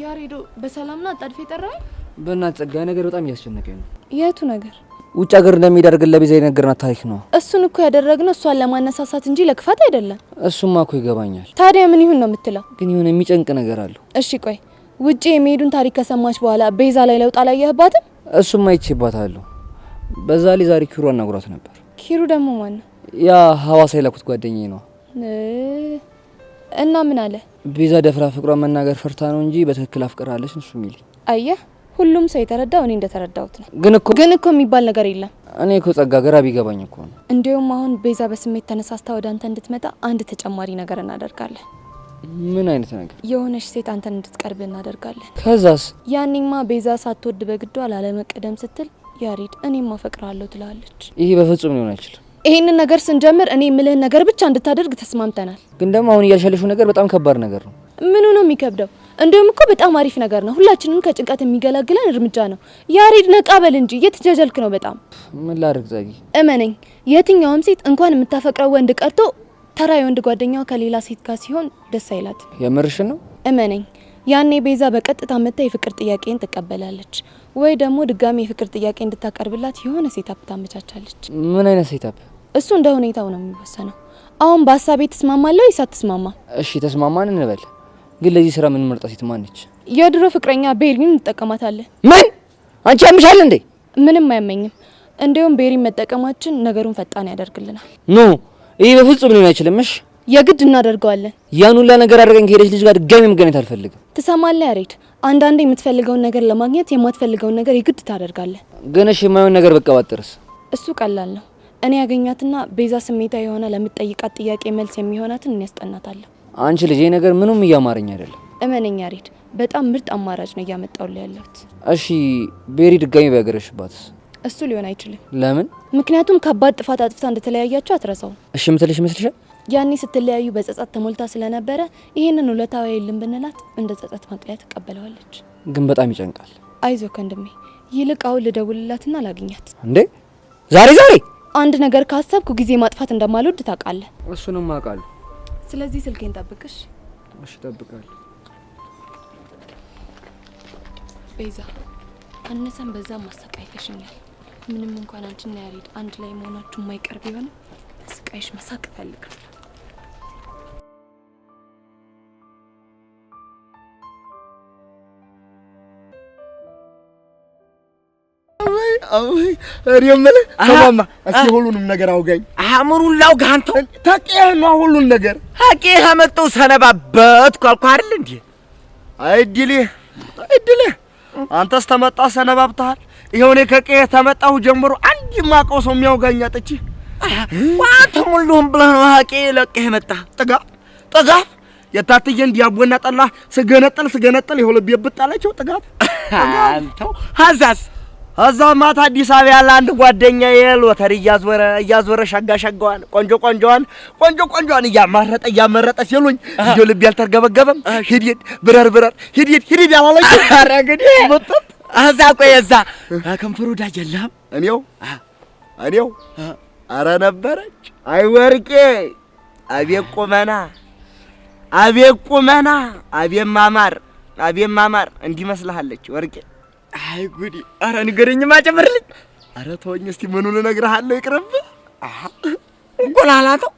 S7: ያሬዶ በሰላምና አጣድፌ ጠራኝ።
S5: በእናትህ ጸጋዬ ነገር በጣም እያስጨነቀኝ ነው።
S7: የቱ ነገር?
S5: ውጭ ሀገር እንደሚሄድ አድርገን ለቤዛ የነገርናት ታሪክ ነው።
S7: እሱን እኮ ያደረግነው እሷን ለማነሳሳት እንጂ ለክፋት አይደለም።
S5: እሱማ እኮ ይገባኛል።
S7: ታዲያ ምን ይሁን ነው የምትለው?
S5: ግን የሆነ የሚጨንቅ ነገር አለው።
S7: እሺ ቆይ ውጭ የሚሄዱን ታሪክ ከሰማች በኋላ ቤዛ ላይ ለውጥ አላየህባትም?
S5: እሱማ አይቼባታለሁ። በዛ ላይ ዛሬ ኪሩ አናግሯት ነበር።
S7: ኪሩ ደግሞ ማን ነው?
S5: ያ ሐዋሳ የላኩት ጓደኛዬ ነው።
S7: እና ምን አለ?
S5: ቤዛ ደፍራ ፍቅሯን መናገር ፈርታ ነው እንጂ በትክክል አፍቅራለች እሱ ሚል።
S7: አየህ ሁሉም ሰው የተረዳው እኔ እንደተረዳሁት ነው።
S5: ግን እኮ
S7: የሚባል ነገር የለም።
S5: እኔ እኮ ጸጋ ግራ ቢገባኝ እኮ ነው።
S7: እንዲያውም አሁን ቤዛ በስሜት ተነሳስታ ወደ አንተ እንድትመጣ አንድ ተጨማሪ ነገር እናደርጋለን።
S5: ምን አይነት ነገር?
S7: የሆነች ሴት አንተን እንድትቀርብ እናደርጋለን።
S5: ከዛስ?
S7: ያኔማ ቤዛ ሳትወድ በግዷ ላለመቀደም ስትል ያሬድ እኔም አፈቅራለሁ ትላለች።
S5: ይሄ በፍጹም ሊሆን አይችልም።
S7: ይሄንን ነገር ስንጀምር እኔ የምልህን ነገር ብቻ እንድታደርግ ተስማምተናል።
S5: ግን ደግሞ አሁን እያልሻለሽው ነገር በጣም ከባድ ነገር ነው።
S7: ምኑ ነው የሚከብደው? እንዲሁም እኮ በጣም አሪፍ ነገር ነው። ሁላችንም ከጭንቀት የሚገላግለን እርምጃ ነው። ያሬድ ነቃ በል እንጂ እየተጃጃልክ ነው በጣም።
S5: ምን ላድርግ ጸጊ?
S7: እመነኝ የትኛውም ሴት እንኳን የምታፈቅረው ወንድ ቀርቶ ተራ የወንድ ጓደኛዋ ከሌላ ሴት ጋር ሲሆን ደስ አይላት።
S5: የምርሽን ነው?
S7: እመነኝ ያኔ ቤዛ በቀጥታ መታ የፍቅር ጥያቄን ትቀበላለች ወይ ደግሞ ድጋሚ የፍቅር ጥያቄ እንድታቀርብላት የሆነ ሴታፕ ታመቻቻለች።
S5: ምን አይነት ሴታፕ?
S7: እሱ እንደ ሁኔታው ነው የሚወሰነው። አሁን በሀሳቤ ተስማማለሁ ወይስ አትስማማ?
S5: እሺ ተስማማን እንበል። ግን ለዚህ ስራ ምን መርጣ ሴት ማነች?
S7: የድሮ ፍቅረኛ ቤሪን እንጠቀማታለን።
S5: ምን? አንቺ ያምሻል እንዴ?
S7: ምንም አያመኝም። እንዲያውም ቤሪን መጠቀማችን ነገሩን ፈጣን ያደርግልናል።
S5: ኖ ይሄ በፍጹም ሊሆን አይችልም። እሺ
S7: የግድ እናደርገዋለን።
S5: ያን ሁላ ነገር አድርገን ከሄደች ልጅ ጋር ድጋሚ መገናኘት አልፈልግም።
S7: ትሰማለህ ያሬድ? አንዳንዴ የምትፈልገውን ነገር ለማግኘት የማትፈልገውን ነገር የግድ ታደርጋለህ።
S5: ግን እሺ የማይሆን ነገር በቀባጥርስ?
S7: እሱ ቀላል ነው። እኔ ያገኛትና ቤዛ ስሜታዊ የሆነ ለምትጠይቃት ጥያቄ መልስ የሚሆናትን እኔ ያስጠናታለሁ።
S5: አንቺ ልጅ ይሄ ነገር ምንም እያማረኝ አይደለም።
S7: እመነኝ ያሬድ፣ በጣም ምርጥ አማራጭ ነው እያመጣሁልህ ያለሁት።
S5: እሺ ቤሪ ድጋሚ ቢያገረሽባትስ?
S7: እሱ ሊሆን አይችልም።
S5: ለምን?
S7: ምክንያቱም ከባድ ጥፋት አጥፍታ እንደተለያያችሁ አትረሳውም።
S5: እሺ ምትልሽ ይመስልሻል?
S7: ያኔ ስትለያዩ በጸጸት ተሞልታ ስለነበረ ይሄንን ውለታው የለም ብንላት እንደ ጸጸት ማቅለያ ትቀበለዋለች።
S5: ግን በጣም ይጨንቃል።
S7: አይዞህ ወንድሜ፣ ይልቅ አሁን ልደውልላትና ላግኛት።
S5: እንዴ ዛሬ
S7: አንድ ነገር ካሰብኩ ጊዜ ማጥፋት እንደማልወድ ታውቃለህ።
S5: እሱንም አውቃለሁ።
S7: ስለዚህ ስልኬን ጠብቅሽ።
S5: እሺ እጠብቃለሁ።
S7: ቤዛ አነሰን በዛም ማሰቃይተሽኛል። ምንም እንኳን አንቺና ያሬድ አንድ ላይ መሆናችሁ የማይቀር ቢሆንም ስቃይሽ መሳቅ እፈልጋለሁ።
S11: እኔ የምልህ ከማማ እስኪ ሁሉንም ነገር አውጋኝ።
S9: አእምሩን ላውጋ አንተው
S11: ታውቂህ ነው ሁሉን ነገር
S9: ታውቂህ አመጣው ሰነባበትኩ አልኩህ አይደል እንዴ? አይድልህ አንተስ ተመጣ ሰነባብተሃል። ይኸው እኔ ከቀዬ ተመጣሁ ጀምሮ አንድ የማውቀው ሰው የሚያውጋኝ አጥቼ ዋንተ ሙሉም ብለህ ነው ሀቄ ለቀህ መጣ። ጥጋብ የታትየን ዲያቦና ጠላ ስገነጠል ይኸው ልቤ ብጣላቸው ጥጋብ አንተው ሀዛ ማታ አዲስ አበባ ያለ አንድ ጓደኛዬ ሎተሪ እያዞረ ሻጋዋን ቆንጆዋን እያመረጠ ሲሉኝ እንዲሁ ልቤ አልተርገበገበም። ሂድ ብረር ሂድ ያላለኝ ኧረ እንግዲህ መጣት አዛ ቆየዛ ከንፈሩ ዳጅ የለህም። እኔው ኧረ ነበረች። አይ ወርቄ አቤት ቁመና አቤት ማማር እንዲህ መስልሃለች ወርቄ። አይ ጉዲ! ኧረ ንገረኝማ ጨምርልኝ። ኧረ ተወኝ እስቲ ምኑን እነግርሃለሁ ይቅርብህ። እንቆላላተው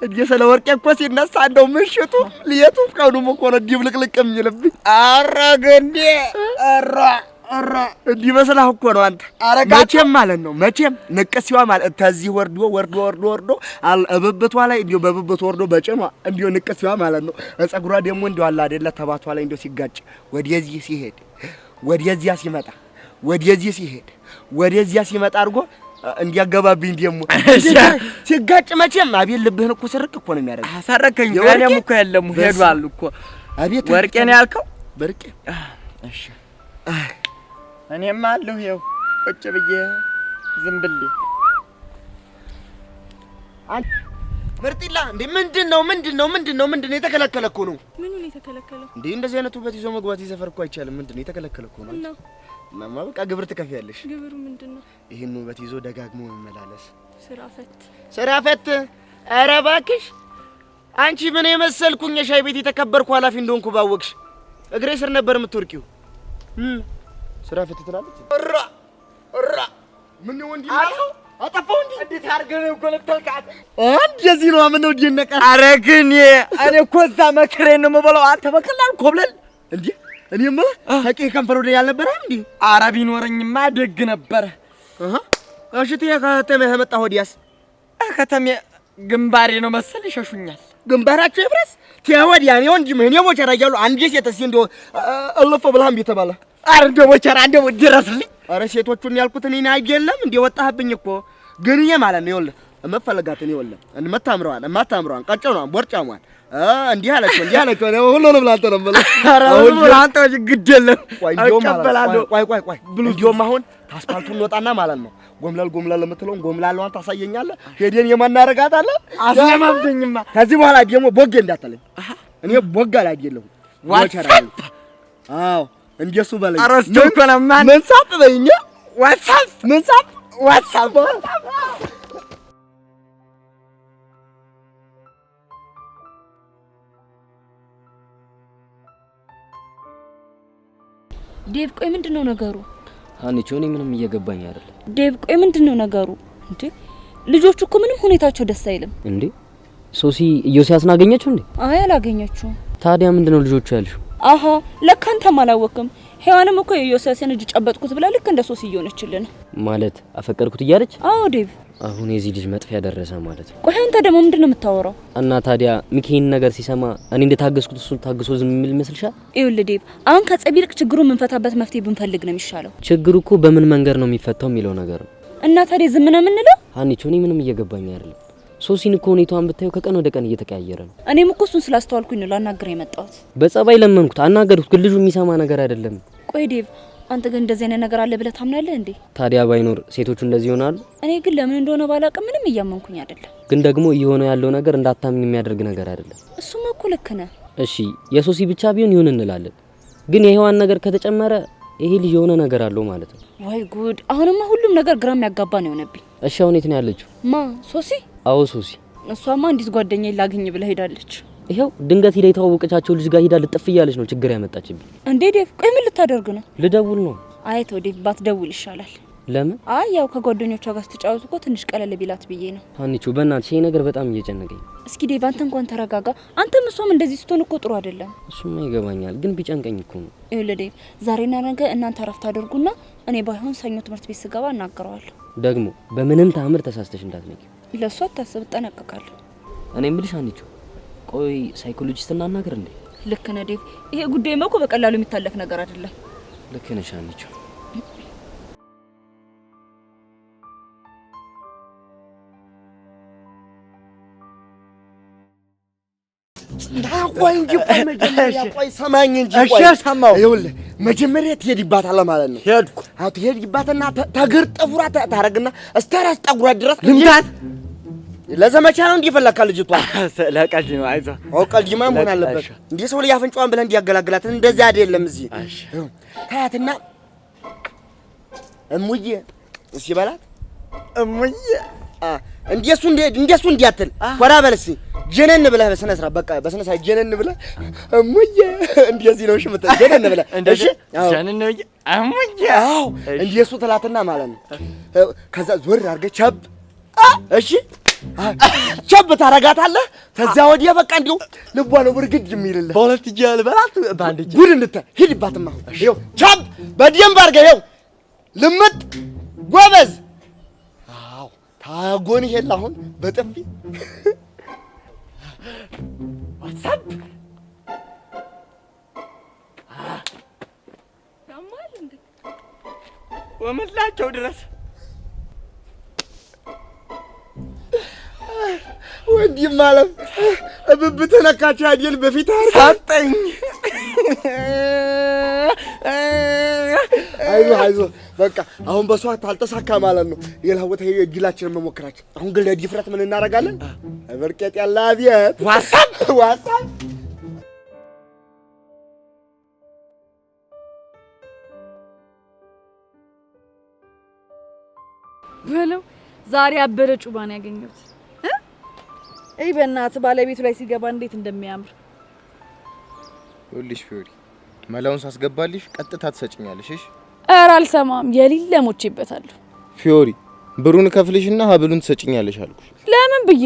S9: እንዲህ ስለ ወርቄ እኮ ሲነሳ እንደው ምሽቱ ሌቱም ቀኑም እኮ ነው ድብልቅልቅ የሚልብኝ። ኧረ ገንዴ ኧረ እንዲህ መስላህ እኮ ነው አንተ። መቼም ማለት ነው ንቅሲዋ ማለት ተዚህ ወርዶ እብብቷ ላይ እንዲሁ በብብቷ ወርዶ በጭኗ እንዲሁ ንቅሲዋ ማለት ነው። ፀጉሯ ደግሞ እንዲሁ አለ አይደለ ተባቷ ላይ እንዲሁ ሲጋጭ ወደዚህ ሲሄድ ወደዚያ ሲመጣ ወደዚያ ሲመጣ አድርጎ እንዲያገባብኝ ደግሞ ሲጋጭ መቼም አቤት ልብህን እኮ ስርቅ እኮ ነው የሚያደርግ።
S10: አሳረከኝ። እኔም እኮ የለም ሄዷል እኮ
S9: አቤት
S10: ወርቄ ነው ያልከው?
S9: በርቄ
S10: እሺ እኔም አለሁ ይኸው ቁጭ ብዬ ዝም ብዬ
S11: ምርጢላ እንዴ ምንድነው የተከለከለ እኮ ነው።
S15: ምኑን የተከለከለው
S11: እንዴ? እንደዚህ አይነቱ ውበት ይዞ መግባት ይዘፈር እኮ አይቻልም። ምንድነው የተከለከለ እኮ ነው። እናማ በቃ ግብር ትከፍያለሽ።
S15: ግብሩ ምንድነው?
S11: ይሄን ውበት ይዞ ደጋግሞ መመላለስ።
S15: ስራ ፈት
S11: ኧረ እባክሽ አንቺ ምን የመሰልኩኝ የሻይ ቤት የተከበርኩ ኃላፊ እንደሆንኩ ባወቅሽ። እግሬ ስር ነበር የምትወርቂው። ስራ ፍት ትላለች። እራ ምን ወንዲ ነው አጠፋው እንዴ? እንዴት አድርገህ ነው ጎለተልካት? እንደዚህ ነው ምን ነው ዲነቀ?
S9: ኧረ ግን እኔ እኮ እዛ መከሬን ነው የምበላው። አንተ በቀላል ኮብለል
S11: እንዴ? እኔማ ታቂ ከንፈር ወደ ያልነበረም እንዴ?
S9: ኧረ ቢኖረኝማ ደግ ነበረ።
S11: እሺ ከተሜ ተመጣ ወዲያስ
S9: ከተሜ ግንባሬ ነው መሰል ይሸሹኛል።
S11: ግንባራቸው ይፍረስ ተወዲያ ነው እንጂ ምን የሞቸራ ያሉ አንዴ ሴትስ እንደው እልፍ ብላም ቢተባለ
S9: አረ እንደው ሞቸራ እንደው ድረስልኝ።
S11: አረ ሴቶቹን ያልኩት እኔ አይደለም እንዴ ወጣህብኝ እኮ ግን ይሄ ማለት ነው ይወለ እመፈለጋትን ይወለ እማታምረዋን ቀጨኗን ቦርጫሟን እንዲህ አለችው ነው ሁሉንም ላንተ ነው ማለት
S9: አረ ሁሉ አንተ ግድ የለም
S11: ቆይ እንዲያውም አሁን አስፋልቱን እንወጣና ማለት ነው ጎምላል የምትለውን ጎምላሏን ታሳየኛለህ ሄደን የማናረጋታለ
S9: አስለማብኝማ
S11: ከዚህ በኋላ ደግሞ ቦጌ እንዳትለኝ እኔ ቦጋ ላይ አይደለሁ ወቸራ አዎ እንደሱ በለኝ
S9: አረስተውከና ማን
S11: ምን ሳብ በይኛ
S9: ዋትሳፕ
S11: ምን ሳብ
S9: ዋትሳፕ
S17: ዴቭ ቆይ ምንድነው ነገሩ?
S3: ሀኒቾ እኔ ምንም እየገባኝ አይደለም።
S17: ዴቭ ቆይ ምንድነው ነገሩ? እንዴ ልጆቹ እኮ ምንም ሁኔታቸው ደስ አይልም።
S3: እንዴ ሶሲ ኢዮስያስን አገኘችው እንዴ?
S17: አይ አላገኘችው።
S3: ታዲያ ምንድነው ልጆቹ ያልሽው?
S17: አሃ ለካ አንተም አላወቅም። ሔዋንም እኮ የኢዮስያስን እጅ ጨበጥኩት ብላ ልክ እንደ ሶሲ እየሆነችልን
S3: ማለት አፈቀርኩት እያለች?
S17: አዎ ዴቭ
S3: አሁን የዚህ ልጅ መጥፊያ ደረሰ ማለት ነው።
S17: ቆይ አንተ ደግሞ ምንድነው የምታወራው?
S3: እና ታዲያ ሚኪን ነገር ሲሰማ እኔ እንደታገስኩት እሱን ታግሶ ዝም የሚል ይመስልሻል?
S17: ይኸውልህ ዴቭ አሁን ከጸብ ይልቅ ችግሩን የምንፈታበት መፍትሄ ብንፈልግ ነው የሚሻለው።
S3: ችግሩ እኮ በምን መንገድ ነው የሚፈታው የሚለው ነገር ነው።
S17: እና ታዲያ ዝም ነው የምንለው?
S3: ሀኒቾ እኔ ምንም እየገባኝ አይደለም። ሶሲን እኮ ሁኔታዋን ብታዩ ከቀን ወደ ቀን እየተቀያየረ ነው።
S17: እኔም እኮ እሱን ስላስተዋልኩኝ ነው ላናግረው የመጣሁት።
S3: በጸባይ ለመንኩት፣ አናገርኩት፣ ግን ልጁ የሚሰማ ነገር አይደለም።
S17: ቆይ ዴቭ አንተ ግን እንደዚህ አይነት ነገር አለ ብለህ ታምናለህ እንዴ?
S3: ታዲያ ባይኖር ሴቶቹ እንደዚህ ይሆናሉ?
S17: እኔ ግን ለምን እንደሆነ ባላውቅም ምንም እያመንኩኝ አይደለም።
S3: ግን ደግሞ እየሆነ ያለው ነገር እንዳታምኝ የሚያደርግ ነገር አይደለም።
S17: እሱማ እኮ ልክ ነህ።
S3: እሺ የሶሲ ብቻ ቢሆን ይሁን እንላለን፣ ግን የሔዋን ነገር ከተጨመረ ይሄ ልጅ የሆነ ነገር አለው ማለት ነው።
S17: ወይ ጉድ! አሁንማ ሁሉም ነገር ግራም ያጋባ ነው የሆነብኝ።
S3: እሺ አሁን የት ነው ያለችው?
S17: ማ ሶሲ?
S3: አዎ ሶሲ።
S17: እሷማ እንዲት ጓደኛዬ ላግኝ ብላ ሄዳለች።
S3: ይሄው ድንገት ሄዳ የተዋወቀቻቸው ልጅ ጋር ሄዳ ልጥፍ እያለች ነው ችግር ያመጣችብኝ።
S17: እንዴ ዴቭ ቆይ ምን ልታደርግ ነው?
S3: ልደውል ነው።
S17: አይ ተው ዴቭ ባትደውል ይሻላል።
S3: ለምን?
S17: አይ ያው ከጓደኞቿ ጋር ስትጫወቱ እኮ ትንሽ ቀለል ቢላት ብዬ ነው።
S3: ሀኒቾ በእናትሽ ይሄ ነገር በጣም እየጨነቀኝ።
S17: እስኪ ዴቭ አንተ እንኳን ተረጋጋ። አንተም እሷም እንደዚህ ስትሆን እኮ ጥሩ አይደለም።
S3: እሱማ ይገባኛል፣ ግን ቢጨንቀኝ እኮ ነው።
S17: ይኸውልህ ዴቭ ዛሬና ነገ እናንተ አረፍት አድርጉና እኔ ባይሆን ሰኞ ትምህርት ቤት ስገባ እናገረዋለሁ።
S3: ደግሞ በምንም ታምር ተሳስተሽ እንዳትነቂ።
S17: ለሷ አታስብ፣ እጠነቀቃለሁ።
S3: እኔ የምልሽ ሀኒቾ ቆይ ሳይኮሎጂስት እናናገር እንዴ?
S17: ልክ ነህ ዴቭ። ይሄ ጉዳይ እኮ በቀላሉ የሚታለፍ ነገር አይደለም።
S3: ልክ ነሽ ሀኒቾ።
S11: ቆይ እንጂ ቆይ መጀመሪያ ቆይ ሰማኝ እንጂ ቆይ።
S9: እሺ ሰማው።
S11: ይኸውልህ መጀመሪያ ትሄድባታለህ ማለት ነው።
S9: ሄድኩ።
S11: አዎ ትሄድባትና ተግር ጠጉራ ታረግና እስከ ራስ ጠጉራ ድረስ
S9: ልምታት።
S11: ለዘመቻ ነው እንዲፈለካ ልጅቷ።
S9: ለቀልድ ነው። አይዞህ።
S11: አዎ ቀልድማ መሆን አለበት። እንዴ ሰው ላይ አፍንጫዋን ብለህ እንዲያገላግላት እንደዛ አይደለም። እዚህ
S9: እሺ
S11: ታያትና እሙዬ እሺ በላት።
S9: እሙዬ
S11: እንደሱ እንዲያትል ወራ በለሲ ጀነን ብለህ በስነ ስርዓት በቃ በስነ ስርዓት ጀነን ብለህ እሙዬ እንደዚህ ነው። እሺ መጣ ጀነን ብለህ እሺ
S9: ጀነን ነው እሙዬ።
S11: አዎ እንደሱ ትላትና ማለት ነው። ከዛ ዞር አድርገህ ቸብ እሺ ቸብ ታረጋታለህ። ከዛ ወዲያ በቃ እንዲሁ ልቧ ነው ብርግድ የሚልልህ።
S9: በሁለት እጅ ያልበላት በአንድ እጅ
S11: ጉድ እንድታ ሂድባትማ። ይኸው ቸብ በደንብ አድርገህ ይኸው ልምጥ ጎበዝ። አዎ ታጎን ይሄል አሁን በጥፊ ዋትሳፕ
S17: ያማል እንዴ
S9: ወመላቸው ድረስ
S11: ወንድም ማለት እብብት ነካች አይደል? በፊት
S9: ሰጠኝ።
S11: አይዞህ በቃ አሁን በሷት አልተሳካ ማለት ነው። ሌላ ቦታ እጅላችንን መሞከራችን። አሁን ግን ለዲፍረት ምን እናደርጋለን? በርቀት ያለ አብየት
S9: ዋትሳፕ
S13: በለው ዛሬ አበረ ጩባን ያገኘሁት በእናትህ ባለቤቱ ላይ ሲገባ እንዴት እንደሚያምር
S12: ይኸውልሽ ፊዮሪ፣
S18: መላውን ሳስገባልሽ ቀጥታ ትሰጭኛለሽ እሺ
S13: ኧረ አልሰማም የሌለ ሞቼበታለሁ
S18: ፊዮሪ ብሩን ከፍልሽና ሀብሉን ትሰጭኛለሽ አልኩሽ
S13: ለምን ብዬ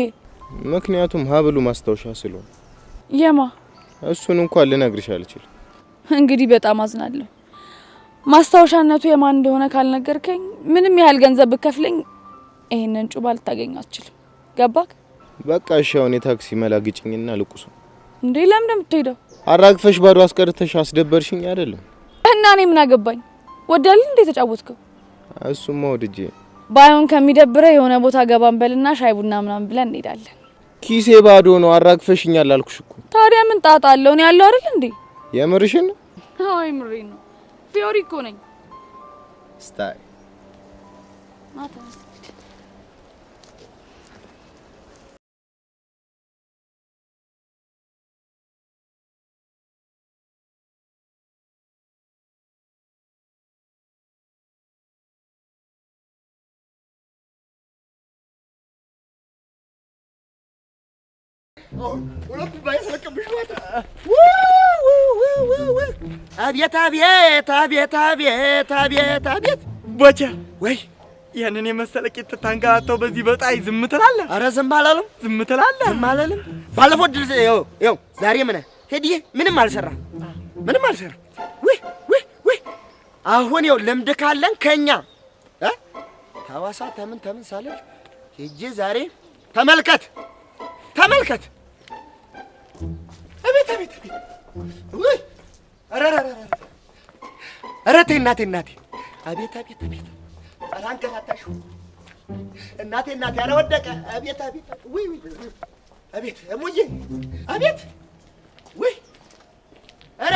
S18: ምክንያቱም ሀብሉ ማስታወሻ ስለሆነ
S13: የማ
S18: እሱን እንኳን ልነግርሽ አልችልም
S13: እንግዲህ በጣም አዝናለሁ ማስታወሻነቱ የማን እንደሆነ ካልነገርከኝ ምንም ያህል ገንዘብ ብከፍለኝ ይሄንን ጩባ ልታገኝ አትችልም ገባክ
S18: በቃ እሺ አሁን የታክሲ መላግጭኝና ልቁሱ
S13: እንዴ ለምን እንደምትሄደው
S18: አራግፈሽ ባዶ አስቀርተሽ አስደበርሽኝ አይደለም
S13: እና እኔ ምን አገባኝ ወዳል እንዴ ተጫወትከው
S18: እሱማ ወድጄ
S13: ባይሆን ከሚደብረ የሆነ ቦታ ገባን በልና ሻይ ቡና ምናምን ብለን እንሄዳለን
S18: ኪሴ ባዶ ነው አራግፈሽኛል አልኩሽ እኮ
S13: ታዲያ ምን ጣጣ አለው ነው ያለው አይደል እንዴ
S18: የምርሽን
S13: አይ ምሬን ነው ፊዮሪ እኮ ነኝ
S18: ስታይ
S13: ማታስ
S9: ሁለቱ ባይሰለቅብሽ ማለት አቤት አቤት አቤት አቤት አቤት አቤት
S10: ቦቻ ወይ ያንን የመሰለ ቂጥ ታንጋታው በዚህ በጣይ ዝም ትላለህ?
S9: አረ ዝም አላለም
S10: ዝም ትላለህ?
S9: ዝም አላለም። ባለፈው ድል ይኸው ዛሬ ምን ሄድዬ ምንም አልሰራም ምንም አልሰራም። ወይ አሁን ይኸው ልምድ ካለን ከኛ ታዋሳ ተምን ሳለል ሄጄ ዛሬ ተመልከት አቤት ወይ ኧረ ተይ እናቴ አቤት ኧረ አንገላታሽው እናቴ ኧረ ወደቀ አቤት ወይ አቤት እሙዬ አቤት ወይ ኧረ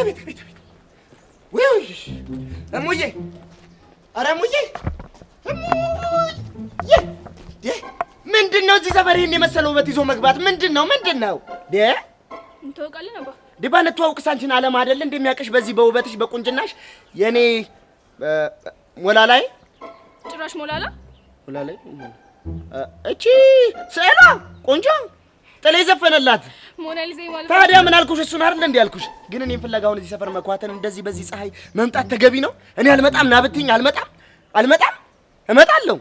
S9: አቤት ወይ እሙዬ ኧረ እሙዬ ምንድነው እዚህ ሰፈር ይሄን የመሰለ ውበት ይዞ መግባት ምንድነው
S4: እንተዋውቃለን ነባ
S9: ዲባን ተዋውቅሽ አንቺን አለም አይደል እንደሚያቀሽ በዚህ በውበትሽ በቁንጅናሽ የኔ ሞላላይ
S4: ጭራሽ ሞላላ
S9: እቺ ሰላ ቆንጆ ጥሌ ዘፈነላት
S4: ሞናሊዛ ማለት
S9: ታዲያ ምን አልኩሽ እሱን አይደል እንዴ ያልኩሽ ግን እኔን ፍለጋውን እዚህ ሰፈር መኳተን እንደዚህ በዚህ ፀሐይ መምጣት ተገቢ ነው እኔ አልመጣም ና ብትይኝ እመጣለሁ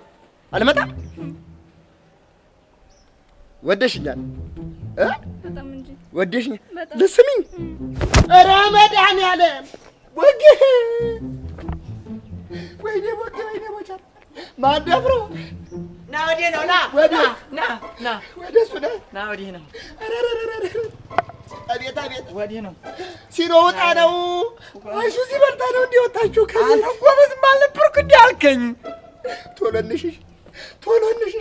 S9: ወደሽኛል
S4: በጣም እንጂ
S9: ወደሽኝ ልስሚኝ ኧረ መድኃኒዓለም ወይኔ ቦቻ ማደፍሮ
S10: ና ወዲህ ነው ና
S9: ወደ እሱ
S10: ና ወዲህ ነው
S9: አቤት
S10: ወዲህ ነው
S9: ሲሮጣ ነው እሱ ሲበልጣ ነው እንዲወጣችሁ
S10: አንተ ጎበዝ አልነበርኩ እንዴ አልከኝ
S9: ቶሎ እንሽሽ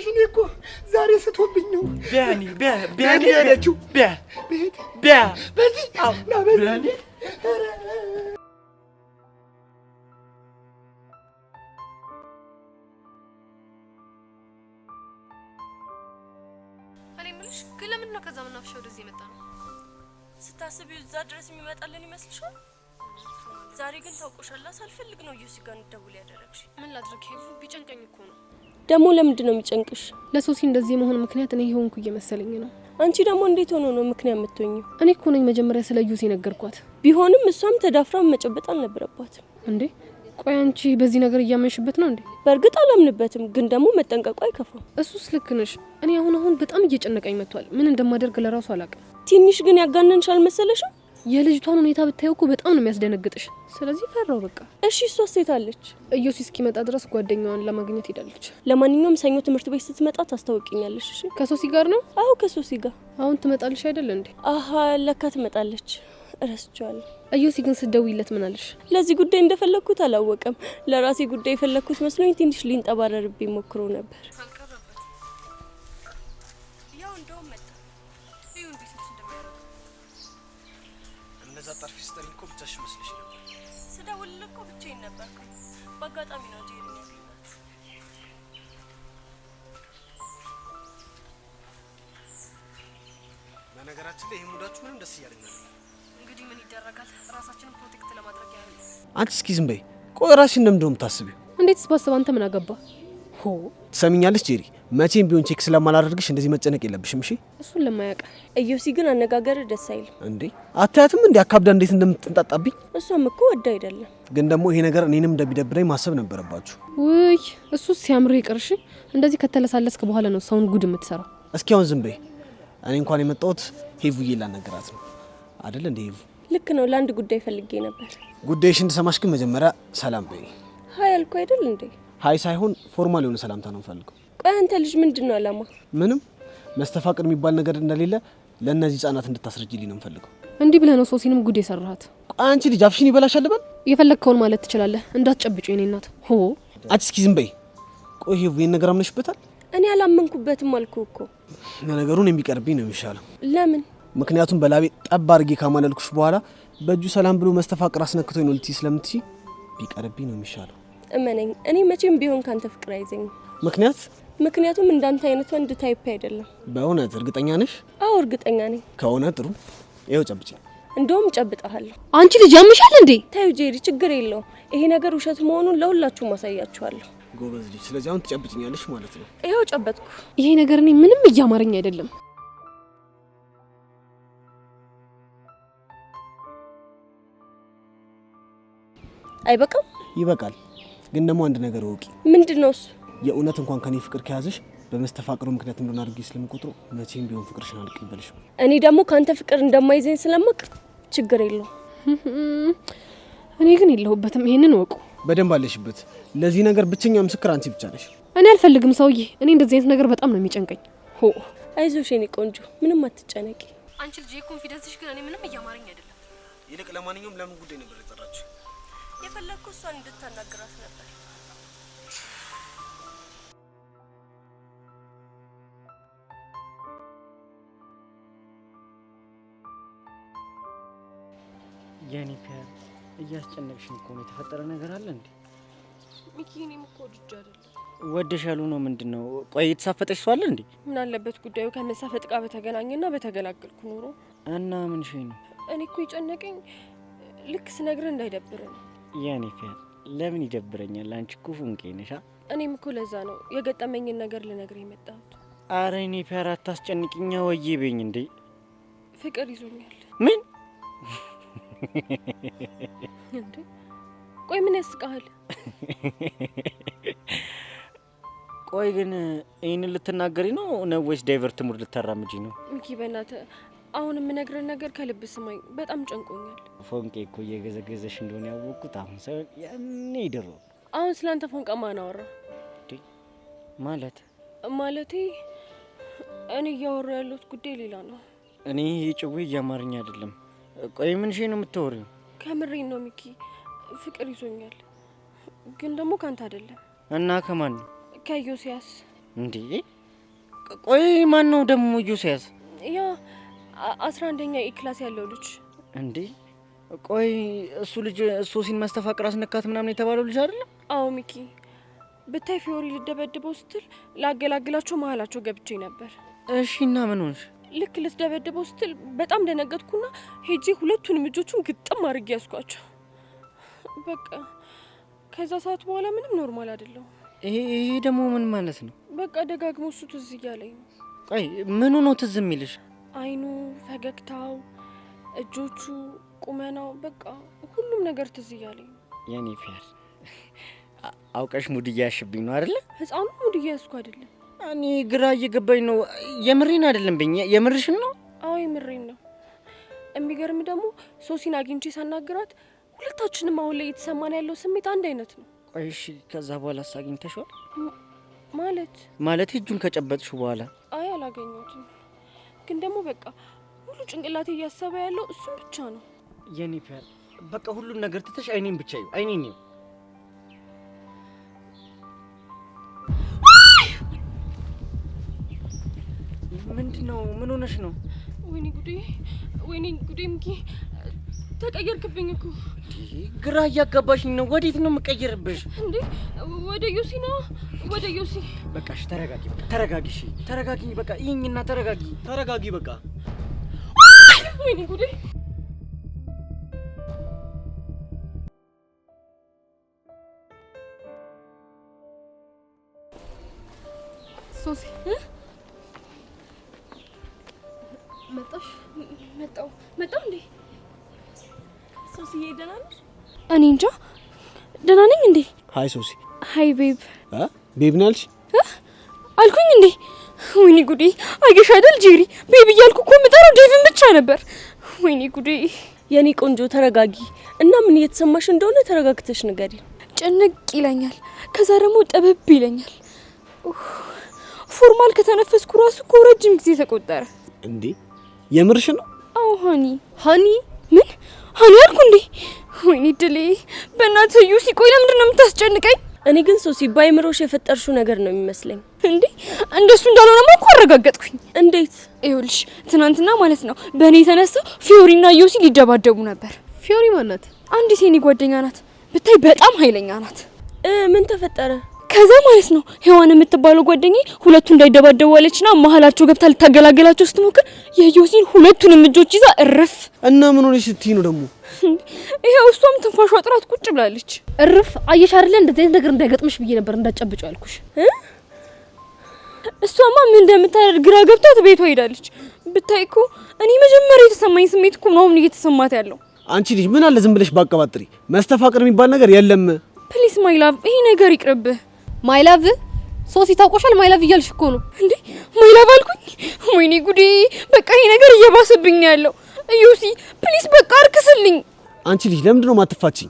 S9: እኔ እኮ ዛሬ ስቶብኝ ነው
S10: ቢያኒ ሄደችው
S9: በዚህ ና በዚህ
S7: እኔ ምንሽ ግን ለምንድን ነው ከዛ መናፈሻ ወደዚህ የመጣ ነው
S15: ስታስቢው እዛ ድረስ የሚመጣልን ይመስልሻል? ዛሬ ግን ታውቆሻል ሳልፈልግ ነው ዩሲ ጋር እንደውል ያደረግሽ።
S7: ምን ላድርግ ሄሉ ቢጨንቀኝ እኮ ነው።
S15: ደግሞ ለምንድን ነው የሚጨንቅሽ?
S7: ለሶሲ እንደዚህ መሆን ምክንያት እኔ ይሆንኩ እየመሰለኝ ነው።
S15: አንቺ ደግሞ እንዴት ሆኖ ነው ምክንያት የምትሆኚው?
S7: እኔ እኮ ነኝ መጀመሪያ ስለ ዩሲ ነገርኳት።
S15: ቢሆንም እሷም ተዳፍራ መጨበጥ አልነበረባትም
S7: እንዴ። ቆይ አንቺ በዚህ ነገር እያመንሽበት ነው እንዴ?
S15: በእርግጥ አላምንበትም፣ ግን ደግሞ መጠንቀቁ አይከፋም።
S7: እሱስ ልክ ነሽ። እኔ አሁን በጣም እየጨነቀኝ መጥቷል። ምን እንደማደርግ ለራሱ አላውቅም።
S15: ትንሽ ግን ያጋነንሻል መሰለሽም?
S7: የልጅቷን ሁኔታ ብታየው እኮ በጣም ነው የሚያስደነግጥሽ። ስለዚህ ፈራው በቃ።
S15: እሺ እሷ ሴት አለች።
S7: እዮሲ እስኪመጣ ድረስ ጓደኛዋን ለማግኘት ሄዳለች።
S15: ለማንኛውም ሰኞ ትምህርት ቤት ስትመጣ ታስታውቂኛለሽ። እሺ?
S7: ከሶሲ ጋር ነው?
S15: አዎ ከሶሲ ጋር።
S7: አሁን ትመጣለሽ አይደል እንዴ?
S15: አሃ ለካ ትመጣለች። እረስቻለሁ።
S7: እዮሲ ግን ስትደውይለት ምን አለሽ?
S15: ለዚህ ጉዳይ እንደፈለኩት አላወቀም። ለራሴ ጉዳይ የፈለኩት መስሎኝ ትንሽ ሊንጠባረርብኝ ሞክሮ ነበር። ያው እንደውም መጣ። ይሁን ቢስልሽ እንደማያደርግ
S16: እንደዛ ጠርፊ ስትሪ እኮ ብቻሽ መስልሽ ነበር።
S15: ስደውልልህ እኮ ብቻዬን ነበርኩ። በአጋጣሚ ነው እንጂ ያገኘሁት።
S16: በነገራችን ላይ ይሄ ሙዳችሁ ምንም ደስ እያለኝ ነው።
S7: እንግዲህ ምን ይደረጋል? ራሳችንን ፕሮቴክት ለማድረግ ያህል።
S16: አንቺ እስኪ ዝም በይ። ቆይ ራስሽን እንደምንድነው የምታስቢው?
S7: እንዴትስ ባሰብ አንተ ምን አገባ?
S16: ሆ ትሰሚኛለሽ ጄሪ፣ መቼም ቢሆን ቼክ ስለማላደርግሽ እንደዚህ መጨነቅ የለብሽም እሺ።
S15: እሱን ለማያውቅ ኢዮሲ ግን አነጋገር ደስ አይልም
S16: እንዴ። አታያትም እንዴ አካብዳ እንዴት እንደምትንጣጣብኝ?
S15: እሷም እኮ ወዳ አይደለም።
S16: ግን ደግሞ ይሄ ነገር እኔንም እንደሚደብረኝ ማሰብ ነበረባችሁ።
S19: ውይ እሱ ሲያምር ይቅርሽ። እንደዚህ ከተለሳለስክ በኋላ ነው ሰውን ጉድ የምትሰራው።
S16: እስኪ አሁን ዝም በይ። እኔ እንኳን የመጣሁት ሄቡዬ ላናገራት ነው አይደል እንዴ? ሄቡ
S15: ልክ ነው። ለአንድ ጉዳይ ፈልጌ ነበር።
S16: ጉዳይሽን እንድሰማሽ ግን መጀመሪያ ሰላም በይ።
S15: ሀይ አልኩ አይደል እንዴ?
S16: ሀይ ሳይሆን ፎርማል የሆነ ሰላምታ ነው ፈልገው።
S15: ቆይ አንተ ልጅ ምንድነው አላማ?
S16: ምንም መስተፋቅር የሚባል ነገር እንደሌለ ለእነዚህ ህጻናት እንድታስረጅልኝ ነው ፈልገው።
S19: እንዲህ ብለህ ነው ሶሲንም ጉድ የሰራሃት?
S16: ቆይ አንቺ ልጅ አፍሽን ይበላሻል በል።
S19: የፈለግከውን ማለት ትችላለህ። እንዳትጨብጩ የኔ እናት። ሆ
S16: አንቺ እስኪ ዝም በይ። ቆይ ሄቡ ይሄን ነገር አምነሽበታል?
S15: እኔ አላመንኩበትም አልኩ እኮ።
S16: ነገሩን የሚቀርብኝ ነው የሚሻለው።
S15: ለምን?
S16: ምክንያቱም በላቤ ጠብ አድርጌ ካማለልኩሽ በኋላ በእጁ ሰላም ብሎ መስተፋቅር አስነክቶኝ ነው ልትይ ስለምትይ ቢቀርብኝ ነው የሚሻለው።
S15: እመነኝ፣ እኔ መቼም ቢሆን ካንተ ፍቅር አይዘኝም። ምክንያቱም እንዳንተ አይነት ወንድ ታይፕ አይደለም።
S16: በእውነት እርግጠኛ ነሽ?
S15: አዎ እርግጠኛ ነኝ።
S16: ከሆነ ጥሩ፣ ይኸው ጨብጭ።
S15: እንደውም ጨብጣለሁ።
S19: አንቺ ልጅ ያምሻል እንዴ?
S15: ታዩ ጄሪ፣ ችግር የለውም። ይሄ ነገር ውሸት መሆኑን ለሁላችሁም ማሳያችኋለሁ።
S16: ጎበዝ ልጅ። ስለዚህ አሁን ትጨብጭኛለሽ ማለት ነው?
S15: ይኸው ጨበጥኩ።
S19: ይሄ ነገር እኔ ምንም እያማረኝ አይደለም።
S15: አይበቃም?
S16: ይበቃል። ግን ደግሞ አንድ ነገር ወቂ።
S15: ምንድነው እሱ?
S16: የእውነት እንኳን ከኔ ፍቅር ከያዘሽ በመስተፋቅሩ ምክንያት እንደሆነ አድርጌ ስለምቆጥረው መቼም ቢሆን ፍቅርሽን አልቀበልሽም።
S15: እኔ ደግሞ ካንተ ፍቅር እንደማይዘኝ ስለማቅ ችግር የለው።
S19: እኔ ግን የለሁበትም። ይሄንን ወቁ።
S16: በደንብ አለሽበት። ለዚህ ነገር ብቸኛ ምስክር አንቺ ብቻ ነሽ።
S19: እኔ አልፈልግም ሰውዬ። እኔ እንደዚህ አይነት ነገር በጣም ነው የሚጨንቀኝ። ሆ
S15: አይዞሽ የኔ ቆንጆ፣ ምንም አትጨነቂ።
S19: አንቺ ልጅ ኮንፊደንስሽ ግን እኔ ምንም እያማረኝ አይደለም።
S16: ይልቅ ለማንኛውም ለምን ጉዳይ ነበር የጠራችሁ?
S15: የፈለግኩ እሷን እንድታናግራት ነበር።
S10: የኔ ፒያር እያስጨነቅሽኝ እኮ ነው። የተፈጠረ ነገር አለ እንዴ?
S4: ሚኪ፣ እኔም እኮ ወድጄ አይደለም።
S10: ወደሽ ያሉ ነው ምንድነው? ቆይ የተሳፈጠሽ ሰው አለ እንዴ?
S4: ምን አለበት ጉዳዩ ከመሳፈጥ ጋር በተገናኘና በተገላገልኩ ኖሮ።
S10: እና ምን ሸይ ነው?
S4: እኔ እኮ የጨነቀኝ ልክ ስነግርህ እንዳይደብርህ ነው።
S10: የኔ ፒያር ለምን ይደብረኛል? አንቺ እኮ ፉንቄ ነሽ።
S4: እኔም እኮ ለዛ ነው የገጠመኝን ነገር ልነግርህ የመጣሁት።
S10: አረ እኔ ፒያር አታስጨንቅኛ። ወዬ በኝ እንዴ።
S4: ፍቅር ይዞኛል።
S10: ምን
S4: እንዴ? ቆይ ምን ያስቃል?
S10: ቆይ ግን ይሄን ልትናገሪ ነው ወይስ ዳይቨርት ሙድ ልታራምጂ ነው?
S4: ሚኪ በእናትህ አሁን የምነግርህ ነገር ከልብ ስማኝ። በጣም ጨንቆኛል።
S10: ፎንቄ እኮ እየገዘገዘሽ እንደሆነ ያወቅኩት አሁን ሳይሆን ያኔ ድሮ።
S4: አሁን ስላንተ ፎንቃ ማን አወራ?
S10: ማለቴ
S4: እኔ እያወራ ያለሁት ጉዳይ ሌላ ነው።
S10: እኔ ጭዌ እያማርኝ አይደለም። ቆይ ምን ሽ ነው የምታወሪው?
S4: ከምሬን ነው ሚኪ፣ ፍቅር ይዞኛል። ግን ደግሞ ካንተ አይደለም።
S10: እና ከማን ነው?
S4: ከዮሲያስ።
S10: እንዴ ቆይ ማን ነው ደግሞ ዮሲያስ?
S4: ያ 11ኛ ክላስ ያለው ልጅ።
S10: እንዴ ቆይ እሱ ልጅ ሶሲን መስተፋቅር አስነካት ምናምን የተባለው ልጅ አይደለም?
S4: አዎ ሚኪ፣ ብታይ ፊዮሪ ልደበድበው ስትል ላገላግላቸው መሀላቸው ገብቼ ነበር።
S10: እሺ እና ምን ሆንሽ?
S4: ልክ ልትደበድበው ስትል በጣም ደነገጥኩና ሄጄ ሁለቱንም እጆቹን ግጥም አድርጌ ያስኳቸው። በቃ ከዛ ሰዓት በኋላ ምንም ኖርማል አይደለም።
S10: ይሄ ደግሞ ምን ማለት ነው?
S4: በቃ ደጋግሞ እሱ ትዝ እያለኝ ነው።
S10: ቆይ ምኑ ነው ትዝ የሚልሽ?
S4: አይኑ፣ ፈገግታው፣ እጆቹ፣ ቁመናው፣ በቃ ሁሉም ነገር ትዝ እያለኝ ነው።
S10: የኔ ፊያር አውቀሽ ሙድ እያያሽብኝ ነው አይደለ?
S4: ህፃኑ ሙድ እያያዝኩ አይደለም።
S10: እኔ ግራ እየገባኝ ነው። የምሬን አይደለም በኛ የምርሽን ነው?
S4: አዎ የምሬን ነው። የሚገርም ደግሞ ሶሲን አግኝቼ ሳናግራት ሁለታችንም አሁን ላይ እየተሰማን ያለው ስሜት አንድ አይነት ነው።
S10: ቆይ እሺ ከዛ በኋላ አግኝተሽዋል?
S4: ማለት
S10: እጁን ከጨበጥሽ በኋላ?
S4: አይ አላገኘሁትም። ግን ደግሞ በቃ ሙሉ ጭንቅላቴ እያሰበ ያለው እሱን ብቻ ነው።
S10: የኔ ፒያር በቃ ሁሉን ነገር ትተሽ አይኔን ብቻ ይው። አይኔን ይው። ምንድነው? ምን ሆነሽ ነው?
S4: ወይኔ ጉዴ ሚኪ፣ ተቀየርክብኝ እኮ።
S10: ግራ እያጋባሽኝ ነው። ወዴት ነው የምቀየርብሽ?
S4: እንዴ ወደ ዮሲ ነው። ወደ ዮሲ።
S10: በቃ እሺ ተረጋጊ። በቃ ተረጋጊ። እሺ ተረጋጊ። በቃ ይኝና ተረጋጊ። ተረጋጊ በቃ።
S4: ወይኔ ጉዴ።
S19: ሶሲ መጣሽ?
S4: መጣው እንዴ? ሶሲዬ ደህና ነሽ?
S19: እኔ እንጃ ደህና ነኝ እንዴ?
S16: ሃይ ሶሲ።
S19: ሃይ ቤብ።
S16: ቤብ ነሽ
S19: አልኩኝ እንዴ? ወይኔ ጉዴ! አየሽ አይደል ጄሪ፣ ቤብ እያልኩ እኮ የምጠራው ዴቭን ብቻ ነበር። ወይኔ ጉዴ!
S17: የኔ ቆንጆ ተረጋጊ እና ምን እየተሰማሽ እንደሆነ ተረጋግተሽ ንገሪ።
S19: ጭንቅ ይለኛል፣ ከዛ ደግሞ ጠበብ ይለኛል። ፎርማል ከተነፈስኩ ራሱ እኮ ረጅም ጊዜ ተቆጠረ።
S16: እንዴ የምርሽ ነው?
S19: አዎ ሃኒ። ምን ሃኒ አልኩ እንዴ? ወይኔ ድሌ! በእናትህ ዩሲ ቆይ ለምንድን ነው የምታስጨንቀኝ?
S17: እኔ ግን ሶሲ ባይምሮሽ የፈጠርሽው ነገር ነው የሚመስለኝ።
S19: እንዴ እንደሱ እንዳልሆነማ እኮ አረጋገጥኩኝ።
S17: እንዴት?
S19: ይኸውልሽ ትናንትና ማለት ነው በእኔ የተነሳ ፊዮሪና ዮሲ ሊደባደቡ ነበር።
S14: ፊዮሪ ማናት?
S19: አንዲት የኔ ጓደኛ ናት፣ ብታይ በጣም ኃይለኛ ናት።
S17: ምን ተፈጠረ?
S19: ከዛ ማለት ነው ሄዋን የምትባለው ጓደኛዬ ሁለቱ እንዳይደባደቡ አለችና መሀላቸው ገብታ ልታገላገላቸው ስትሞክር የዮሲን ሁለቱንም እጆች ይዛ እርፍ።
S16: እና ምን ሆነሽ ስትይ ነው ደግሞ?
S19: ይሄው እሷም ትንፋሿ ጥራት ቁጭ ብላለች።
S14: እርፍ። አየሽ አይደለ እንደዚህ ነገር እንዳይገጥምሽ ብዬ ነበር እንዳጨብጨው ያልኩሽ።
S19: እሷማ ምን እንደምታደርግ ግራ ገብታት ቤቷ ሄዳለች። ብታይ እኮ እኔ መጀመሪያ የተሰማኝ ስሜት እኮ ነው እየተሰማት ያለው።
S16: አንቺ ልጅ ምን አለ ዝም ብለሽ ባቀባጥሪ። መስተፋቅር የሚባል ነገር የለም።
S19: ፕሊስ ማይ ላቭ፣ ይሄ ነገር ይቅርብህ።
S14: ማይ ላቭ ሶሲ ታውቆሻል። ማይ ላቭ እያልሽ እኮ ነው
S19: እንዴ? ማይ ላቭ አልኩኝ? ወይኔ ጉዴ! በቃ ይሄ ነገር እየባሰብኝ ነው ያለው። ዩሲ ፕሊስ በቃ አርክስልኝ።
S16: አንቺ ልጅ ለምንድን ነው ማትፋችኝ?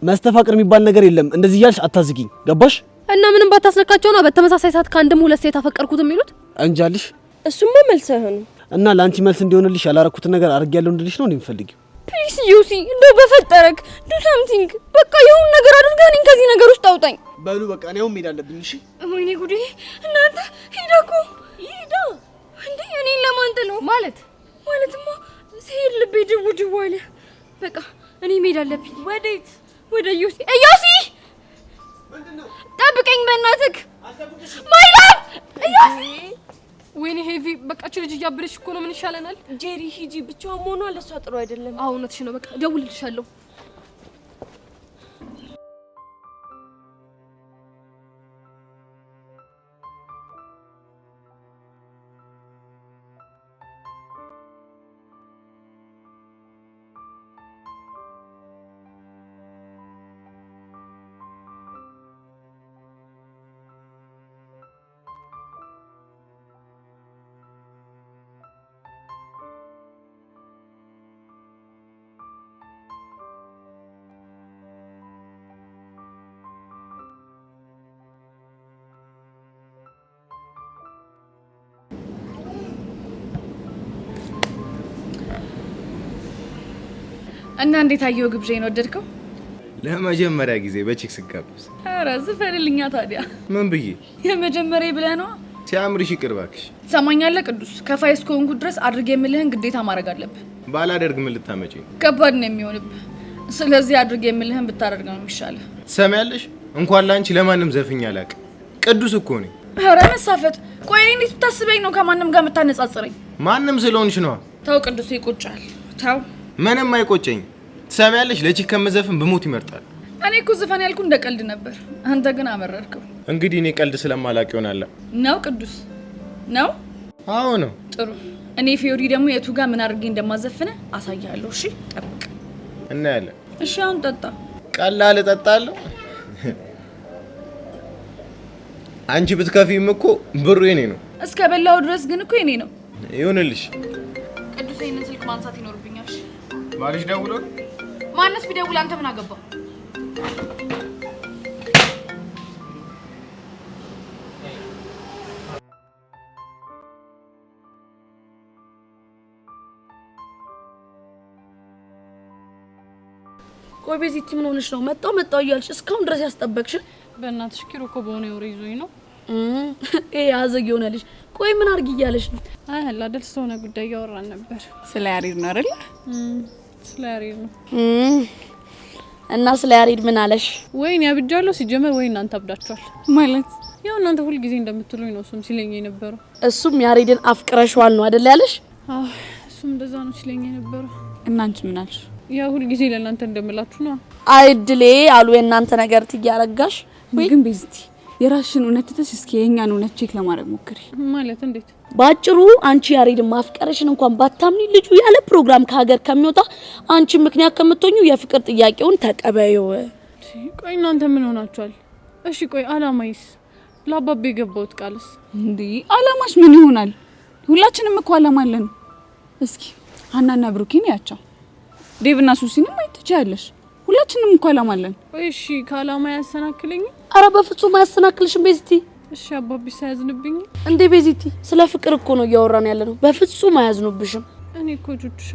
S16: መስተፋቅር የሚባል ነገር የለም። እንደዚህ እያልሽ አታዝጊኝ። ገባሽ?
S14: እና ምንም ባታስነካቸው ነው በተመሳሳይ ሰዓት ከአንድም ሁለት ሴት አፈቀርኩት የሚሉት
S16: እንጃልሽ።
S17: እሱማ መልስ አይሆንም።
S16: እና ለአንቺ መልስ እንዲሆንልሽ ያላረኩትን ነገር አድርጌያለሁ እንድልሽ ነው እንደምፈልጊው።
S19: ፕሊስ ዩሲ እንደው በፈጠረክ ዱ ሳምቲንግ። በቃ የሆነ ነገር አድርገህ እኔን ከዚህ ነገር ውስጥ አውጣኝ።
S16: በሉ በቃ እኔው መሄድ አለብኝ። እሺ
S19: ወይኔ ጉዴ! እናንተ ሄዳ እንዴ እኔን ለማን ጥለው ማለትማ ሲሄድ ልቤ ድው ድው አለ። በቃ እኔ መሄድ አለብኝ።
S17: ወዴት?
S19: ወደ ዩሲ። ዩሲ ጠብቀኝ በእናትህ። ማይ ላቭ ዩሲ።
S14: ወይኔ ሄቪ በቃች ልጅ እያበለሽ እኮ ነው። ምን ይሻለናል?
S17: ጄሪ ሂጂ፣ ብቻዋን መሆኗ ለሷ ጥሩ አይደለም።
S14: አዎ እውነትሽ ነው። በቃ ደውልልሻለሁ።
S13: እና እንዴት አየው ግብዣዬን ወደድከው?
S18: ለመጀመሪያ ጊዜ በቺክስ ጋብዝ።
S13: ኧረ ዝፈንልኛ ታዲያ።
S18: ምን ብዬ?
S13: የመጀመሪያ ብለህ ነው?
S18: ሲያምርሽ ይቅር እባክሽ።
S13: ትሰማኛለህ ቅዱስ? ከፋይ እስከሆንኩ ድረስ አድርጌ የምልህን ግዴታ ማድረግ አለብህ።
S18: ባላደርግ ምን ልታመጪ?
S13: ከባድ ነው የሚሆንብህ። ስለዚህ አድርጌ የምልህን ብታደርግ ነው የሚሻለው።
S18: ትሰሚያለሽ? እንኳን ላንቺ ለማንም ዘፍኝ አላውቅም። ቅዱስ እኮ ነኝ።
S13: ኧረ መሳፈጥ። ቆይ እኔ እንዴት ብታስበኝ ነው ከማንም ጋር የምታነጻጽረኝ?
S18: ማንም ስለሆንሽ ነው።
S13: ተው ቅዱስ፣ ይቆጫል። ተው።
S18: ምንም አይቆጨኝ። ትሰሚያለሽ? ለቺክ ከመዘፍን ብሞት ይመርጣል።
S13: እኔ እኮ ዘፈን ያልኩ እንደ ቀልድ ነበር፣ አንተ ግን አመረርከው።
S18: እንግዲህ እኔ ቀልድ ስለማላውቅ ይሆናል።
S13: ነው ቅዱስ ነው?
S18: አዎ ነው።
S13: ጥሩ። እኔ ፊዮሪ ደግሞ የቱ ጋር ምን አድርጌ እንደማዘፍነ አሳያለሁ። እሺ ጠብቅ።
S18: እናያለን።
S13: እሺ አሁን ጠጣ።
S18: ቀላል እጠጣለሁ። አንቺ ብትከፊም እኮ ብሩ የኔ ነው።
S13: እስከ በላው ድረስ ግን እኮ የኔ ነው።
S18: ይሁንልሽ።
S13: ቅዱስ ይሄንን ስልክ ማንሳት ይኖርብኛል።
S18: ባልሽ ደውሎ?
S13: ማንስ ቢደውል አንተ ምን አገባ?
S17: ቆይ ቤዚቲ ምን ሆነሽ ነው? መጣው እያልሽ እስካሁን ድረስ ያስጠበቅሽ?
S14: በእናትሽ ኪሮ እኮ በሆነ ወሬ ይዞኝ ነው።
S17: አዘግ ይሆናልሽ። ቆይ ምን አርግ እያለሽ ነው?
S14: አይ አይደል ስለሆነ ጉዳይ ያወራን ነበር።
S13: ስለ ያሬድ ነው አይደል?
S14: ስለ ያሬድ ነው።
S17: እና ስለ ያሬድ ምን አለሽ?
S14: ወይኔ አብጃለሁ ሲጀመር ወይ እናንተ አብዳችኋል
S13: ማለት
S14: ያው እናንተ ሁሉ ጊዜ እንደምትሉኝ ነው እሱም ሲለኝ የነበረው።
S17: እሱም ያሬድን አፍቅረሽዋል ነው አይደል ያለሽ?
S14: አዎ እሱም እንደዛ ነው ሲለኝ የነበረው።
S13: እና አንቺ ምን አልሽ?
S14: ያው ሁሉ ጊዜ ለእናንተ እንደምላችሁ ነው።
S17: አይድሌ አሉ የእናንተ ነገር ትያረጋሽ
S13: ወይ ግን ቤዝቲ የራስሽን እውነት ትተሽ እስኪ የኛን እውነት ቼክ ለማድረግ ሞክሪ።
S14: ማለት እንዴት?
S15: ባጭሩ አንቺ ያሬድን ማፍቀርሽን እንኳን ባታምኒ ልጁ ያለ ፕሮግራም ከሀገር ከሚወጣ አንቺ ምክንያት ከምትሆኙ የፍቅር ጥያቄውን ተቀበዩ።
S14: ቆይ እናንተ ምን ሆናችኋል? እሺ ቆይ አላማይስ? ለአባቤ የገባሁት ቃልስ?
S13: እንዴ አላማሽ ምን ይሆናል? ሁላችንም እኮ አላማ አለን። እስኪ ሀናና ብሩኬን ያቻው ዴቭና ሱሲንም አይተቻለሽ። ሁላችንም እኮ አላማ አለን።
S14: ቆይ እሺ ከአላማ ያሰናክለኝ?
S15: አረ በፍጹም አያሰናክልሽም ቤዚቲ።
S14: እሺ አባቢ ሳያዝንብኝ
S15: እንዴ ቤዚቲ፣ ስለ ፍቅር እኮ ነው እያወራን ያለነው። በፍጹም አያዝኑብሽም።
S14: እኔ እኮ ጁጁሻ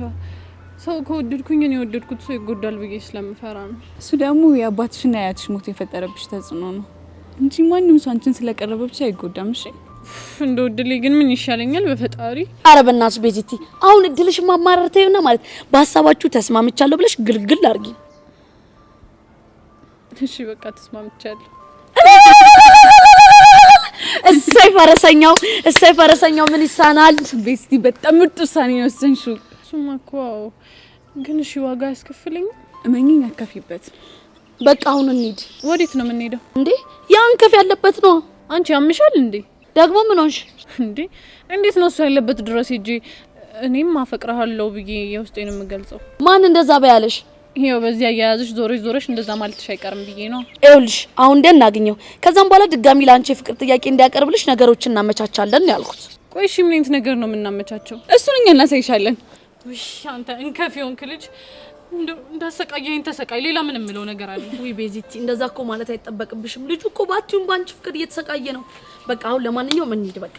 S14: ሰው ከወደድኩኝ እኔ የወደድኩት ሰው ይጎዳል ብዬ ስለምፈራ ነው።
S13: እሱ ደግሞ የአባትሽና የአያትሽ ሞት የፈጠረብሽ ተጽዕኖ ነው እንጂ ማንንም ሰው አንቺን ስለቀረበ ብቻ አይጎዳም። እሺ
S14: እንደ ወድሌ ግን ምን ይሻለኛል በፈጣሪ?
S15: አረ በእናትሽ ቤዚቲ፣ አሁን እድልሽ ማማረር ተይውና ማለት በሀሳባችሁ ተስማምቻለሁ ብለሽ ግልግል አድርጊ።
S14: እሺ በቃ ተስማምቻለሁ።
S15: እሰይ ፈረሰኛው ምን ይሳናል?
S13: ቤዚቲ በጣም ምርጥ ውሳኔ ነው ወሰንሽው።
S14: እሱማ እኮ ግን እሺ ዋጋ ያስከፍለኝ?
S13: እመኚኝ አከፊበት።
S15: በቃ አሁን እንሂድ።
S14: ወዴት ነው የምንሄደው?
S15: እንዴ ያን ከፍ ያለበት ነው።
S14: አንቺ ያምሻል እንዴ?
S15: ደግሞ ምን ሆንሽ
S14: እንዴ? እንዴት ነው እሱ ያለበት ድረስ ሄጄ እኔም አፈቅርሃለሁ ብዬ የውስጤን የምገልጸው?
S15: ማን እንደዛ በያለሽ?
S14: ይሄው በዚህ አያያዝሽ ዞረሽ እንደዛ ማለትሽ አይቀርም ብዬ ነው።
S15: ይኸውልሽ አሁን እንደናገኘው ከዛም በኋላ ድጋሚ ላንቺ የፍቅር ጥያቄ እንዲያቀርብልሽ ነገሮችን እናመቻቻለን ያልኩት።
S14: ቆይ እሺ ምን አይነት ነገር ነው የምናመቻቸው?
S13: እሱን እኛ እናሳይሻለን።
S14: ውይ አንተ እንከፊውን ክልጅ እንዳሰቃየኝ ተሰቃይ። ሌላ ምን የምለው ነገር አለ?
S15: ውይ ቤዚቲ እንደዛ እኮ ማለት አይጠበቅብሽም። ልጁ እኮ ባቲውን ባንቺ ፍቅር እየተሰቃየ ነው። በቃ አሁን ለማንኛውም እንሂድ። በቃ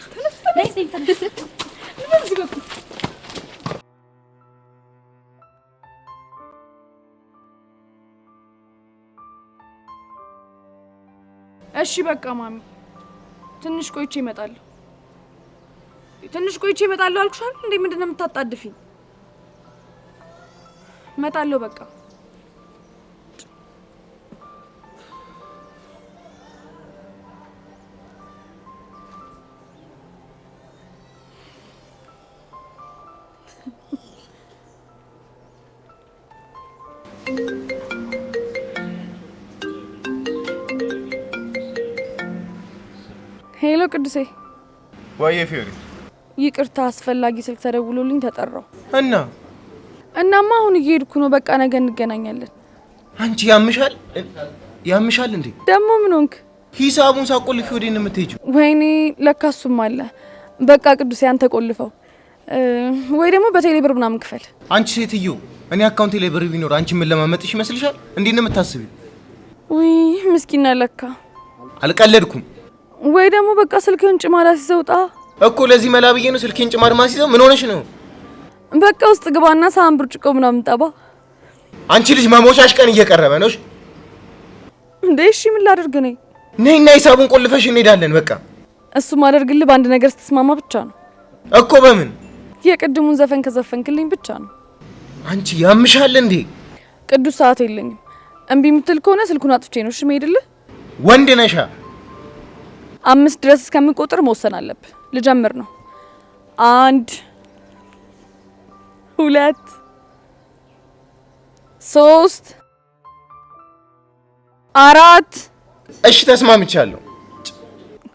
S13: እሺ በቃ ማሚ ትንሽ ቆይቼ እመጣለሁ። አልኩሻል እንዴ? ምንድነው የምታጣድፊኝ? እመጣለሁ በቃ። ሄሎ ቅዱሴ።
S18: ወይዬ ፊዮሪ።
S13: ይቅርታ አስፈላጊ ስልክ ተደውሎልኝ ተጠራው።
S18: እናማ
S13: አሁን እየሄድኩ ነው። በቃ ነገ እንገናኛለን።
S18: አንቺ ያምሻል እንዴ?
S13: ደግሞ ምን ሆንክ?
S18: ሂሳቡን ሳቆልፊ ወዴት ነው የምትሄጂው?
S13: ወይኔ ለካሱም አለ። በቃ ቅዱሴ አንተ ቆልፈው ወይ ደግሞ በቴሌ ብር ምናምን ክፈል።
S18: አንቺ ሴትዮ እኔ አካውንቴ ላይ ብር ቢኖር አንቺ ምን ለማመጥሽ ይመስልሻል? እንዴት ነው የምታስቢው?
S13: ውይ ምስኪና ለካ።
S18: አልቀለድኩም።
S13: ወይ ደግሞ በቃ ስልክህን ጭማዳ ሲዘውጣ
S18: እኮ ለዚህ መላብዬ ነው ስልኬን ጭማድ ማሲዘው። ምን ሆነሽ ነው?
S13: በቃ ውስጥ ግባና ሳህን ብርጭቆ ምናምን ጠባ።
S18: አንቺ ልጅ መሞሻሽ ቀን እየቀረበ ነው
S13: እንዴ? እሺ ምን ላድርግ ነኝ?
S18: ነይና ሂሳቡን ቆልፈሽ እንሄዳለን። በቃ
S13: እሱ ማደርግልህ በአንድ ነገር ስትስማማ ብቻ ነው
S18: እኮ። በምን?
S13: የቅድሙን ዘፈን ከዘፈንክልኝ ብቻ ነው።
S18: አንቺ ያምሻል እንዴ?
S13: ቅዱስ ሰዓት የለኝም። እምቢ የምትል ከሆነ ስልኩን አጥፍቼ ነው እሺ የምሄድልህ።
S18: ወንድ ነሻ?
S13: 5 ድረስ እስከምቆጥር መወሰን አለብህ። ልጀምር ነው። 1 2 3 4
S18: እሺ ተስማምቻለሁ።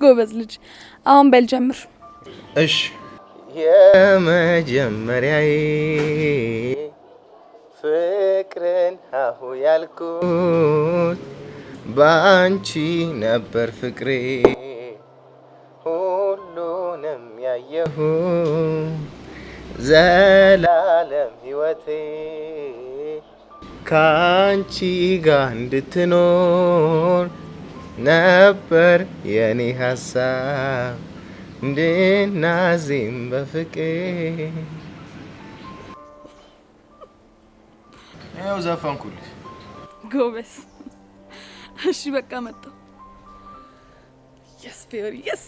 S13: ጎበዝ ልጅ። አሁን በል ጀምር።
S18: እሺ የመጀመሪያዬ ፍቅርን አሁ ያልኩት ባንቺ ነበር ፍቅሬ ሁሉንም ያየሁ ዘላለም ሕይወቴ ካንቺ ጋር እንድትኖር ነበር የኔ ሀሳብ እንድናዜም በፍቅር። ያው ዘፈንኩልሽ።
S13: ጎበዝ። እሺ በቃ መጣሁ። የስ ፊዮሪ የስ